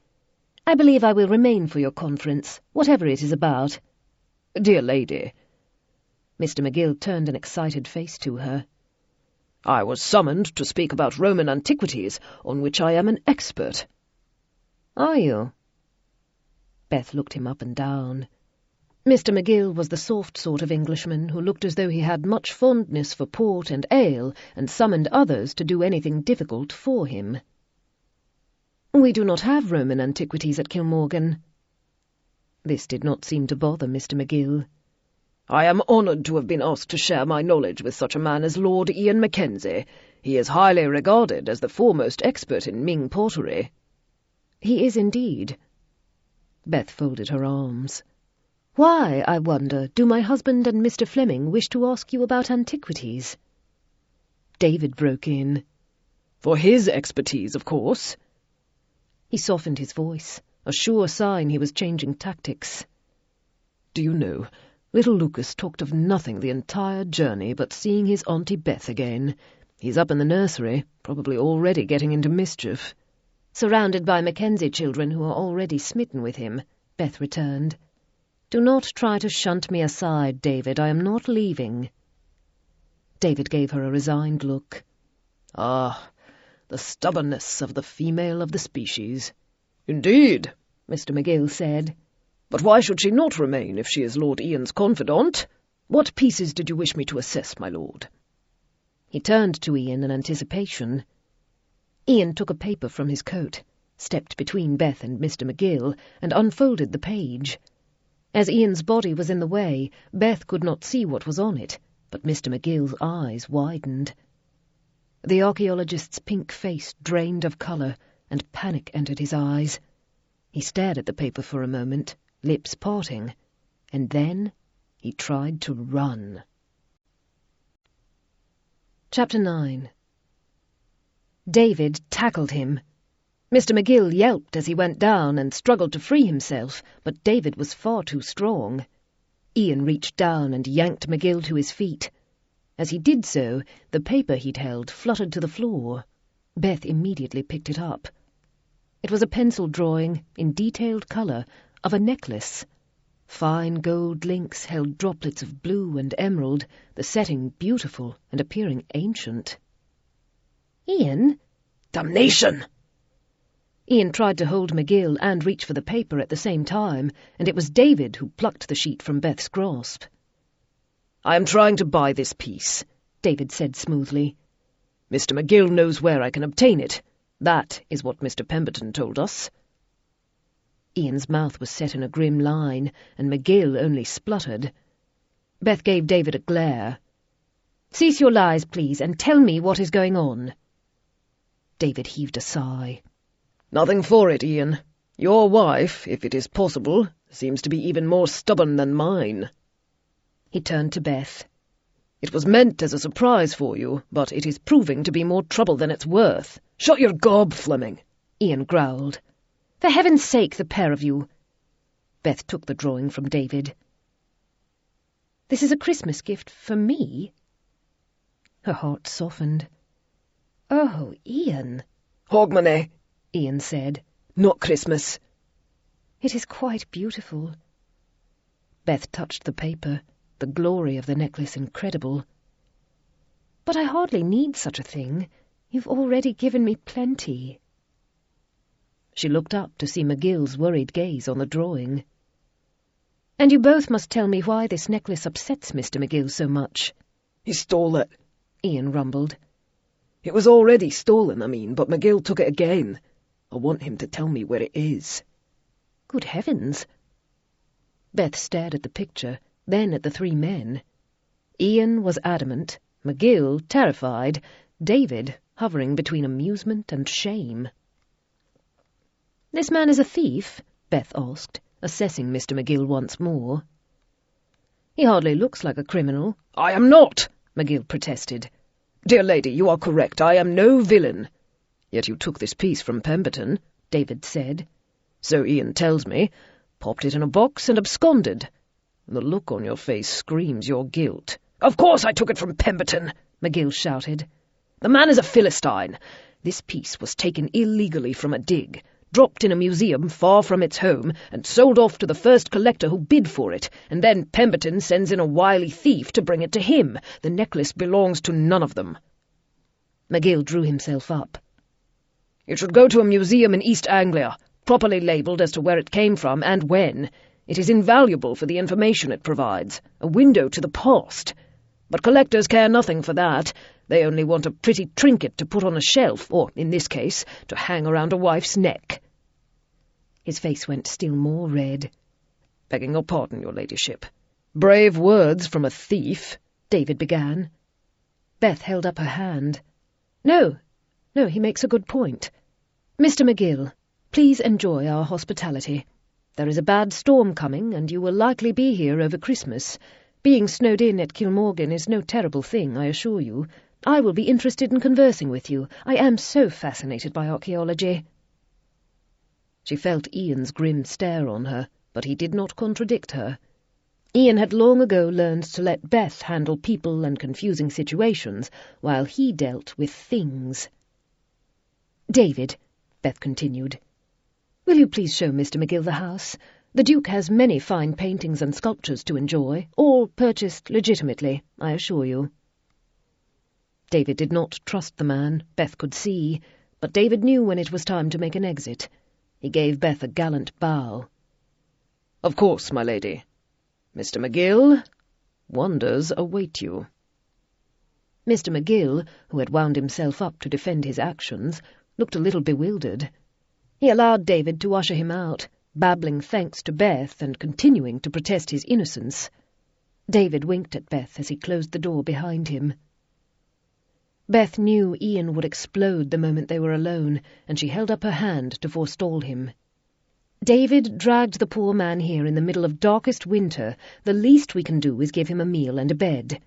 "I believe I will remain for your conference, whatever it is about." "Dear lady." Mr. McGill turned an excited face to her. "I was summoned to speak about Roman antiquities, on which I am an expert." "Are you?" Beth looked him up and down. Mr. McGill was the soft sort of Englishman who looked as though he had much fondness for port and ale and summoned others to do anything difficult for him. "We do not have Roman antiquities at Kilmorgan." This did not seem to bother Mr. McGill. "I am honoured to have been asked to share my knowledge with such a man as Lord Ian MacKenzie. He is highly regarded as the foremost expert in Ming pottery." "He is indeed." Beth folded her arms. "Why, I wonder, do my husband and Mr. Fleming wish to ask you about antiquities?" David broke in. "For his expertise, of course." He softened his voice, a sure sign he was changing tactics. "Do you know, little Lucas talked of nothing the entire journey but seeing his Auntie Beth again. He's up in the nursery, probably already getting into mischief." "Surrounded by Mackenzie children who are already smitten with him," Beth returned. "Do not try to shunt me aside, David. I am not leaving." David gave her a resigned look. "Ah, the stubbornness of the female of the species." "Indeed," Mr. McGill said. "But why should she not remain if she is Lord Ian's confidant? What pieces did you wish me to assess, my lord?" He turned to Ian in anticipation. Ian took a paper from his coat, stepped between Beth and Mr. McGill, and unfolded the page. As Ian's body was in the way, Beth could not see what was on it, but Mr. McGill's eyes widened. The archaeologist's pink face drained of colour, and panic entered his eyes. He stared at the paper for a moment, lips parting, and then he tried to run. Chapter 9. David tackled him. Mr. McGill yelped as he went down and struggled to free himself, but David was far too strong. Ian reached down and yanked McGill to his feet. As he did so, the paper he'd held fluttered to the floor. Beth immediately picked it up. It was a pencil drawing, in detailed colour, of a necklace. Fine gold links held droplets of blue and emerald, the setting beautiful and appearing ancient. "Ian!" "Damnation!" Ian tried to hold McGill and reach for the paper at the same time, and it was David who plucked the sheet from Beth's grasp. I am trying to buy this piece," David said smoothly. "Mr. McGill knows where I can obtain it. That is what Mr. Pemberton told us." Ian's mouth was set in a grim line, and McGill only spluttered. Beth gave David a glare. "Cease your lies, please, and tell me what is going on." David heaved a sigh. "Nothing for it, Ian. Your wife, if it is possible, seems to be even more stubborn than mine." He turned to Beth. "It was meant as a surprise for you, but it is proving to be more trouble than it's worth. Shut your gob, Fleming," Ian growled. "For heaven's sake, the pair of you." Beth took the drawing from David. "This is a Christmas gift for me?" Her heart softened. "Oh, Ian." "Hogmanay," Ian said. "Not Christmas." "It is quite beautiful." Beth touched the paper, the glory of the necklace incredible. "But I hardly need such a thing. You've already given me plenty." She looked up to see McGill's worried gaze on the drawing. "And you both must tell me why this necklace upsets Mr. McGill so much." "He stole it," Ian rumbled. "It was already stolen, but McGill took it again. I want him to tell me where it is." "Good heavens!" Beth stared at the picture, then at the three men. Ian was adamant, McGill terrified, David hovering between amusement and shame. "This man is a thief?" Beth asked, assessing Mr. McGill once more. "He hardly looks like a criminal." "I am not," McGill protested. "Dear lady, you are correct. I am no villain." "Yet you took this piece from Pemberton," David said. "So Ian tells me, popped it in a box and absconded. The look on your face screams your guilt." "Of course I took it from Pemberton," McGill shouted. "The man is a Philistine. This piece was taken illegally from a dig, dropped in a museum far from its home, and sold off to the first collector who bid for it, and then Pemberton sends in a wily thief to bring it to him. The necklace belongs to none of them." McGill drew himself up. "It should go to a museum in East Anglia, properly labelled as to where it came from and when. It is invaluable for the information it provides, a window to the past. But collectors care nothing for that. They only want a pretty trinket to put on a shelf, or, in this case, to hang around a wife's neck." His face went still more red. "Begging your pardon, your ladyship. Brave words from a thief," David began. Beth held up her hand. No, he makes a good point. Mr. McGill, please enjoy our hospitality. There is a bad storm coming, and you will likely be here over Christmas. Being snowed in at Kilmorgan is no terrible thing, I assure you. I will be interested in conversing with you. I am so fascinated by archaeology." She felt Ian's grim stare on her, but he did not contradict her. Ian had long ago learned to let Beth handle people and confusing situations, while he dealt with things. "David," Beth continued, "will you please show Mr. McGill the house? The Duke has many fine paintings and sculptures to enjoy, all purchased legitimately, I assure you." David did not trust the man, Beth could see, but David knew when it was time to make an exit. He gave Beth a gallant bow. "Of course, my lady. Mr. McGill, wonders await you." Mr. McGill, who had wound himself up to defend his actions, looked a little bewildered. He allowed David to usher him out, babbling thanks to Beth and continuing to protest his innocence. David winked at Beth as he closed the door behind him. Beth knew Ian would explode the moment they were alone, and she held up her hand to forestall him. "David dragged the poor man here in the middle of darkest winter. The least we can do is give him a meal and a bed."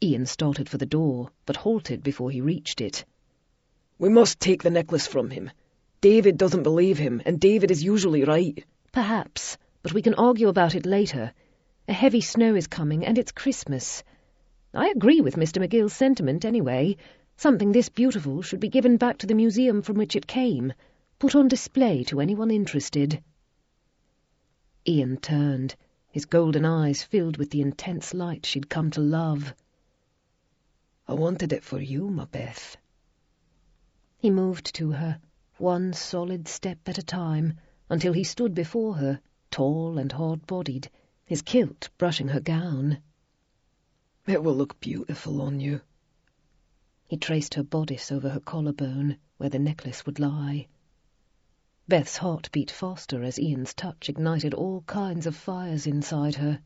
Ian started for the door, but halted before he reached it. "We must take the necklace from him. David doesn't believe him, and David is usually right." "Perhaps, but we can argue about it later. A heavy snow is coming, and it's Christmas. I agree with Mr. McGill's sentiment, anyway. Something this beautiful should be given back to the museum from which it came, put on display to anyone interested." Ian turned, his golden eyes filled with the intense light she'd come to love. "I wanted it for you, my Beth." He moved to her, one solid step at a time, until he stood before her, tall and hard-bodied, his kilt brushing her gown. It will look beautiful on you. He traced her bodice over her collarbone, where the necklace would lie. Beth's heart beat faster as Ian's touch ignited all kinds of fires inside her.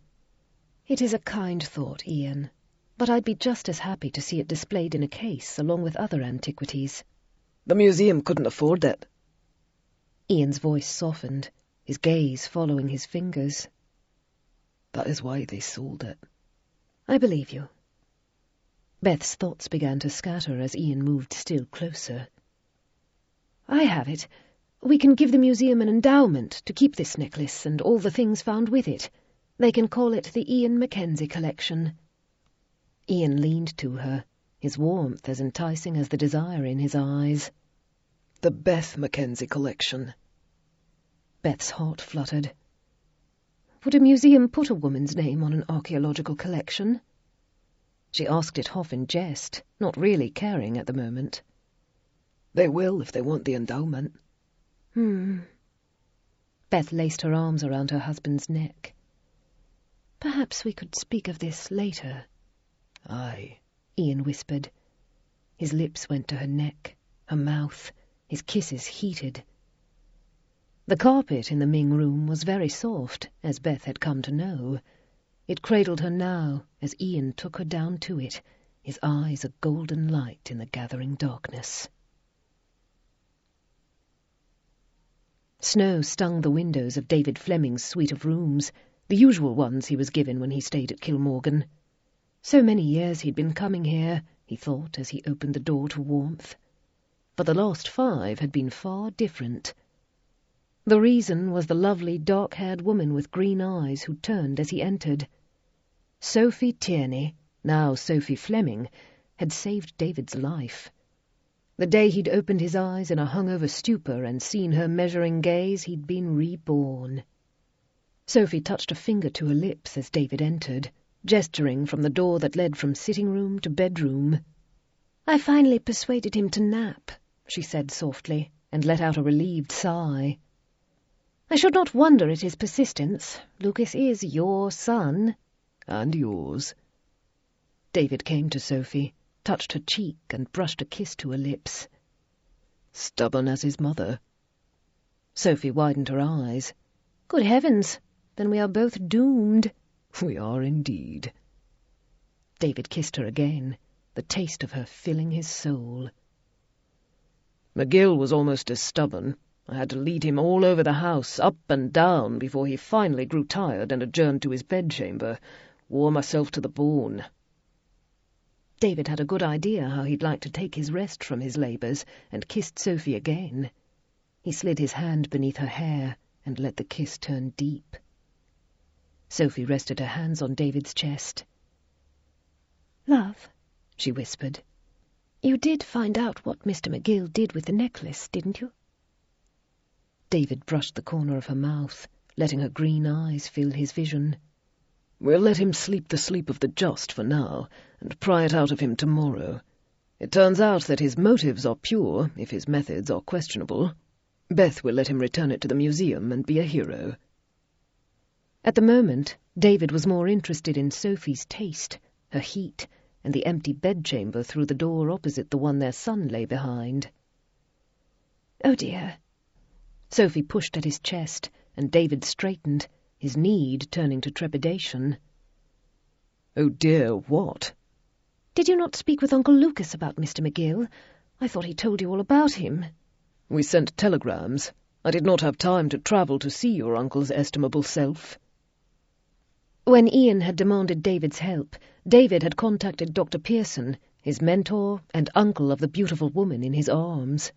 It is a kind thought, Ian, but I'd be just as happy to see it displayed in a case along with other antiquities. The museum couldn't afford it. Ian's voice softened, his gaze following his fingers. That is why they sold it. I believe you. Beth's thoughts began to scatter as Ian moved still closer. I have it. We can give the museum an endowment to keep this necklace and all the things found with it. They can call it the Ian MacKenzie collection. Ian leaned to her, his warmth as enticing as the desire in his eyes. The Beth MacKenzie collection. Beth's heart fluttered. Would a museum put a woman's name on an archaeological collection? She asked it half in jest, not really caring at the moment. They will if they want the endowment. Beth laced her arms around her husband's neck. Perhaps we could speak of this later. Aye, Ian whispered. His lips went to her neck, her mouth, his kisses heated. The carpet in the Ming room was very soft, as Beth had come to know. It cradled her now as Ian took her down to it, his eyes a golden light in the gathering darkness. Snow stung the windows of David Fleming's suite of rooms, the usual ones he was given when he stayed at Kilmorgan. So many years he'd been coming here, he thought as he opened the door to warmth. But the last 5 had been far different. The reason was the lovely dark-haired woman with green eyes who turned as he entered. Sophie Tierney, now Sophie Fleming, had saved David's life. The day he'd opened his eyes in a hungover stupor and seen her measuring gaze, he'd been reborn. Sophie touched a finger to her lips as David entered, gesturing from the door that led from sitting room to bedroom. I finally persuaded him to nap, she said softly, and let out a relieved sigh. I should not wonder at his persistence. Lucas is your son. And yours. David came to Sophie, touched her cheek and brushed a kiss to her lips. Stubborn as his mother. Sophie widened her eyes. Good heavens, then we are both doomed. We are indeed. David kissed her again, the taste of her filling his soul. McGill was almost as stubborn. I had to lead him all over the house, up and down, before he finally grew tired and adjourned to his bedchamber. Wore myself to the bone. David had a good idea how he'd like to take his rest from his labours, and kissed Sophie again. He slid his hand beneath her hair and let the kiss turn deep. Sophie rested her hands on David's chest. Love, she whispered, you did find out what Mr. McGill did with the necklace, didn't you? David brushed the corner of her mouth, letting her green eyes fill his vision. We'll let him sleep the sleep of the just for now, and pry it out of him tomorrow. It turns out that his motives are pure, if his methods are questionable. Beth will let him return it to the museum and be a hero. At the moment, David was more interested in Sophie's taste, her heat, and the empty bedchamber through the door opposite the one their son lay behind. Oh dear. Sophie pushed at his chest, and David straightened, his need turning to trepidation. Oh dear, what? Did you not speak with Uncle Lucas about Mr. McGill? I thought he told you all about him. We sent telegrams. I did not have time to travel to see your uncle's estimable self. When Ian had demanded David's help, David had contacted Dr. Pearson, his mentor and uncle of the beautiful woman in his arms.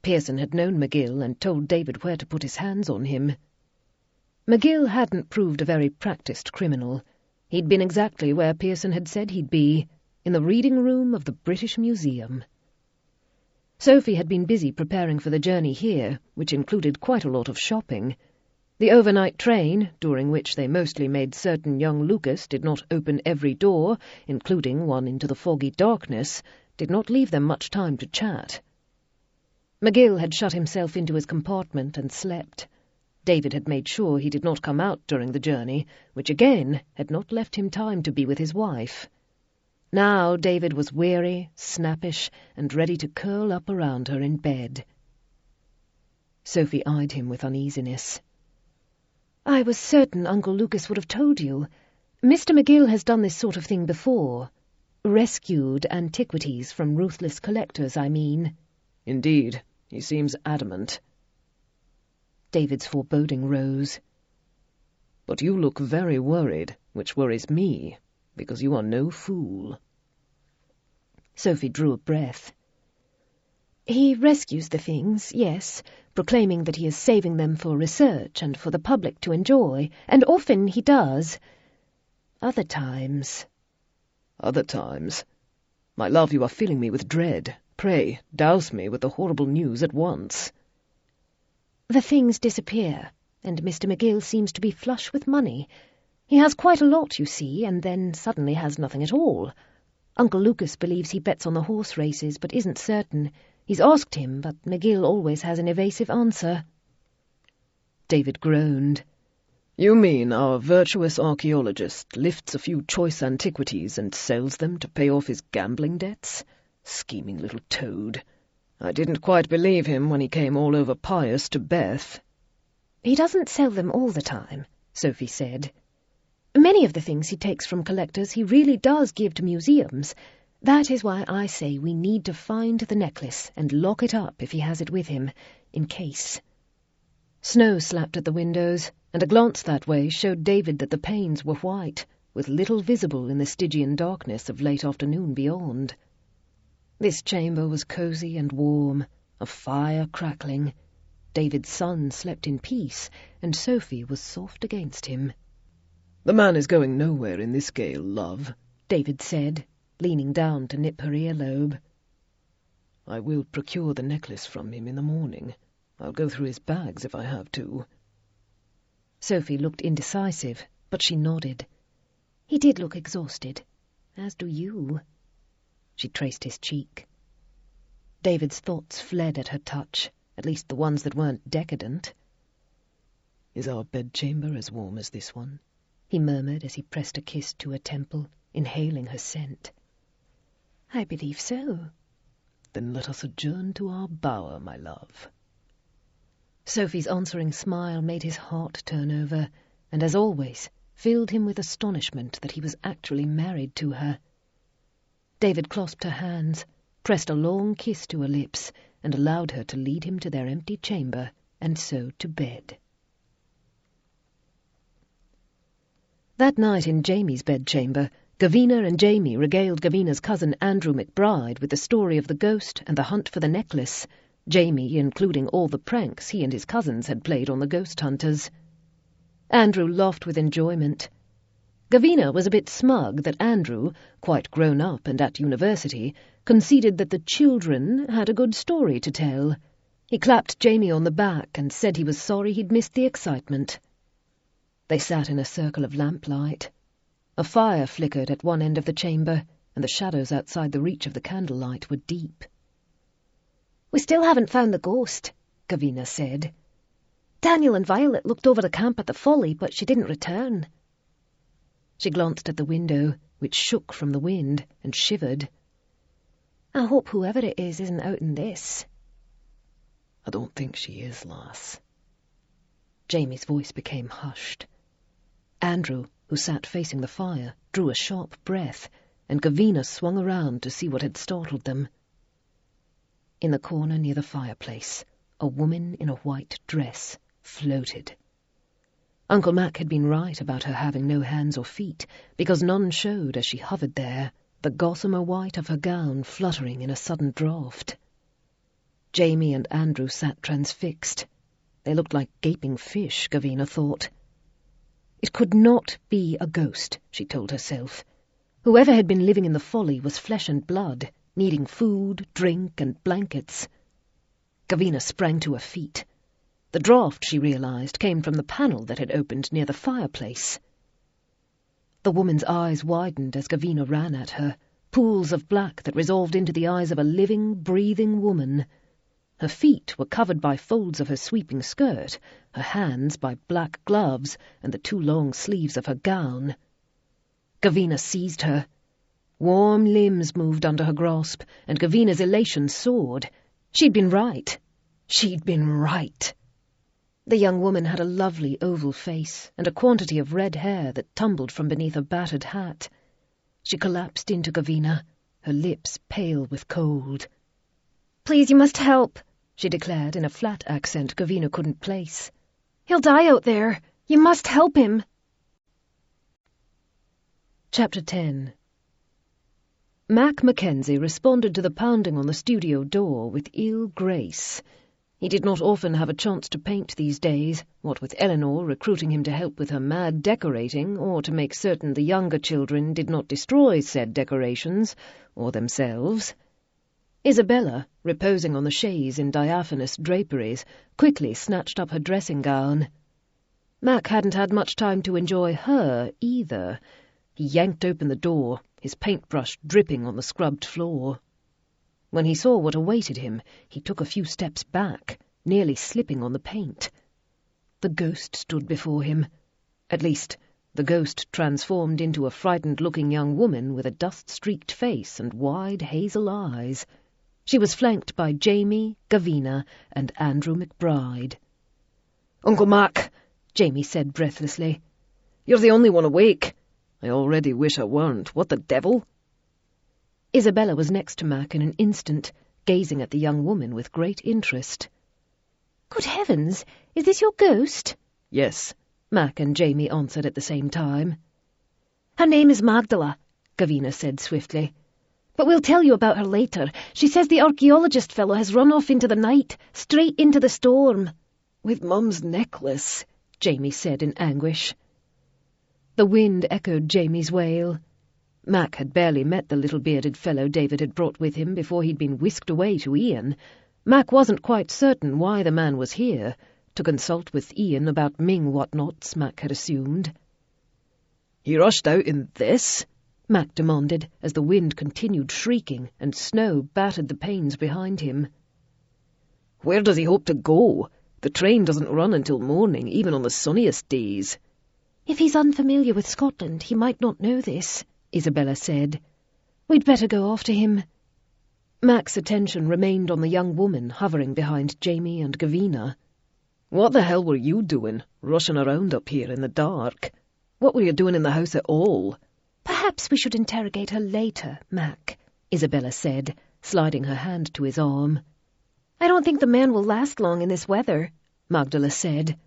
Pearson had known McGill and told David where to put his hands on him. McGill hadn't proved a very practised criminal. He'd been exactly where Pearson had said he'd be, in the reading room of the British Museum. Sophie had been busy preparing for the journey here, which included quite a lot of shopping. The overnight train, during which they mostly made certain young Lucas did not open every door, including one into the foggy darkness, did not leave them much time to chat. McGill had shut himself into his compartment and slept. David had made sure he did not come out during the journey, which again had not left him time to be with his wife. Now David was weary, snappish, and ready to curl up around her in bed. Sophie eyed him with uneasiness. "I was certain Uncle Lucas would have told you. Mr. McGill has done this sort of thing before. Rescued antiquities from ruthless collectors, I mean." "Indeed, he seems adamant." David's foreboding rose. "But you look very worried, which worries me, because you are no fool." Sophie drew a breath. "He rescues the things, yes, proclaiming that he is saving them for research and for the public to enjoy, and often he does. Other times—" "Other times? My love, you are filling me with dread. Pray, douse me with the horrible news at once." "The things disappear, and Mr. McGill seems to be flush with money. He has quite a lot, you see, and then suddenly has nothing at all. Uncle Lucas believes he bets on the horse races, but isn't certain. He's asked him, but McGill always has an evasive answer." David groaned. "You mean our virtuous archaeologist lifts a few choice antiquities and sells them to pay off his gambling debts? Scheming little toad. I didn't quite believe him when he came all over pious to Beth." "He doesn't sell them all the time," Sophie said. "Many of the things he takes from collectors he really does give to museums. That is why I say we need to find the necklace and lock it up if he has it with him, in case." Snow slapped at the windows, and a glance that way showed David that the panes were white, with little visible in the Stygian darkness of late afternoon beyond. This chamber was cosy and warm, a fire crackling. David's son slept in peace, and Sophie was soft against him. "The man is going nowhere in this gale, love," David said, leaning down to nip her earlobe. "I will procure the necklace from him in the morning. I'll go through his bags if I have to." Sophie looked indecisive, but she nodded. "He did look exhausted, as do you." She traced his cheek. David's thoughts fled at her touch, at least the ones that weren't decadent. "Is our bedchamber as warm as this one?" he murmured as he pressed a kiss to her temple, inhaling her scent. "I believe so." "Then let us adjourn to our bower, my love." Sophie's answering smile made his heart turn over, and as always filled him with astonishment that he was actually married to her. David clasped her hands, pressed a long kiss to her lips, and allowed her to lead him to their empty chamber, and so to bed. That night in Jamie's bedchamber, Gavina and Jamie regaled Gavina's cousin Andrew McBride with the story of the ghost and the hunt for the necklace, Jamie including all the pranks he and his cousins had played on the ghost hunters. Andrew laughed with enjoyment. Gavina was a bit smug that Andrew, quite grown up and at university, conceded that the children had a good story to tell. He clapped Jamie on the back and said he was sorry he'd missed the excitement. They sat in a circle of lamplight. A fire flickered at one end of the chamber, and the shadows outside the reach of the candlelight were deep. "We still haven't found the ghost," Gavina said. "Daniel and Violet looked over the camp at the folly, but she didn't return." She glanced at the window, which shook from the wind, and shivered. "I hope whoever it is isn't out in this." "I don't think she is, lass." Jamie's voice became hushed. Andrew, who sat facing the fire, drew a sharp breath, and Gavina swung around to see what had startled them. In the corner near the fireplace, a woman in a white dress floated. Uncle Mac had been right about her having no hands or feet, because none showed as she hovered there, the gossamer white of her gown fluttering in a sudden draught. Jamie and Andrew sat transfixed. They looked like gaping fish, Gavina thought. It could not be a ghost, she told herself. Whoever had been living in the folly was flesh and blood, needing food, drink, and blankets. Gavina sprang to her feet. The draught, she realized, came from the panel that had opened near the fireplace. The woman's eyes widened as Gavina ran at her, pools of black that resolved into the eyes of a living, breathing woman. Her feet were covered by folds of her sweeping skirt, her hands by black gloves and the 2 long sleeves of her gown. Gavina seized her. Warm limbs moved under her grasp, and Gavina's elation soared. She'd been right. She'd been right. The young woman had a lovely oval face and a quantity of red hair that tumbled from beneath a battered hat. She collapsed into Gavina, her lips pale with cold. "Please, you must help," she declared in a flat accent Gavina couldn't place. "He'll die out there. You must help him." Chapter 10. MacKenzie responded to the pounding on the studio door with ill grace. He did not often have a chance to paint these days, what with Eleanor recruiting him to help with her mad decorating, or to make certain the younger children did not destroy said decorations, or themselves. Isabella, reposing on the chaise in diaphanous draperies, quickly snatched up her dressing gown. Mac hadn't had much time to enjoy her either. He yanked open the door, his paintbrush dripping on the scrubbed floor. When he saw what awaited him, he took a few steps back, nearly slipping on the paint. The ghost stood before him. At least, the ghost transformed into a frightened-looking young woman with a dust-streaked face and wide hazel eyes. She was flanked by Jamie, Gavina, and Andrew McBride. "Uncle Mac," Jamie said breathlessly. "You're the only one awake. I already wish I weren't. What the devil?" Isabella was next to Mac in an instant, gazing at the young woman with great interest. "Good heavens, is this your ghost?" "Yes," Mac and Jamie answered at the same time. "Her name is Magdala," Gavina said swiftly. "But we'll tell you about her later. She says the archaeologist fellow has run off into the night, straight into the storm." "With Mum's necklace," Jamie said in anguish. The wind echoed Jamie's wail. Mac had barely met the little bearded fellow David had brought with him before he'd been whisked away to Ian. Mac wasn't quite certain why the man was here. To consult with Ian about Ming whatnots, Mac had assumed. "He rushed out in this?" Mac demanded, as the wind continued shrieking and snow battered the panes behind him. "Where does he hope to go? The train doesn't run until morning, even on the sunniest days." "If he's unfamiliar with Scotland, he might not know this," Isabella said. "We'd better go after him." Mac's attention remained on the young woman hovering behind Jamie and Gavina. "What the hell were you doing, rushing around up here in the dark? What were you doing in the house at all?" "Perhaps we should interrogate her later, Mac," Isabella said, sliding her hand to his arm. "I don't think the man will last long in this weather," Magdala said.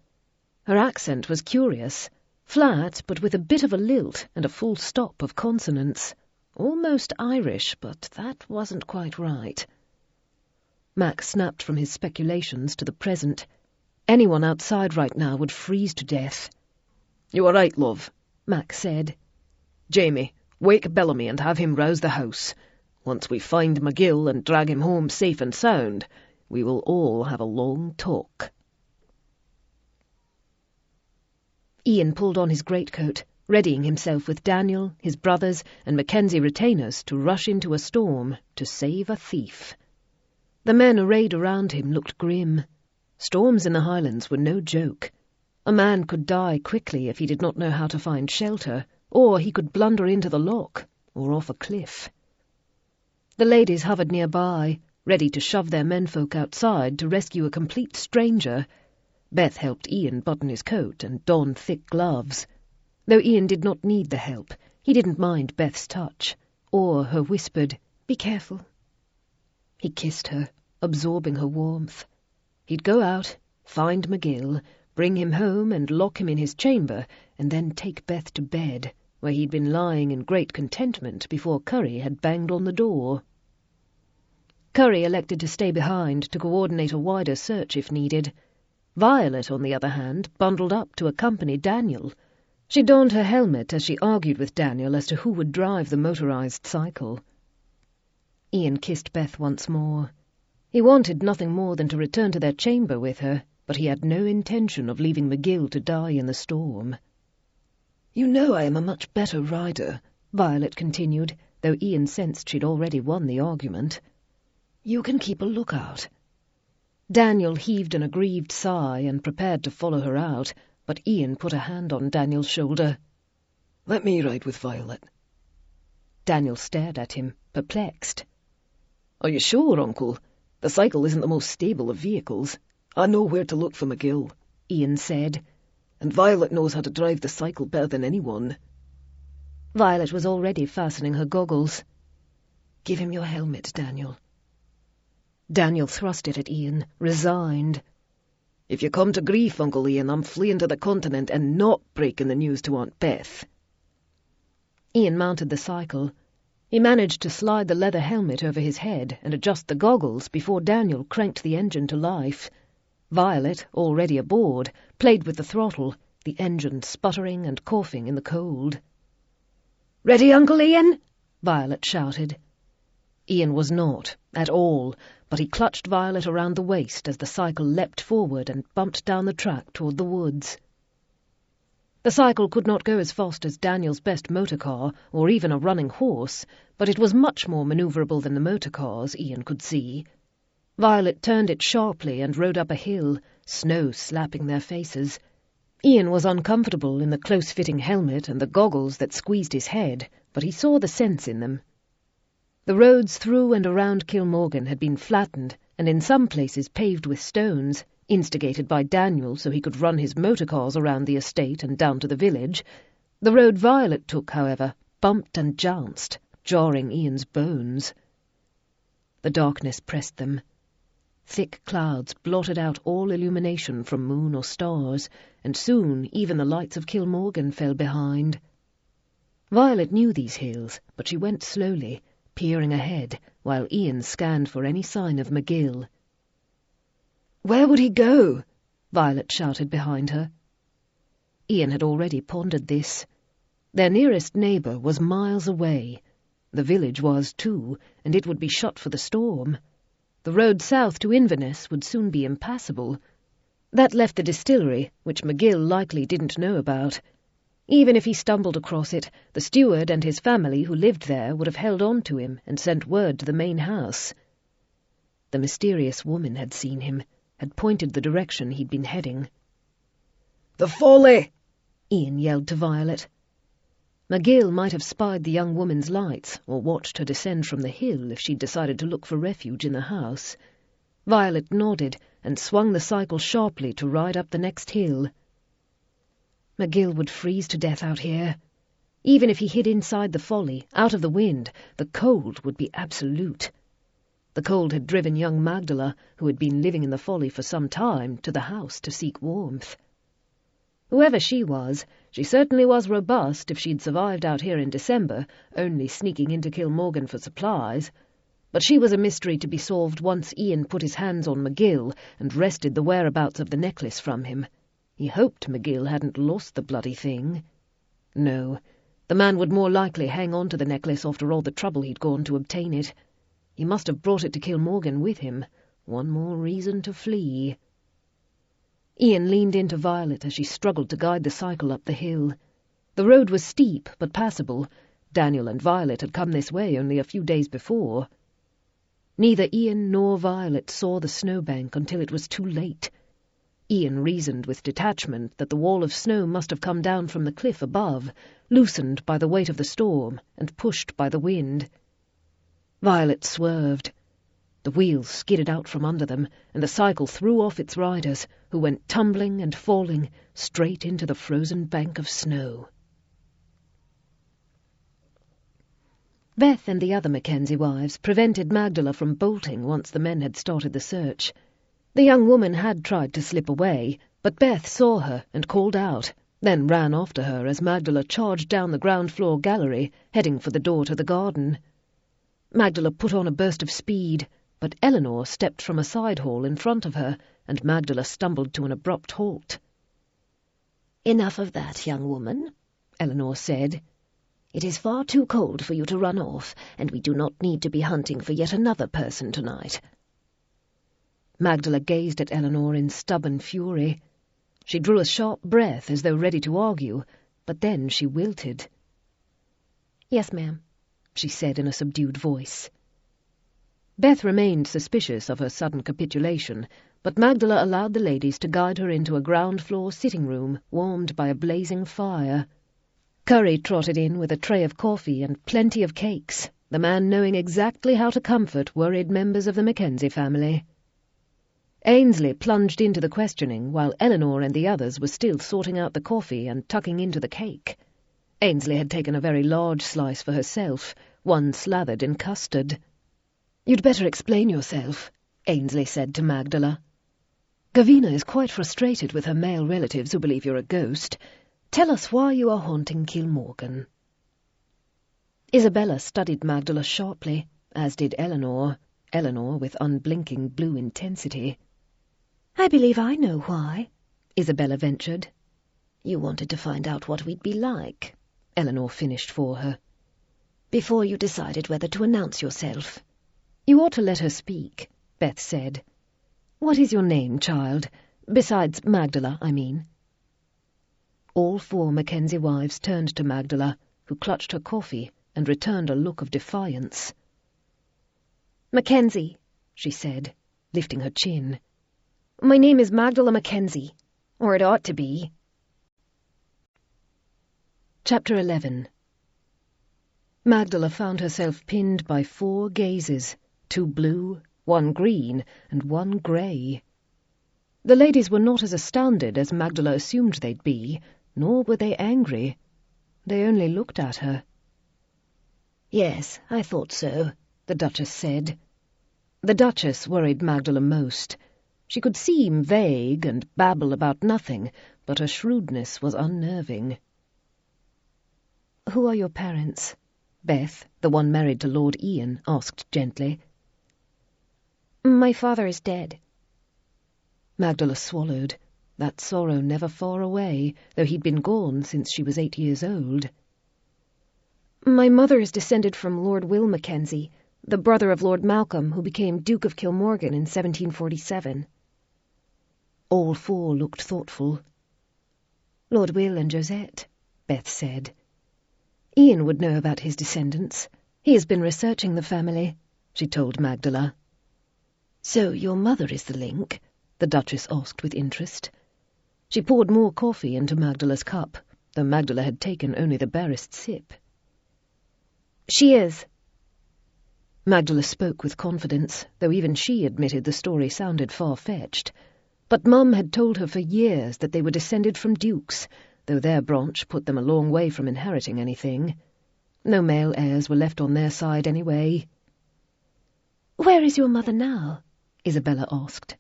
Her accent was curious. Flat, but with a bit of a lilt and a full stop of consonants. Almost Irish, but that wasn't quite right. Mac snapped from his speculations to the present. Anyone outside right now would freeze to death. "You are right, love," Mac said. "Jamie, wake Bellamy and have him rouse the house. Once we find McGill and drag him home safe and sound, we will all have a long talk." Ian pulled on his greatcoat, readying himself with Daniel, his brothers, and Mackenzie retainers to rush into a storm to save a thief. The men arrayed around him looked grim. Storms in the Highlands were no joke. A man could die quickly if he did not know how to find shelter, or he could blunder into the loch, or off a cliff. The ladies hovered nearby, ready to shove their menfolk outside to rescue a complete stranger. Beth helped Ian button his coat and don thick gloves. Though Ian did not need the help, he didn't mind Beth's touch, or her whispered, "Be careful." He kissed her, absorbing her warmth. He'd go out, find McGill, bring him home and lock him in his chamber, and then take Beth to bed, where he'd been lying in great contentment before Curry had banged on the door. Curry elected to stay behind to coordinate a wider search if needed. Violet, on the other hand, bundled up to accompany Daniel. She donned her helmet as she argued with Daniel as to who would drive the motorized cycle. Ian kissed Beth once more. He wanted nothing more than to return to their chamber with her, but he had no intention of leaving McGill to die in the storm. "You know I am a much better rider," Violet continued, though Ian sensed she'd already won the argument. "You can keep a lookout." Daniel heaved an aggrieved sigh and prepared to follow her out, but Ian put a hand on Daniel's shoulder. "Let me ride with Violet." Daniel stared at him, perplexed. "Are you sure, Uncle? The cycle isn't the most stable of vehicles. I know where to look for McGill," Ian said, "and Violet knows how to drive the cycle better than anyone." Violet was already fastening her goggles. "Give him your helmet, Daniel." Daniel thrust it at Ian, resigned. "If you come to grief, Uncle Ian, I'm fleeing to the continent and not breaking the news to Aunt Beth." Ian mounted the cycle. He managed to slide the leather helmet over his head and adjust the goggles before Daniel cranked the engine to life. Violet, already aboard, played with the throttle, the engine sputtering and coughing in the cold. "Ready, Uncle Ian?" Violet shouted. Ian was not, at all, but he clutched Violet around the waist as the cycle leapt forward and bumped down the track toward the woods. The cycle could not go as fast as Daniel's best motor car, or even a running horse, but it was much more manoeuvrable than the motor cars, Ian could see. Violet turned it sharply and rode up a hill, snow slapping their faces. Ian was uncomfortable in the close-fitting helmet and the goggles that squeezed his head, but he saw the sense in them. The roads through and around Kilmorgan had been flattened, and in some places paved with stones, instigated by Daniel so he could run his motor cars around the estate and down to the village. The road Violet took, however, bumped and jounced, jarring Ian's bones. The darkness pressed them. Thick clouds blotted out all illumination from moon or stars, and soon even the lights of Kilmorgan fell behind. Violet knew these hills, but she went slowly, peering ahead, while Ian scanned for any sign of McGill. "Where would he go?" Violet shouted behind her. Ian had already pondered this. Their nearest neighbour was miles away. The village was, too, and it would be shut for the storm. The road south to Inverness would soon be impassable. That left the distillery, which McGill likely didn't know about. Even if he stumbled across it, the steward and his family who lived there would have held on to him and sent word to the main house. The mysterious woman had seen him, had pointed the direction he'd been heading. "The folly!" Ian yelled to Violet. McGill might have spied the young woman's lights or watched her descend from the hill if she'd decided to look for refuge in the house. Violet nodded and swung the cycle sharply to ride up the next hill. McGill would freeze to death out here. Even if he hid inside the folly, out of the wind, the cold would be absolute. The cold had driven young Magdala, who had been living in the folly for some time, to the house to seek warmth. Whoever she was, she certainly was robust if she'd survived out here in December, only sneaking into Kilmorgan for supplies. But she was a mystery to be solved once Ian put his hands on McGill and wrested the whereabouts of the necklace from him. He hoped McGill hadn't lost the bloody thing. No, the man would more likely hang on to the necklace after all the trouble he'd gone to obtain it. He must have brought it to Kilmorgan with him. One more reason to flee. Ian leaned into Violet as she struggled to guide the cycle up the hill. The road was steep but passable. Daniel and Violet had come this way only a few days before. Neither Ian nor Violet saw the snowbank until it was too late. Ian reasoned with detachment that the wall of snow must have come down from the cliff above, loosened by the weight of the storm and pushed by the wind. Violet swerved. The wheels skidded out from under them, and the cycle threw off its riders, who went tumbling and falling straight into the frozen bank of snow. Beth and the other MacKenzie wives prevented Magdala from bolting once the men had started the search. The young woman had tried to slip away, but Beth saw her and called out, then ran after her as Magdala charged down the ground-floor gallery, heading for the door to the garden. Magdala put on a burst of speed, but Eleanor stepped from a side hall in front of her, and Magdala stumbled to an abrupt halt. "Enough of that, young woman," Eleanor said. "It is far too cold for you to run off, and we do not need to be hunting for yet another person tonight." Magdala gazed at Eleanor in stubborn fury. She drew a sharp breath as though ready to argue, but then she wilted. "Yes, ma'am," she said in a subdued voice. Beth remained suspicious of her sudden capitulation, but Magdala allowed the ladies to guide her into a ground-floor sitting-room warmed by a blazing fire. Curry trotted in with a tray of coffee and plenty of cakes, the man knowing exactly how to comfort worried members of the MacKenzie family. Ainsley plunged into the questioning while Eleanor and the others were still sorting out the coffee and tucking into the cake. Ainsley had taken a very large slice for herself, one slathered in custard. "You'd better explain yourself," Ainsley said to Magdala. "Gavina is quite frustrated with her male relatives who believe you're a ghost. Tell us why you are haunting Kilmorgan." Isabella studied Magdala sharply, as did Eleanor with unblinking blue intensity. "I believe I know why," Isabella ventured. "You wanted to find out what we'd be like," Eleanor finished for her, "before you decided whether to announce yourself." "You ought to let her speak," Beth said. "What is your name, child? Besides Magdala, I mean." All four MacKenzie wives turned to Magdala, who clutched her coffee and returned a look of defiance. "Mackenzie," she said, lifting her chin. "My name is Magdala Mackenzie, or it ought to be." Chapter 11. Magdala found herself pinned by 4 gazes, 2 blue, 1 green, and 1 grey. The ladies were not as astounded as Magdala assumed they'd be, nor were they angry. They only looked at her. "Yes, I thought so," the Duchess said. The Duchess worried Magdala most. She could seem vague and babble about nothing, but her shrewdness was unnerving. "Who are your parents?" Beth, the one married to Lord Ian, asked gently. "My father is dead." Magdala swallowed, that sorrow never far away, though he'd been gone since she was 8 years old. "My mother is descended from Lord Will Mackenzie, the brother of Lord Malcolm, who became Duke of Kilmorgan in 1747. All 4 looked thoughtful. "Lord Will and Josette," Beth said. "Ian would know about his descendants. He has been researching the family," she told Magdala. "So your mother is the link?" the Duchess asked with interest. She poured more coffee into Magdala's cup, though Magdala had taken only the barest sip. "She is." Magdala spoke with confidence, though even she admitted the story sounded far-fetched. But Mum had told her for years that they were descended from dukes, though their branch put them a long way from inheriting anything. No male heirs were left on their side anyway. "Where is your mother now?" Isabella asked.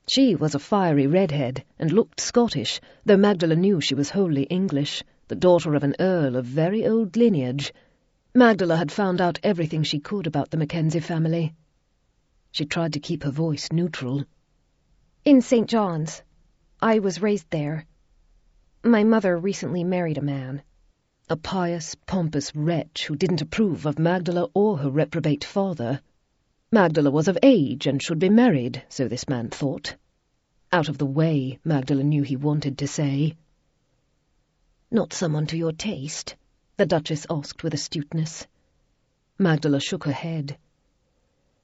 She was a fiery redhead and looked Scottish, though Magdala knew she was wholly English, the daughter of an earl of very old lineage. Magdala had found out everything she could about the Mackenzie family. She tried to keep her voice neutral. "In St. John's. I was raised there. My mother recently married a man." A pious, pompous wretch who didn't approve of Magdala or her reprobate father. Magdala was of age and should be married, so this man thought. Out of the way, Magdala knew he wanted to say. "Not someone to your taste?" the Duchess asked with astuteness. Magdala shook her head.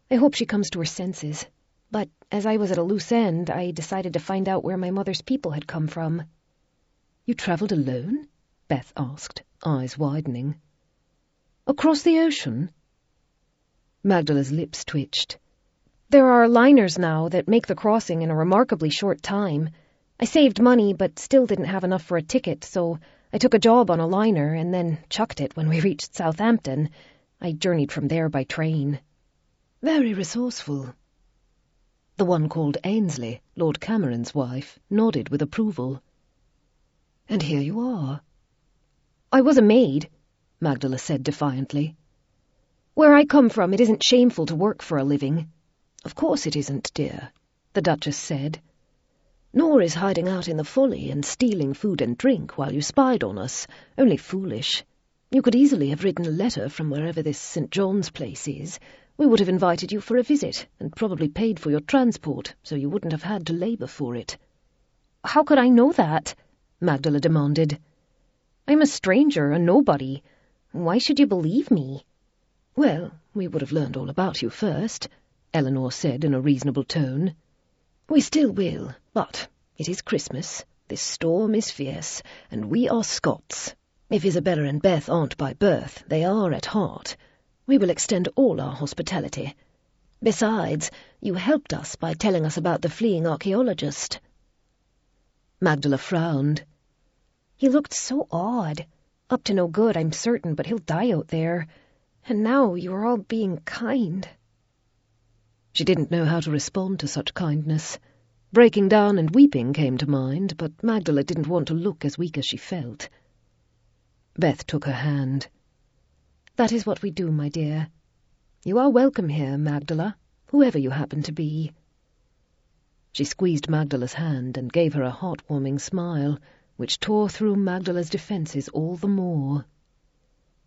"I hope she comes to her senses. But as I was at a loose end, I decided to find out where my mother's people had come from." "You travelled alone?" Beth asked, eyes widening. "Across the ocean?" Magdala's lips twitched. "There are liners now that make the crossing in a remarkably short time. I saved money, but still didn't have enough for a ticket, so I took a job on a liner and then chucked it when we reached Southampton. I journeyed from there by train." "Very resourceful." The one called Ainsley, Lord Cameron's wife, nodded with approval. "And here you are." "I was a maid," Magdala said defiantly. "Where I come from, it isn't shameful to work for a living." "Of course it isn't, dear," the Duchess said. "Nor is hiding out in the folly and stealing food and drink while you spied on us only foolish. You could easily have written a letter from wherever this St. John's place is. We would have invited you for a visit and probably paid for your transport, so you wouldn't have had to labour for it." "How could I know that?" Magdala demanded. "I'm a stranger, a nobody. Why should you believe me?" "Well, we would have learned all about you first," Eleanor said in a reasonable tone. "We still will, but it is Christmas, this storm is fierce, and we are Scots. If Isabella and Beth aren't by birth, they are at heart. We will extend all our hospitality. Besides, you helped us by telling us about the fleeing archaeologist." Magdala frowned. "He looked so odd. Up to no good, I'm certain, but he'll die out there. And now you are all being kind." She didn't know how to respond to such kindness. Breaking down and weeping came to mind, but Magdala didn't want to look as weak as she felt. Beth took her hand. "That is what we do, my dear. You are welcome here, Magdala, whoever you happen to be." She squeezed Magdala's hand and gave her a heartwarming smile, which tore through Magdala's defences all the more.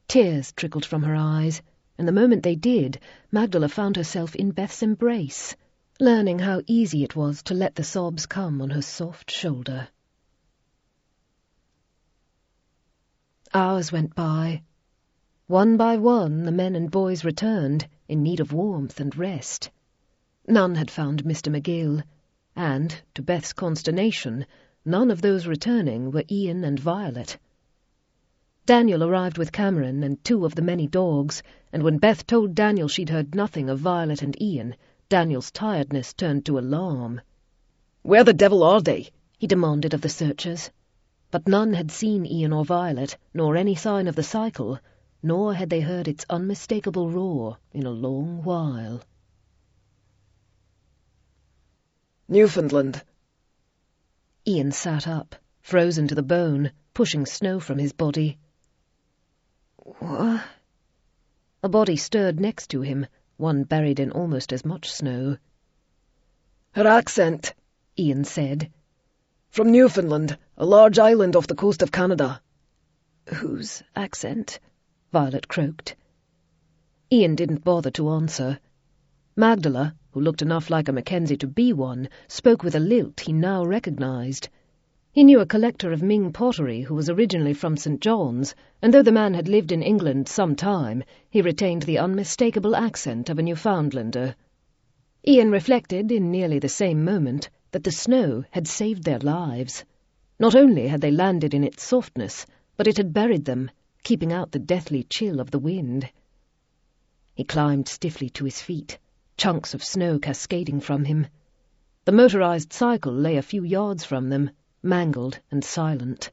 Tears trickled from her eyes, and the moment they did, Magdala found herself in Beth's embrace, learning how easy it was to let the sobs come on her soft shoulder. Hours went by. One by one, the men and boys returned, in need of warmth and rest. None had found Mr. McGill, and, to Beth's consternation, none of those returning were Ian and Violet. Daniel arrived with Cameron and 2 of the many dogs, and when Beth told Daniel she'd heard nothing of Violet and Ian, Daniel's tiredness turned to alarm. "Where the devil are they?" he demanded of the searchers. But none had seen Ian or Violet, nor any sign of the cycle, nor had they heard its unmistakable roar in a long while. "Newfoundland." Ian sat up, frozen to the bone, pushing snow from his body. "What?" A body stirred next to him, one buried in almost as much snow. "Her accent," Ian said. "From Newfoundland, a large island off the coast of Canada." "Whose accent?" Violet croaked. Ian didn't bother to answer. Magdala, who looked enough like a MacKenzie to be one, spoke with a lilt he now recognised. He knew a collector of Ming pottery who was originally from St. John's, and though the man had lived in England some time, he retained the unmistakable accent of a Newfoundlander. Ian reflected, in nearly the same moment, that the snow had saved their lives. Not only had they landed in its softness, but it had buried them, keeping out the deathly chill of the wind. He climbed stiffly to his feet, chunks of snow cascading from him. The motorized cycle lay a few yards from them, mangled and silent.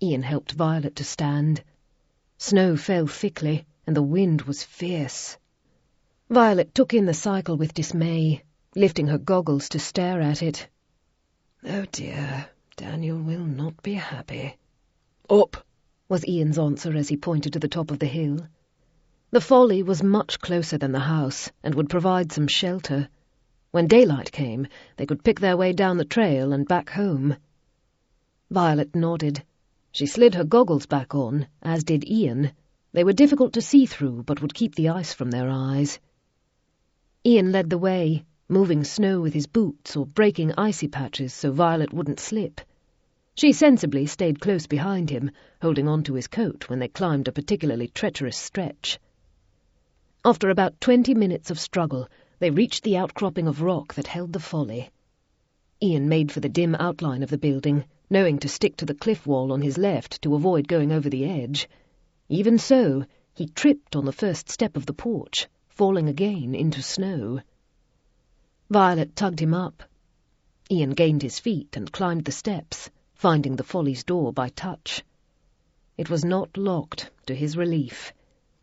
Ian helped Violet to stand. Snow fell thickly, and the wind was fierce. Violet took in the cycle with dismay, lifting her goggles to stare at it. "Oh dear, Daniel will not be happy." "Up," was Ian's answer as he pointed to the top of the hill. The folly was much closer than the house, and would provide some shelter. When daylight came, they could pick their way down the trail and back home. Violet nodded. She slid her goggles back on, as did Ian. They were difficult to see through, but would keep the ice from their eyes. Ian led the way, moving snow with his boots or breaking icy patches so Violet wouldn't slip. She sensibly stayed close behind him, holding on to his coat when they climbed a particularly treacherous stretch. After about 20 minutes of struggle, they reached the outcropping of rock that held the folly. Ian made for the dim outline of the building, knowing to stick to the cliff wall on his left to avoid going over the edge. Even so, he tripped on the first step of the porch, falling again into snow. Violet tugged him up. Ian gained his feet and climbed the steps, finding the folly's door by touch. It was not locked, to his relief.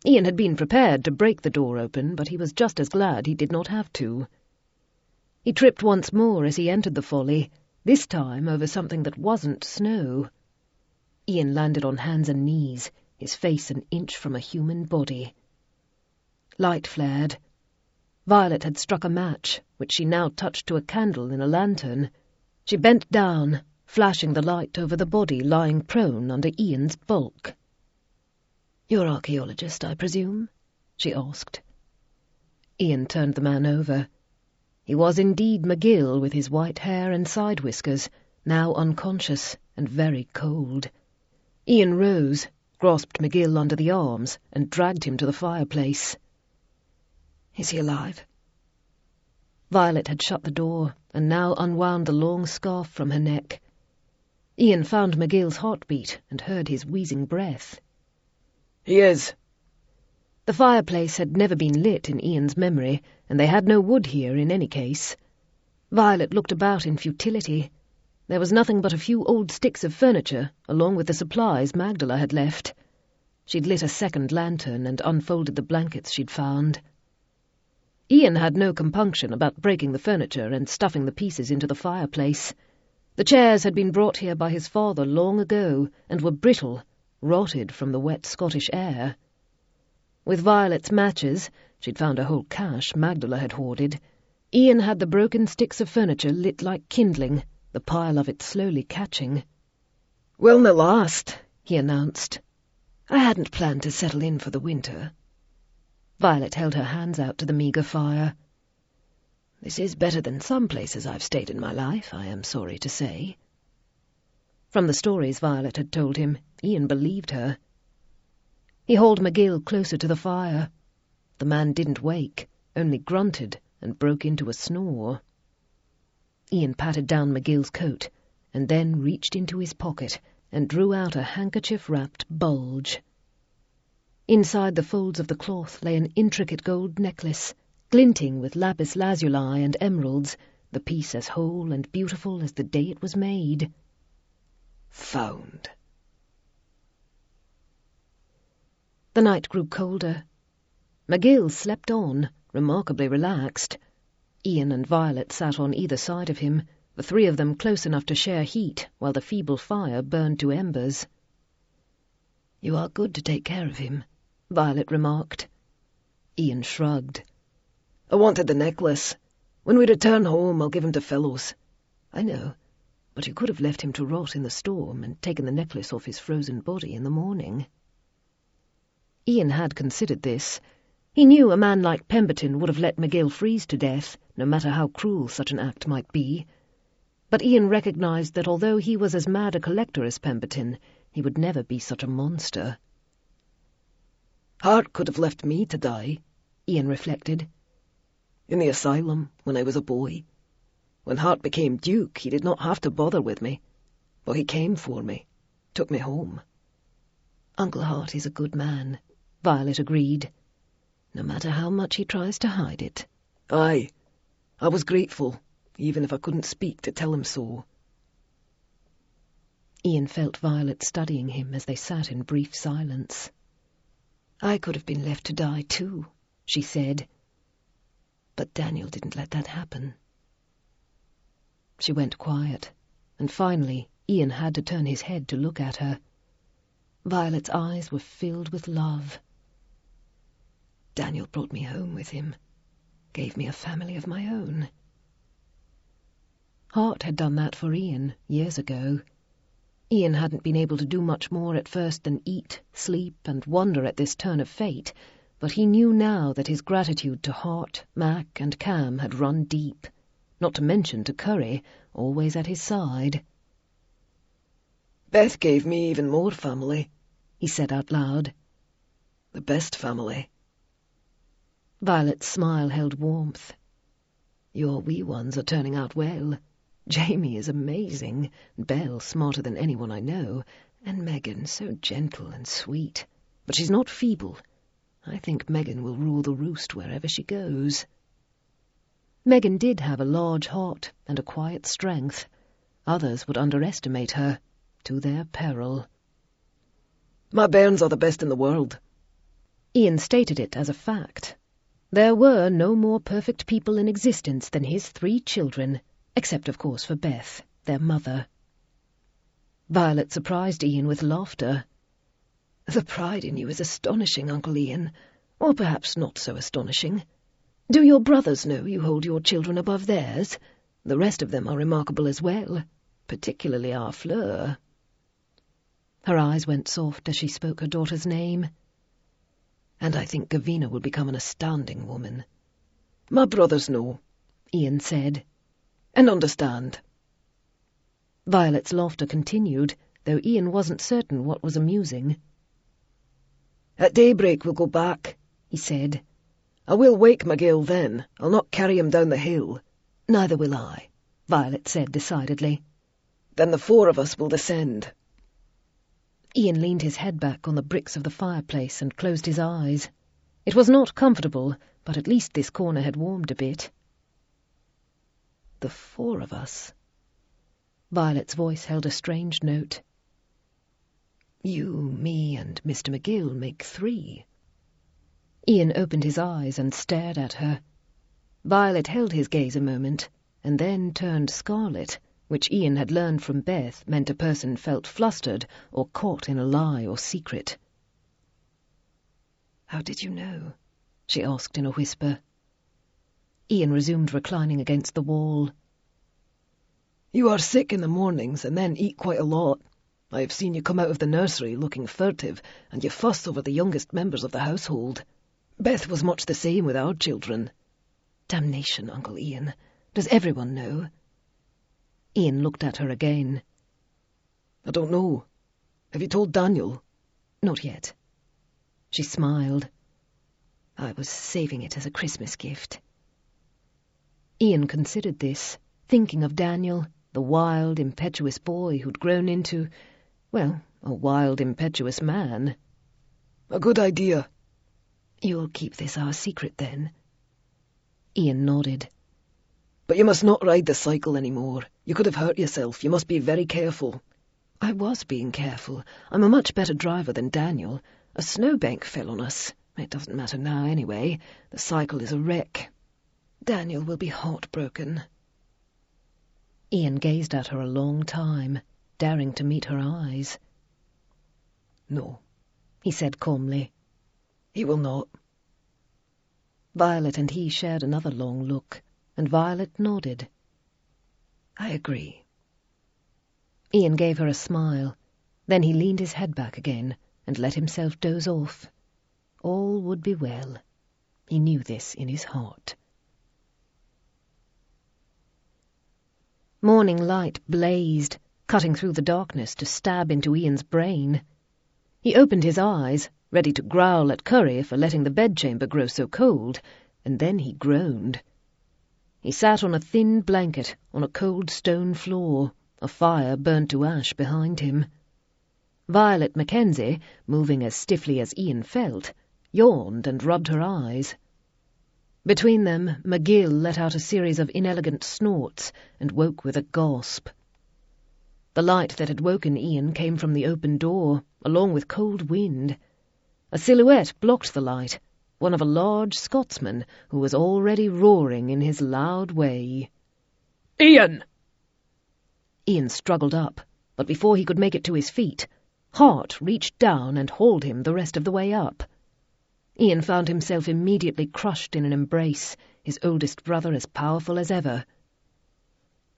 Ian had been prepared to break the door open, but he was just as glad he did not have to. He tripped once more as he entered the folly, this time over something that wasn't snow. Ian landed on hands and knees, his face an inch from a human body. Light flared. Violet had struck a match, which she now touched to a candle in a lantern. She bent down, flashing the light over the body lying prone under Ian's bulk. "You're archaeologist, I presume?" she asked. Ian turned the man over. He was indeed McGill, with his white hair and side whiskers, now unconscious and very cold. Ian rose, grasped McGill under the arms, and dragged him to the fireplace. "Is he alive?" Violet had shut the door, and now unwound the long scarf from her neck. Ian found McGill's heartbeat and heard his wheezing breath. He is. The fireplace had never been lit in Ian's memory, and they had no wood here in any case. Violet looked about in futility. There was nothing but a few old sticks of furniture, along with the supplies Magdala had left. She'd lit a second lantern and unfolded the blankets she'd found. Ian had no compunction about breaking the furniture and stuffing the pieces into the fireplace. The chairs had been brought here by his father long ago, and were brittle, rotted from the wet Scottish air. With Violet's matches, she'd found a whole cache Magdala had hoarded, Ian had the broken sticks of furniture lit like kindling, the pile of it slowly catching. "Willna last," he announced. "I hadn't planned to settle in for the winter." Violet held her hands out to the meagre fire. "This is better than some places I've stayed in my life, I am sorry to say." From the stories Violet had told him, Ian believed her. He hauled McGill closer to the fire. The man didn't wake, only grunted and broke into a snore. Ian patted down McGill's coat, and then reached into his pocket and drew out a handkerchief-wrapped bulge. Inside the folds of the cloth lay an intricate gold necklace, glinting with lapis lazuli and emeralds, the piece as whole and beautiful as the day it was made. Found. The night grew colder. McGill slept on, remarkably relaxed. Ian and Violet sat on either side of him, the three of them close enough to share heat while the feeble fire burned to embers. "You are good to take care of him," Violet remarked. Ian shrugged. "I wanted the necklace. When we return home, I'll give him to Fellows." "I know, but you could have left him to rot in the storm and taken the necklace off his frozen body in the morning." Ian had considered this. He knew a man like Pemberton would have let McGill freeze to death, no matter how cruel such an act might be. But Ian recognized that although he was as mad a collector as Pemberton, he would never be such a monster. "Hart could have left me to die," Ian reflected. "In the asylum, when I was a boy. When Hart became Duke, he did not have to bother with me, but he came for me, took me home." "Uncle Hart is a good man," Violet agreed, "no matter how much he tries to hide it." "Aye, I was grateful, even if I couldn't speak to tell him so." Ian felt Violet studying him as they sat in brief silence. "I could have been left to die too," she said. "But Daniel didn't let that happen." She went quiet, and finally Ian had to turn his head to look at her. Violet's eyes were filled with love. "Daniel brought me home with him, gave me a family of my own." Hart had done that for Ian years ago. Ian hadn't been able to do much more at first than eat, sleep, and wonder at this turn of fate, but he knew now that his gratitude to Hart, Mac, and Cam had run deep, not to mention to Curry, always at his side. "Beth gave me even more family," he said out loud. "The best family." Violet's smile held warmth. "Your wee ones are turning out well. Jamie is amazing, Belle smarter than anyone I know, and Megan so gentle and sweet. But she's not feeble. I think Megan will rule the roost wherever she goes." Megan did have a large heart and a quiet strength. Others would underestimate her, to their peril. "My bairns are the best in the world." Ian stated it as a fact. There were no more perfect people in existence than his 3 children, except of course for Beth, their mother. Violet surprised Ian with laughter. "The pride in you is astonishing, Uncle Ian, or perhaps not so astonishing. Do your brothers know you hold your children above theirs? The rest of them are remarkable as well, particularly our Fleur." Her eyes went soft as she spoke her daughter's name. "And I think Gavina will become an astounding woman." "My brothers know," Ian said, "and understand." Violet's laughter continued, though Ian wasn't certain what was amusing. "At daybreak we'll go back," he said. "I will wake McGill then. I'll not carry him down the hill." "Neither will I," Violet said decidedly. Then the four of us will descend. Ian leaned his head back on the bricks of the fireplace and closed his eyes. It was not comfortable, but at least this corner had warmed a bit. The four of us. Violet's voice held a strange note. You, me, and Mr. McGill make 3. Ian opened his eyes and stared at her. Violet held his gaze a moment, and then turned scarlet, which Ian had learned from Beth meant a person felt flustered or caught in a lie or secret. How did you know? She asked in a whisper. Ian resumed reclining against the wall. You are sick in the mornings and then eat quite a lot. I have seen you come out of the nursery looking furtive, and you fuss over the youngest members of the household. Beth was much the same with our children. Damnation, Uncle Ian. Does everyone know? Ian looked at her again. I don't know. Have you told Daniel? Not yet. She smiled. I was saving it as a Christmas gift. Ian considered this, thinking of Daniel, the wild, impetuous boy who'd grown into, well, a wild, impetuous man. A good idea. You'll keep this our secret, then? Ian nodded. But you must not ride the cycle any more. You could have hurt yourself. You must be very careful. I was being careful. I'm a much better driver than Daniel. A snowbank fell on us. It doesn't matter now, anyway. The cycle is a wreck. Daniel will be heartbroken. Ian gazed at her a long time, daring to meet her eyes. No, he said calmly. He will not. Violet and he shared another long look, and Violet nodded. I agree. Ian gave her a smile. Then he leaned his head back again and let himself doze off. All would be well. He knew this in his heart. Morning light blazed, cutting through the darkness to stab into Ian's brain. He opened his eyes, ready to growl at Curry for letting the bedchamber grow so cold, and then he groaned. He sat on a thin blanket on a cold stone floor, a fire burned to ash behind him. Violet MacKenzie, moving as stiffly as Ian felt, yawned and rubbed her eyes. Between them, McGill let out a series of inelegant snorts and woke with a gasp. The light that had woken Ian came from the open door, along with cold wind. A silhouette blocked the light, one of a large Scotsman who was already roaring in his loud way. Ian! Ian struggled up, but before he could make it to his feet, Hart reached down and hauled him the rest of the way up. Ian found himself immediately crushed in an embrace, his oldest brother as powerful as ever.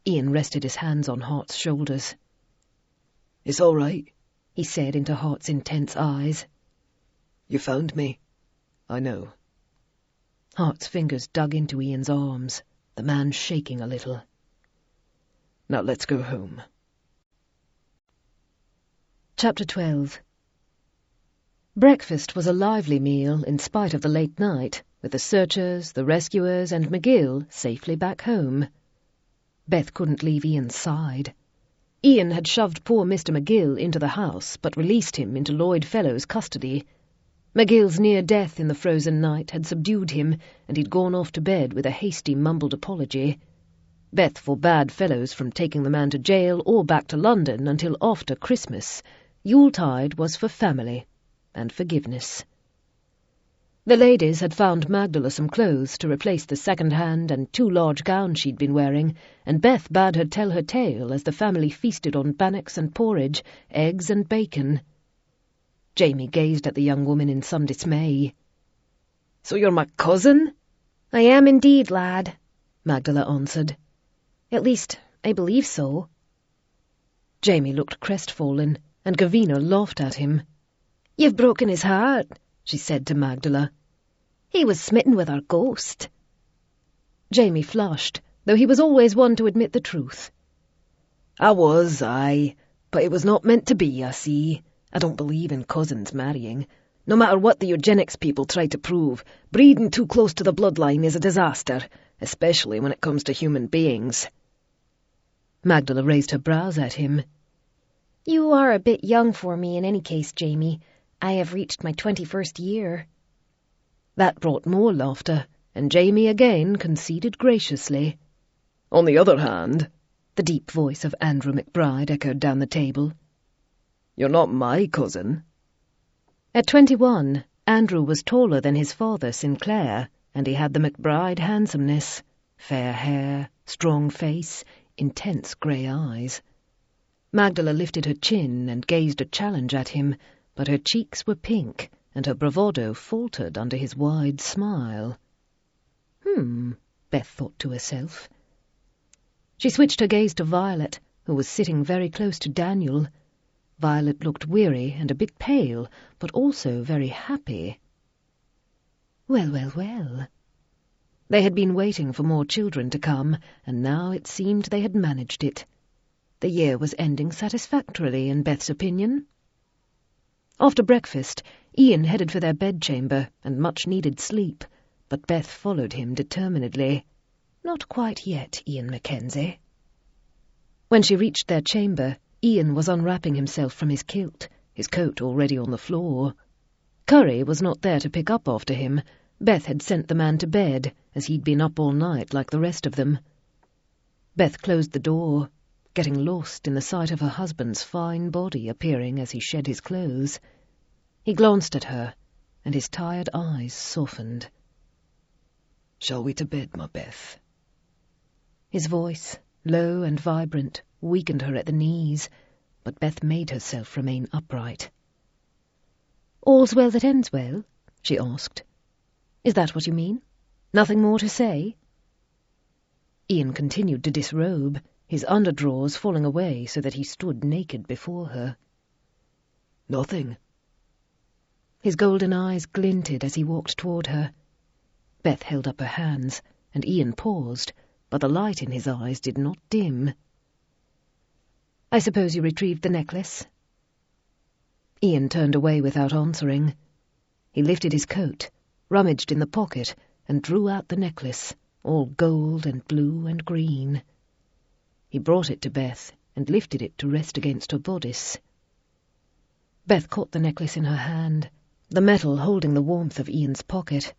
Ian rested his hands on Hart's shoulders. It's all right, he said into Hart's intense eyes. You found me. I know. Hart's fingers dug into Ian's arms, the man shaking a little. Now let's go home. Chapter 12. Breakfast was a lively meal in spite of the late night, with the searchers, the rescuers, and McGill safely back home. Beth couldn't leave Ian's side. Ian had shoved poor Mr. McGill into the house, but released him into Lloyd Fellowes' custody. McGill's near death in the frozen night had subdued him, and he'd gone off to bed with a hasty mumbled apology. Beth forbade Fellowes from taking the man to jail or back to London until after Christmas. Yuletide was for family and forgiveness. The ladies had found Magdala some clothes to replace the second-hand and 2 large gowns she'd been wearing, and Beth bade her tell her tale as the family feasted on bannocks and porridge, eggs and bacon. Jamie gazed at the young woman in some dismay. So you're my cousin? I am indeed, lad, Magdala answered. At least, I believe so. Jamie looked crestfallen, and Gavina laughed at him. You've broken his heart, she said to Magdala. He was smitten with our ghost. Jamie flushed, though he was always one to admit the truth. I was, aye, but it was not meant to be, I see. I don't believe in cousins marrying. No matter what the eugenics people try to prove, breeding too close to the bloodline is a disaster, especially when it comes to human beings. Magdala raised her brows at him. You are a bit young for me in any case, Jamie. I have reached my 21st year. That brought more laughter, and Jamie again conceded graciously. On the other hand, the deep voice of Andrew McBride echoed down the table, you're not my cousin. At 21, Andrew was taller than his father, Sinclair, and he had the McBride handsomeness, fair hair, strong face, intense grey eyes. Magdala lifted her chin and gazed a challenge at him, but her cheeks were pink, and her bravado faltered under his wide smile. Beth thought to herself. She switched her gaze to Violet, who was sitting very close to Daniel. Violet looked weary and a bit pale, but also very happy. Well, well, well. They had been waiting for more children to come, and now it seemed they had managed it. The year was ending satisfactorily, in Beth's opinion. After breakfast, Ian headed for their bedchamber and much-needed sleep, but Beth followed him determinedly. Not quite yet, Ian Mackenzie. When she reached their chamber, Ian was unwrapping himself from his kilt, his coat already on the floor. Curry was not there to pick up after him. Beth had sent the man to bed, as he'd been up all night like the rest of them. Beth closed the door, getting lost in the sight of her husband's fine body appearing as he shed his clothes. He glanced at her, and his tired eyes softened. Shall we to bed, my Beth? His voice, low and vibrant, weakened her at the knees, but Beth made herself remain upright. "All's well that ends well?" she asked. "Is that what you mean? Nothing more to say?" Ian continued to disrobe, his underdrawers falling away so that he stood naked before her. Nothing. His golden eyes glinted as he walked toward her. Beth held up her hands, and Ian paused, but the light in his eyes did not dim. "I suppose you retrieved the necklace?" Ian turned away without answering. He lifted his coat, rummaged in the pocket, and drew out the necklace, all gold and blue and green. He brought it to Beth and lifted it to rest against her bodice. Beth caught the necklace in her hand, the metal holding the warmth of Ian's pocket.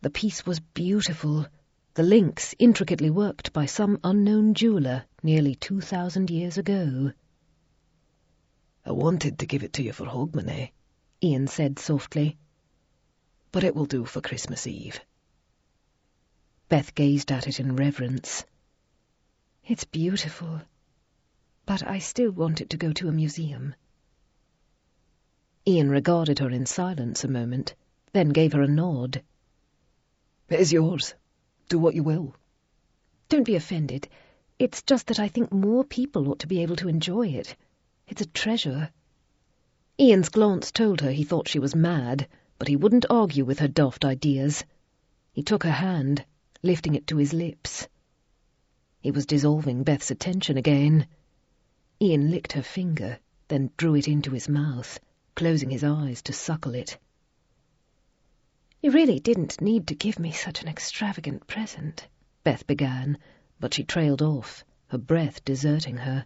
The piece was beautiful, the links intricately worked by some unknown jeweller nearly 2,000 years ago. I wanted to give it to you for Hogmanay, Ian said softly, but it will do for Christmas Eve. Beth gazed at it in reverence. "It's beautiful, but I still want it to go to a museum." Ian regarded her in silence a moment, then gave her a nod. "It is yours. Do what you will." "Don't be offended. It's just that I think more people ought to be able to enjoy it. It's a treasure." Ian's glance told her he thought she was mad, but he wouldn't argue with her daft ideas. He took her hand, lifting it to his lips. He was dissolving Beth's attention again. Ian licked her finger, then drew it into his mouth, closing his eyes to suckle it. "You really didn't need to give me such an extravagant present," Beth began, but she trailed off, her breath deserting her.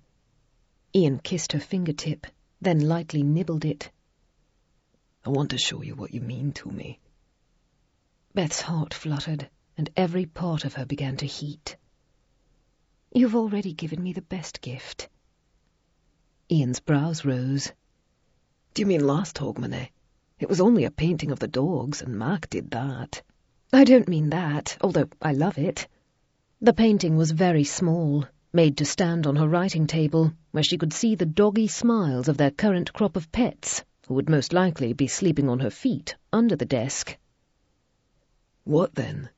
Ian kissed her fingertip, then lightly nibbled it. "I want to show you what you mean to me." Beth's heart fluttered, and every part of her began to heat. "You've already given me the best gift." Ian's brows rose. "Do you mean last Hogmanay? It was only a painting of the dogs, and Mac did that." "I don't mean that, although I love it." The painting was very small, made to stand on her writing table, where she could see the doggy smiles of their current crop of pets, who would most likely be sleeping on her feet under the desk. "What then?"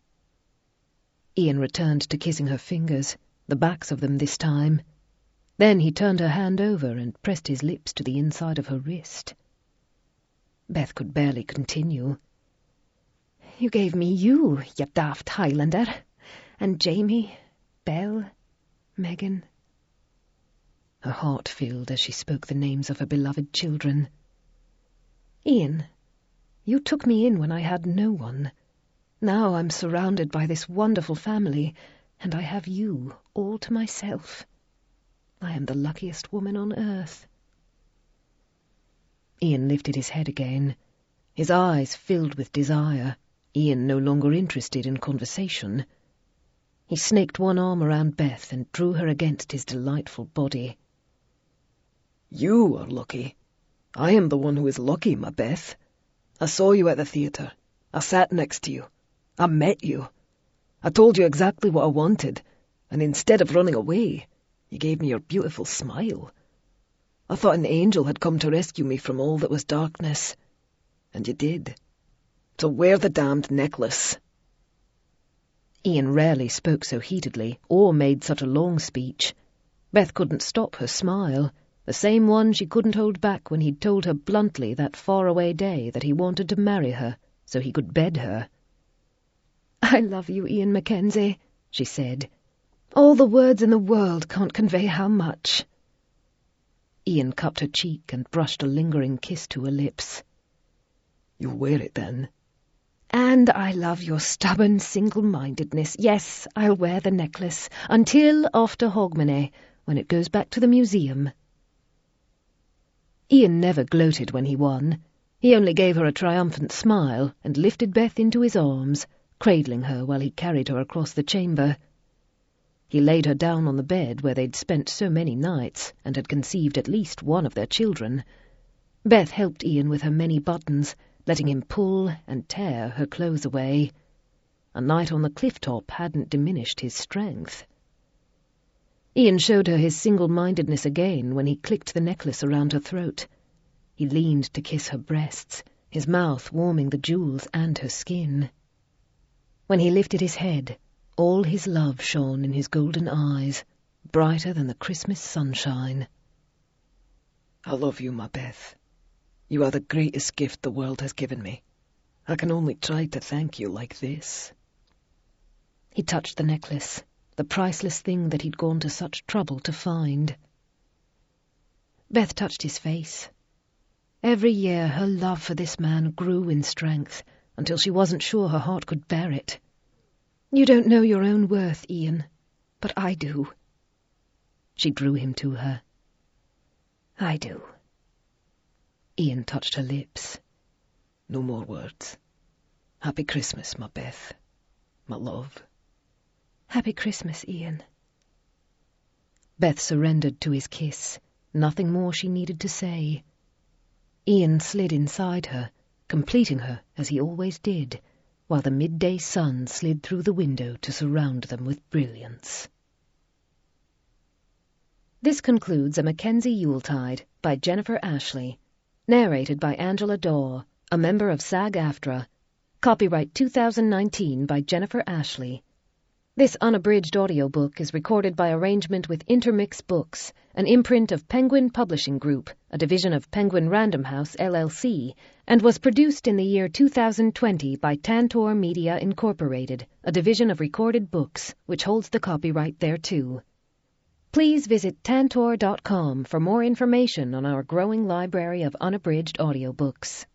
Ian returned to kissing her fingers, the backs of them this time. Then he turned her hand over and pressed his lips to the inside of her wrist. Beth could barely continue. "You gave me you daft Highlander, and Jamie, Belle, Megan." Her heart filled as she spoke the names of her beloved children. "Ian, you took me in when I had no one. Now I'm surrounded by this wonderful family, and I have you all to myself." I am the luckiest woman on earth." Ian lifted his head again, his eyes filled with desire, Ian no longer interested in conversation. He snaked one arm around Beth and drew her against his delightful body. "You are lucky. I am the one who is lucky, my Beth. I saw you at the theatre. I sat next to you. I met you. I told you exactly what I wanted, and instead of running away, you gave me your beautiful smile. I thought an angel had come to rescue me from all that was darkness. And you did. So wear the damned necklace." Ian rarely spoke so heatedly or made such a long speech. Beth couldn't stop her smile, the same one she couldn't hold back when he'd told her bluntly that faraway day that he wanted to marry her so he could bed her. "I love you, Ian MacKenzie," she said. "All the words in the world can't convey how much." Ian cupped her cheek and brushed a lingering kiss to her lips. "You'll wear it then?" "And I love your stubborn single-mindedness. Yes, I'll wear the necklace until after Hogmanay, when it goes back to the museum." Ian never gloated when he won. He only gave her a triumphant smile and lifted Beth into his arms, cradling her while he carried her across the chamber. He laid her down on the bed where they'd spent so many nights and had conceived at least one of their children. Beth helped Ian with her many buttons, letting him pull and tear her clothes away. A night on the cliff-top hadn't diminished his strength. Ian showed her his single-mindedness again when he clicked the necklace around her throat. He leaned to kiss her breasts, his mouth warming the jewels and her skin. When he lifted his head, all his love shone in his golden eyes, brighter than the Christmas sunshine. "I love you, my Beth. You are the greatest gift the world has given me. I can only try to thank you like this." He touched the necklace, the priceless thing that he'd gone to such trouble to find. Beth touched his face. Every year her love for this man grew in strength, until she wasn't sure her heart could bear it. "You don't know your own worth, Ian, but I do." She drew him to her. "I do." Ian touched her lips. "No more words. Happy Christmas, my Beth, my love." "Happy Christmas, Ian." Beth surrendered to his kiss, nothing more she needed to say. Ian slid inside her, completing her as he always did, while the midday sun slid through the window to surround them with brilliance. This concludes A MacKenzie Yuletide by Jennifer Ashley, narrated by Angela Daw, a member of SAG-AFTRA. Copyright 2019 by Jennifer Ashley. This unabridged audiobook is recorded by arrangement with Intermix Books, an imprint of Penguin Publishing Group, a division of Penguin Random House, LLC, and was produced in the year 2020 by Tantor Media Incorporated, a division of Recorded Books, which holds the copyright thereto. Please visit tantor.com for more information on our growing library of unabridged audiobooks.